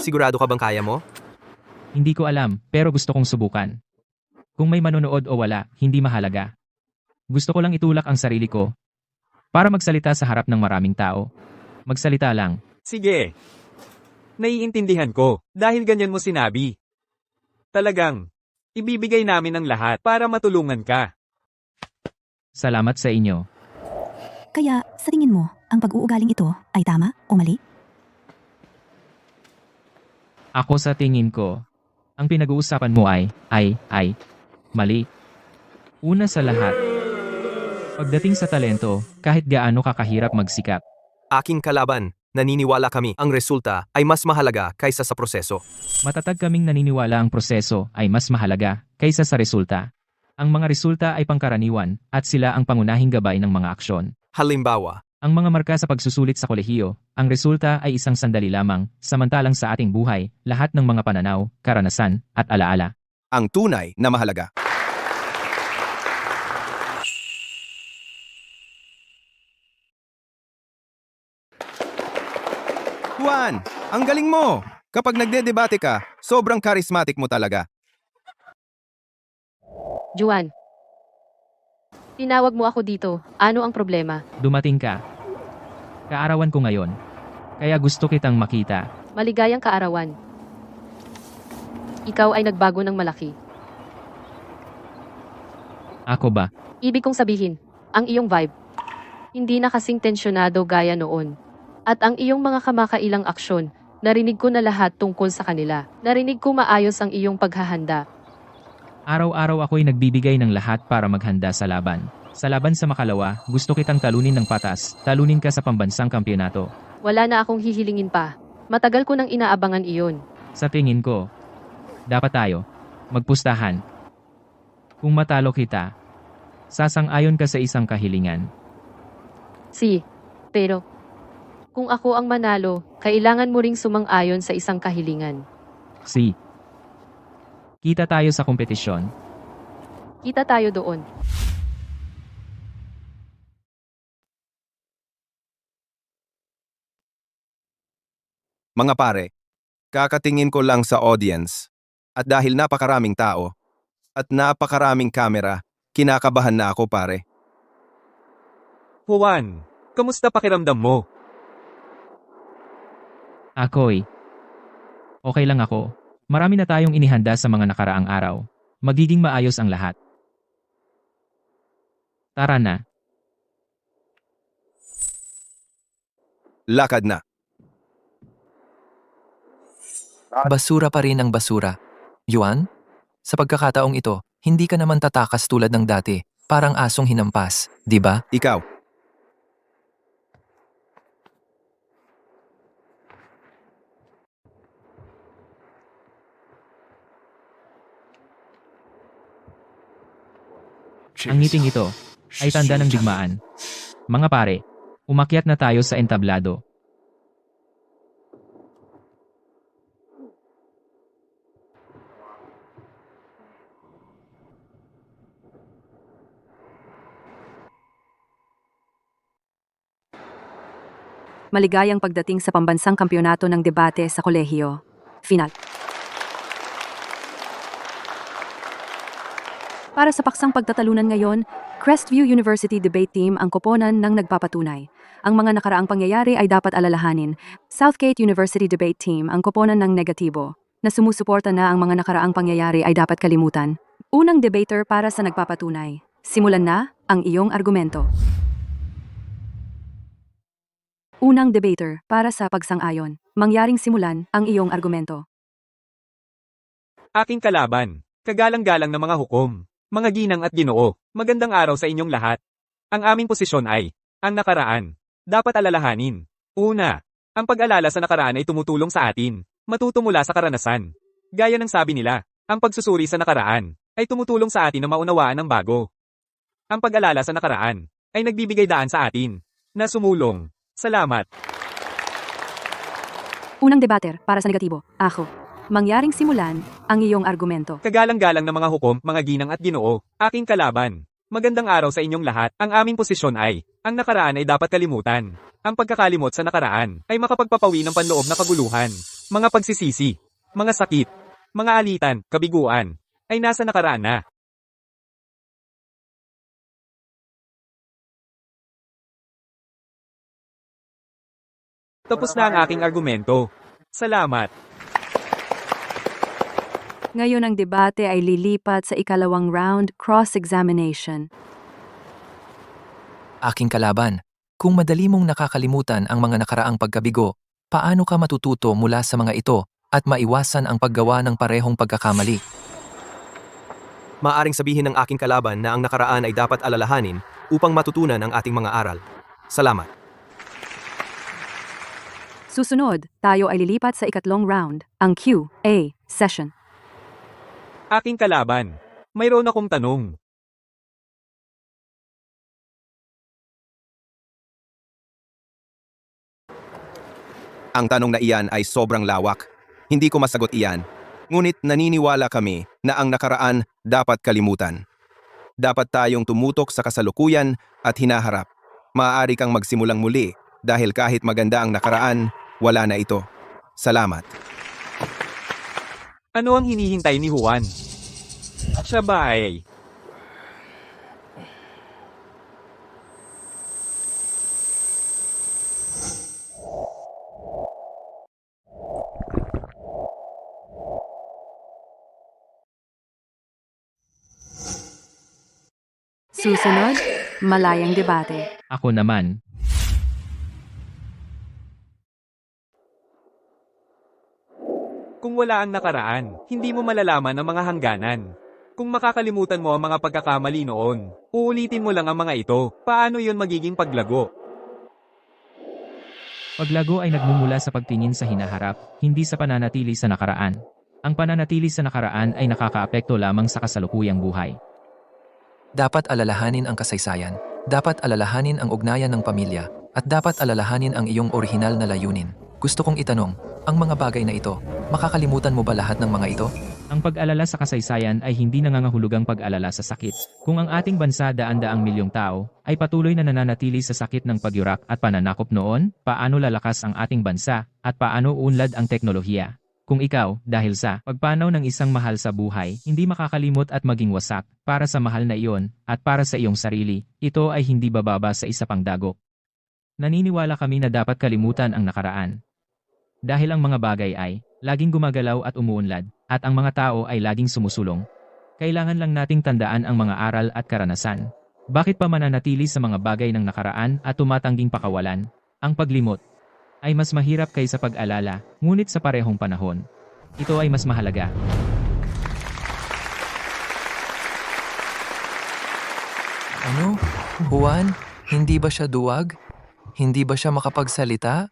Sigurado ka bang kaya mo? Hindi ko alam, pero gusto kong subukan. Kung may manonood o wala, hindi mahalaga. Gusto ko lang itulak ang sarili ko para magsalita sa harap ng maraming tao. Magsalita lang. Sige. Naiintindihan ko, dahil ganyan mo sinabi. Talagang, ibibigay namin ang lahat para matulungan ka. Salamat sa inyo. Kaya, sa tingin mo, ang pag-uugaling ito ay tama o mali? Ako sa tingin ko, ang pinag-uusapan mo ay mali. Una sa lahat, pagdating sa talento, kahit gaano kakahirap magsikap, Aking kalaban, naniniwala kami ang resulta ay mas mahalaga kaysa sa proseso. matatag kaming naniniwala ang proseso ay mas mahalaga kaysa sa resulta. Ang mga resulta ay pangkaraniwan at sila ang pangunahing gabay ng mga aksyon. Halimbawa, Ang mga marka sa pagsusulit sa kolehiyo, ang resulta ay isang sandali lamang, samantalang sa ating buhay, lahat ng mga pananaw, karanasan, at alaala. Ang tunay na mahalaga. Juan, ang galing mo! Kapag nagdedebate ka, sobrang charismatic mo talaga. Juan. Tinawag mo ako dito. Ano ang problema? Dumating ka. Kaarawan ko ngayon. Kaya gusto kitang makita. Maligayang kaarawan. Ikaw ay nagbago ng malaki. Ako ba? Ibig kong sabihin, ang iyong vibe. Hindi na kasing tensyonado gaya noon. At ang iyong mga kamakailang aksyon, narinig ko na lahat tungkol sa kanila. Narinig ko maayos ang iyong paghahanda. Araw-araw ako'y nagbibigay ng lahat para maghanda sa laban. Sa laban sa makalawa, gusto kitang talunin ng patas. Talunin ka sa pambansang kampyonato. Wala na akong hihilingin pa. Matagal ko nang inaabangan iyon. Sa tingin ko, dapat tayo magpustahan. Kung matalo kita, sasang-ayon ka sa isang kahilingan. Pero, kung ako ang manalo, kailangan mo ring sumang-ayon sa isang kahilingan. Kita tayo sa kompetisyon. Kita tayo doon. Mga pare, kakatingin ko lang sa audience. At dahil napakaraming tao, at napakaraming kamera, kinakabahan na ako pare. Juan, kamusta pakiramdam mo? Ako'y okay lang ako. Marami na tayong inihanda sa mga nakaraang araw. Magiging maayos ang lahat. Tara na. Lakad na. Basura pa rin ang basura. Yuan? Sa pagkakataong ito, hindi ka naman tatakas tulad ng dati. Parang asong hinampas, di ba? Ikaw. Ang ngiting ito ay tanda ng digmaan. Mga pare, umakyat na tayo sa entablado. Maligayang pagdating sa pambansang kampyonato ng debate sa kolehiyo. Final. Para sa paksang pagtatalunan ngayon, Crestview University Debate Team ang koponan ng nagpapatunay. Ang mga nakaraang pangyayari ay dapat alalahanin. Southgate University Debate Team ang koponan ng negatibo. Na sumusuporta na ang mga nakaraang pangyayari ay dapat kalimutan. Unang debater para sa nagpapatunay. Simulan na ang iyong argumento. Unang debater para sa pagsang-ayon. Mangyaring simulan ang iyong argumento. Aking kalaban, kagalang-galang na mga hukom, mga ginang at ginoo, magandang araw sa inyong lahat. Ang aming posisyon ay, ang nakaraan. Dapat alalahanin. Una, ang pag-alala sa nakaraan ay tumutulong sa atin, matuto mula sa karanasan. Gaya ng sabi nila, ang pagsusuri sa nakaraan ay tumutulong sa atin na maunawaan ang bago. Ang pag-alala sa nakaraan ay nagbibigay daan sa atin na sumulong. Salamat. Unang debater para sa negatibo. Ako. Mangyaring simulan ang iyong argumento. Kagalang-galang na mga hukom, mga ginang at ginoo, aking kalaban. Magandang araw sa inyong lahat. Ang aming posisyon ay, ang nakaraan ay dapat kalimutan. Ang pagkakalimot sa nakaraan ay makapagpapawi ng panloob na kaguluhan, mga pagsisisi, mga sakit, mga alitan, kabiguan, ay nasa nakaraan na. Tapos na ang aking argumento. Salamat. Ngayon ang debate ay lilipat sa ikalawang round, cross-examination. Aking kalaban, kung madali mong nakakalimutan ang mga nakaraang pagkabigo, paano ka matututo mula sa mga ito at maiwasan ang paggawa ng parehong pagkakamali? Maaring sabihin ng aking kalaban na ang nakaraan ay dapat alalahanin upang matutunan ang ating mga aral. Salamat. Susunod, tayo ay lilipat sa ikatlong round, ang Q&A session. Aking kalaban, mayroon akong tanong. Ang tanong na iyan ay sobrang lawak. Hindi ko masagot iyan. Ngunit naniniwala kami na ang nakaraan dapat kalimutan. Dapat tayong tumutok sa kasalukuyan at hinaharap. Maaari kang magsimulang muli dahil kahit maganda ang nakaraan, wala na ito. Salamat. Ano ang hinihintay ni Juan? Siya ba ay... Susunod, malayang debate. Ako naman, Kung wala ang nakaraan, hindi mo malalaman ang mga hangganan. Kung makakalimutan mo ang mga pagkakamali noon, uulitin mo lang ang mga ito, paano yun magiging paglago? paglago ay nagmumula sa pagtingin sa hinaharap, hindi sa pananatili sa nakaraan. Ang pananatili sa nakaraan ay nakakaapekto lamang sa kasalukuyang buhay. Dapat alalahanin ang kasaysayan, dapat alalahanin ang ugnayan ng pamilya, at dapat alalahanin ang iyong orihinal na layunin. Gusto kong itanong, ang mga bagay na ito, makakalimutan mo ba lahat ng mga ito? Ang pag-alala sa kasaysayan ay hindi nangangahulugang pag-alala sa sakit. Kung ang ating bansa daan-daang milyong tao ay patuloy na nananatili sa sakit ng pagyurak at pananakop noon, paano lalakas ang ating bansa at paano uunlad ang teknolohiya? Kung ikaw, dahil sa pagpanaw ng isang mahal sa buhay, hindi makakalimot at maging wasak para sa mahal na iyon at para sa iyong sarili, ito ay hindi bababa sa isa pang dagok. Naniniwala kami na dapat kalimutan ang nakaraan. Dahil ang mga bagay ay laging gumagalaw at umuunlad, at ang mga tao ay laging sumusulong. Kailangan lang nating tandaan ang mga aral at karanasan. Bakit pa mananatili sa mga bagay ng nakaraan at tumatangging pakawalan? Ang paglimot ay mas mahirap kaysa pag-alala, ngunit sa parehong panahon, ito ay mas mahalaga. Ano? Juan? Hindi ba siya duwag? Hindi ba siya makapagsalita?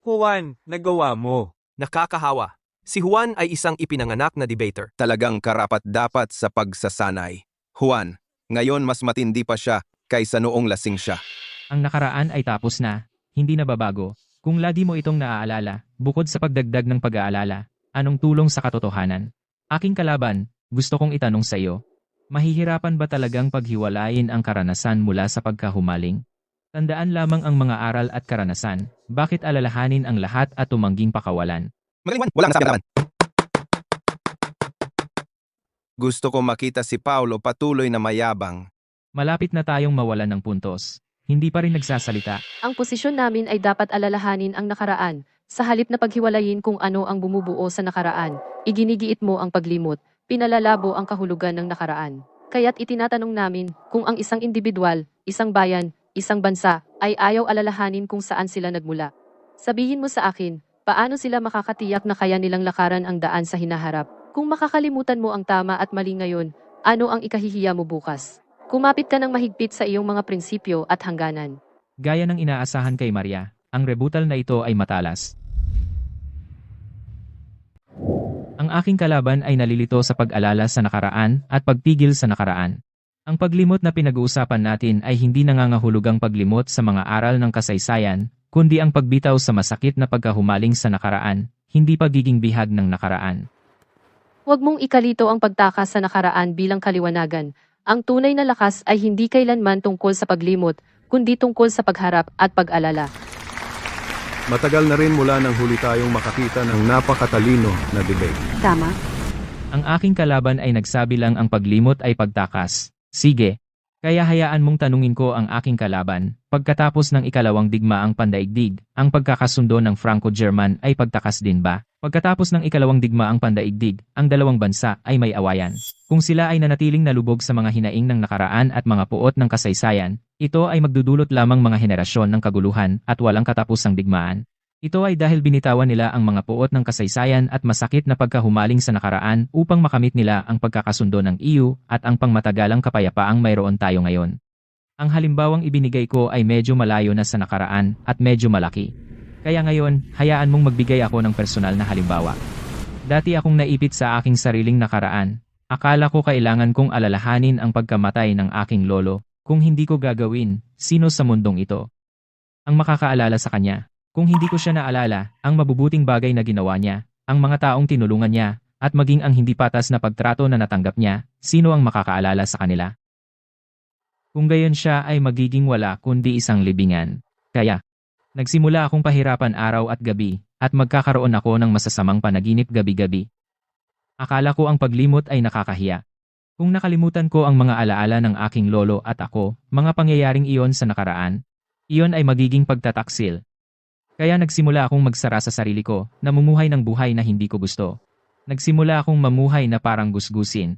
Juan, nagawa mo. Nakakahawa. Si Juan ay isang ipinanganak na debater. Talagang karapat-dapat sa pagsasanay. Juan, ngayon mas matindi pa siya kaysa noong lasing siya. Ang nakaraan ay tapos na, hindi na babago. Kung lagi mo itong naaalala, bukod sa pagdagdag ng pag-aalala, anong tulong sa katotohanan? Aking kalaban, gusto kong itanong sa iyo, mahihirapan ba talagang paghiwalayin ang karanasan mula sa pagkahumaling? Tandaan lamang ang mga aral at karanasan, bakit alalahanin ang lahat at tumangging pakawalan? Magaling, Juan. Walang nasabi naman. Gusto ko makita si Paulo patuloy na mayabang. Malapit na tayong mawalan ng puntos. Hindi pa rin nagsasalita. Ang posisyon namin ay dapat alalahanin ang nakaraan. Sa halip na paghiwalayin kung ano ang bumubuo sa nakaraan, iginigiit mo ang paglimot, pinalalabo ang kahulugan ng nakaraan. Kaya't itinatanong namin kung ang isang individual, isang bayan, isang bansa ay ayaw alalahanin kung saan sila nagmula. Sabihin mo sa akin, paano sila makakatiyak na kaya nilang lakaran ang daan sa hinaharap? Kung makakalimutan mo ang tama at mali ngayon, ano ang ikahihiya mo bukas? Kumapit ka ng mahigpit sa iyong mga prinsipyo at hangganan. Gaya ng inaasahan kay Maria, ang rebuttal na ito ay matalas. Ang aking kalaban ay nalilito sa pag-alala sa nakaraan at pagpigil sa nakaraan. Ang paglimot na pinag-uusapan natin ay hindi nangangahulugang paglimot sa mga aral ng kasaysayan, kundi ang pagbitaw sa masakit na pagkahumaling sa nakaraan, hindi pagiging bihag ng nakaraan. Huwag mong ikalito ang pagtakas sa nakaraan bilang kaliwanagan. Ang tunay na lakas ay hindi kailanman tungkol sa paglimot, kundi tungkol sa pagharap at pag-alala. Matagal na rin mula nang huli tayong makakita ng napakatalino na debate. Tama? Ang aking kalaban ay nagsabi lang ang paglimot ay pagtakas. Sige. Kaya hayaan mong tanungin ko ang aking kalaban, pagkatapos ng ikalawang digmaang pandaigdig, ang pagkakasundo ng Franco-German ay pagtakas din ba? Pagkatapos ng ikalawang digmaang pandaigdig, ang dalawang bansa ay may awayan. Kung sila ay nanatiling nalubog sa mga hinaing ng nakaraan at mga puot ng kasaysayan, ito ay magdudulot lamang mga henerasyon ng kaguluhan at walang katapusang digmaan. Ito ay dahil binitawan nila ang mga puot ng kasaysayan at masakit na pagkahumaling sa nakaraan upang makamit nila ang pagkakasundo ng EU at ang pangmatagalang kapayapaang mayroon tayo ngayon. Ang halimbawang ibinigay ko ay medyo malayo na sa nakaraan at medyo malaki. Kaya ngayon, hayaan mong magbigay ako ng personal na halimbawa. Dati akong naipit sa aking sariling nakaraan. Akala ko kailangan kong alalahanin ang pagkamatay ng aking lolo. Kung hindi ko gagawin, sino sa mundong ito ang makakaalala sa kanya? Kung hindi ko siya naalala, ang mabubuting bagay na ginawa niya, ang mga taong tinulungan niya, at maging ang hindi patas na pagtrato na natanggap niya, sino ang makakaalala sa kanila? Kung gayon siya ay magiging wala kundi isang libingan. Kaya, nagsimula akong pahirapan araw at gabi, at magkakaroon ako ng masasamang panaginip gabi-gabi. Akala ko ang paglimot ay nakakahiya. Kung nakalimutan ko ang mga alaala ng aking lolo at ako, mga pangyayaring iyon sa nakaraan, iyon ay magiging pagtataksil. Kaya nagsimula akong magsara sa sarili ko, namumuhay ng buhay na hindi ko gusto. Nagsimula akong mamuhay na parang gusgusin.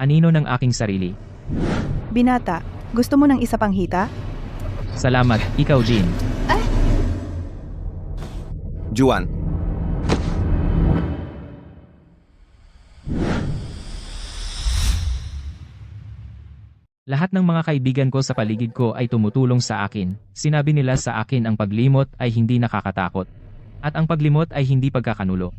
Anino ng aking sarili. Binata, gusto mo ng isa pang hita? Salamat, ikaw din. Juan, Lahat ng mga kaibigan ko sa paligid ko ay tumutulong sa akin. Sinabi nila sa akin ang paglimot ay hindi nakakatakot. At ang paglimot ay hindi pagkakanulo.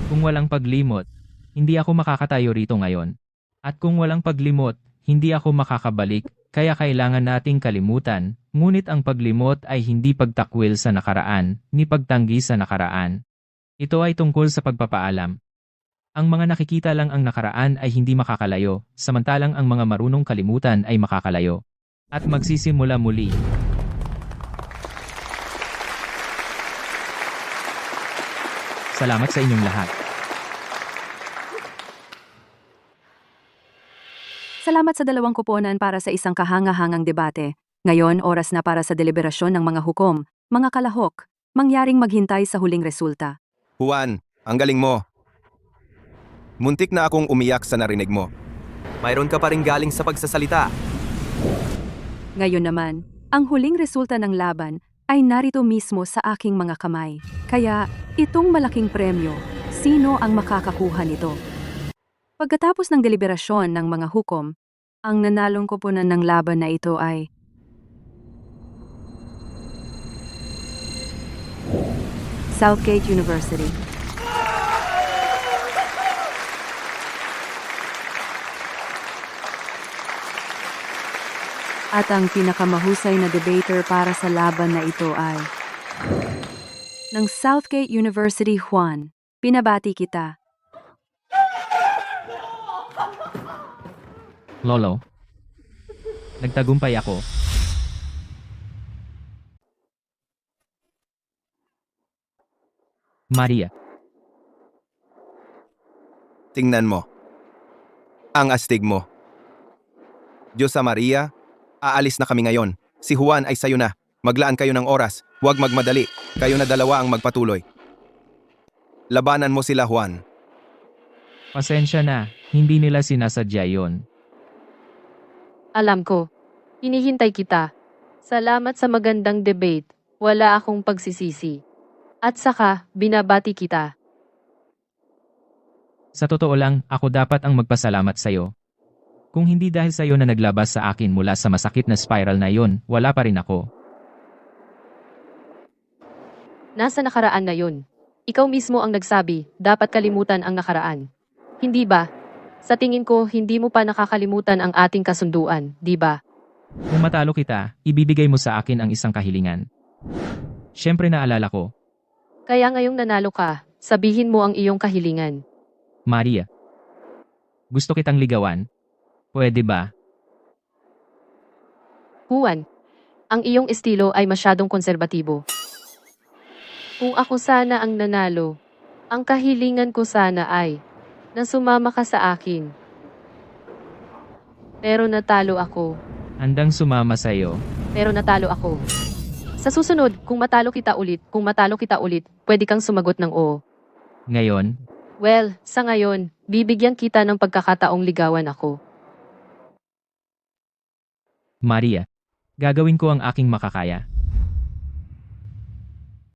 Kung walang paglimot, hindi ako makakatayo rito ngayon. At kung walang paglimot, hindi ako makakabalik, kaya kailangan nating kalimutan, ngunit ang paglimot ay hindi pagtakwil sa nakaraan, ni pagtanggi sa nakaraan. Ito ay tungkol sa pagpapaalam. Ang mga nakikita lang ang nakaraan ay hindi makakalayo, samantalang ang mga marunong kalimutan ay makakalayo. At magsisimula muli. Salamat sa inyong lahat. Salamat sa 2 kuponan para sa isang kahanga-hangang debate. Ngayon, oras na para sa deliberasyon ng mga hukom, mga kalahok, mangyaring maghintay sa huling resulta. Juan, ang galing mo. Muntik na akong umiyak sa narinig mo. Mayroon ka pa rin galing sa pagsasalita. Ngayon naman, ang huling resulta ng laban ay narito mismo sa aking mga kamay. Kaya, itong malaking premyo, sino ang makakakuha nito? Pagkatapos ng deliberasyon ng mga hukom, ang nanalong koponan ng laban na ito ay Southgate University. At ang pinakamahusay na debater para sa laban na ito ay ng Southgate University. Juan, pinabati kita. Lolo. Nagtagumpay ako. Maria. Tingnan mo. Ang astig mo. Diyosa Maria, aalis na kami ngayon. Si Juan ay sayo na. Maglaan kayo ng oras. Huwag magmadali. Kayo na dalawa ang magpatuloy. Labanan mo sila, Juan. Pasensya na, hindi nila sinasadya yon. Alam ko. Hinihintay kita. Salamat sa magandang debate. Wala akong pagsisisi. At saka, binabati kita. Sa totoo lang, ako dapat ang magpasalamat sa'yo. Kung hindi dahil sa'yo na naglabas sa akin mula sa masakit na spiral na yon, wala pa rin ako. Nasa nakaraan na yun. Ikaw mismo ang nagsabi, dapat kalimutan ang nakaraan. Hindi ba? Sa tingin ko, hindi mo pa nakakalimutan ang ating kasunduan, di ba? Kung matalo kita, ibibigay mo sa akin ang isang kahilingan. Siyempre naalala ko. Kaya ngayong nanalo ka, sabihin mo ang iyong kahilingan. Maria. Gusto kitang ligawan. Pwede ba? Juan, ang iyong estilo ay masyadong konserbatibo. Kung ako sana ang nanalo, ang kahilingan ko sana ay na sumama ka sa akin. Pero natalo ako. Handang sumama sa'yo. Pero natalo ako. Sa susunod, kung matalo kita ulit, pwede kang sumagot ng oo. Ngayon, Well, sa ngayon, bibigyan kita ng pagkakataong ligawan ako. Maria. Gagawin ko ang aking makakaya.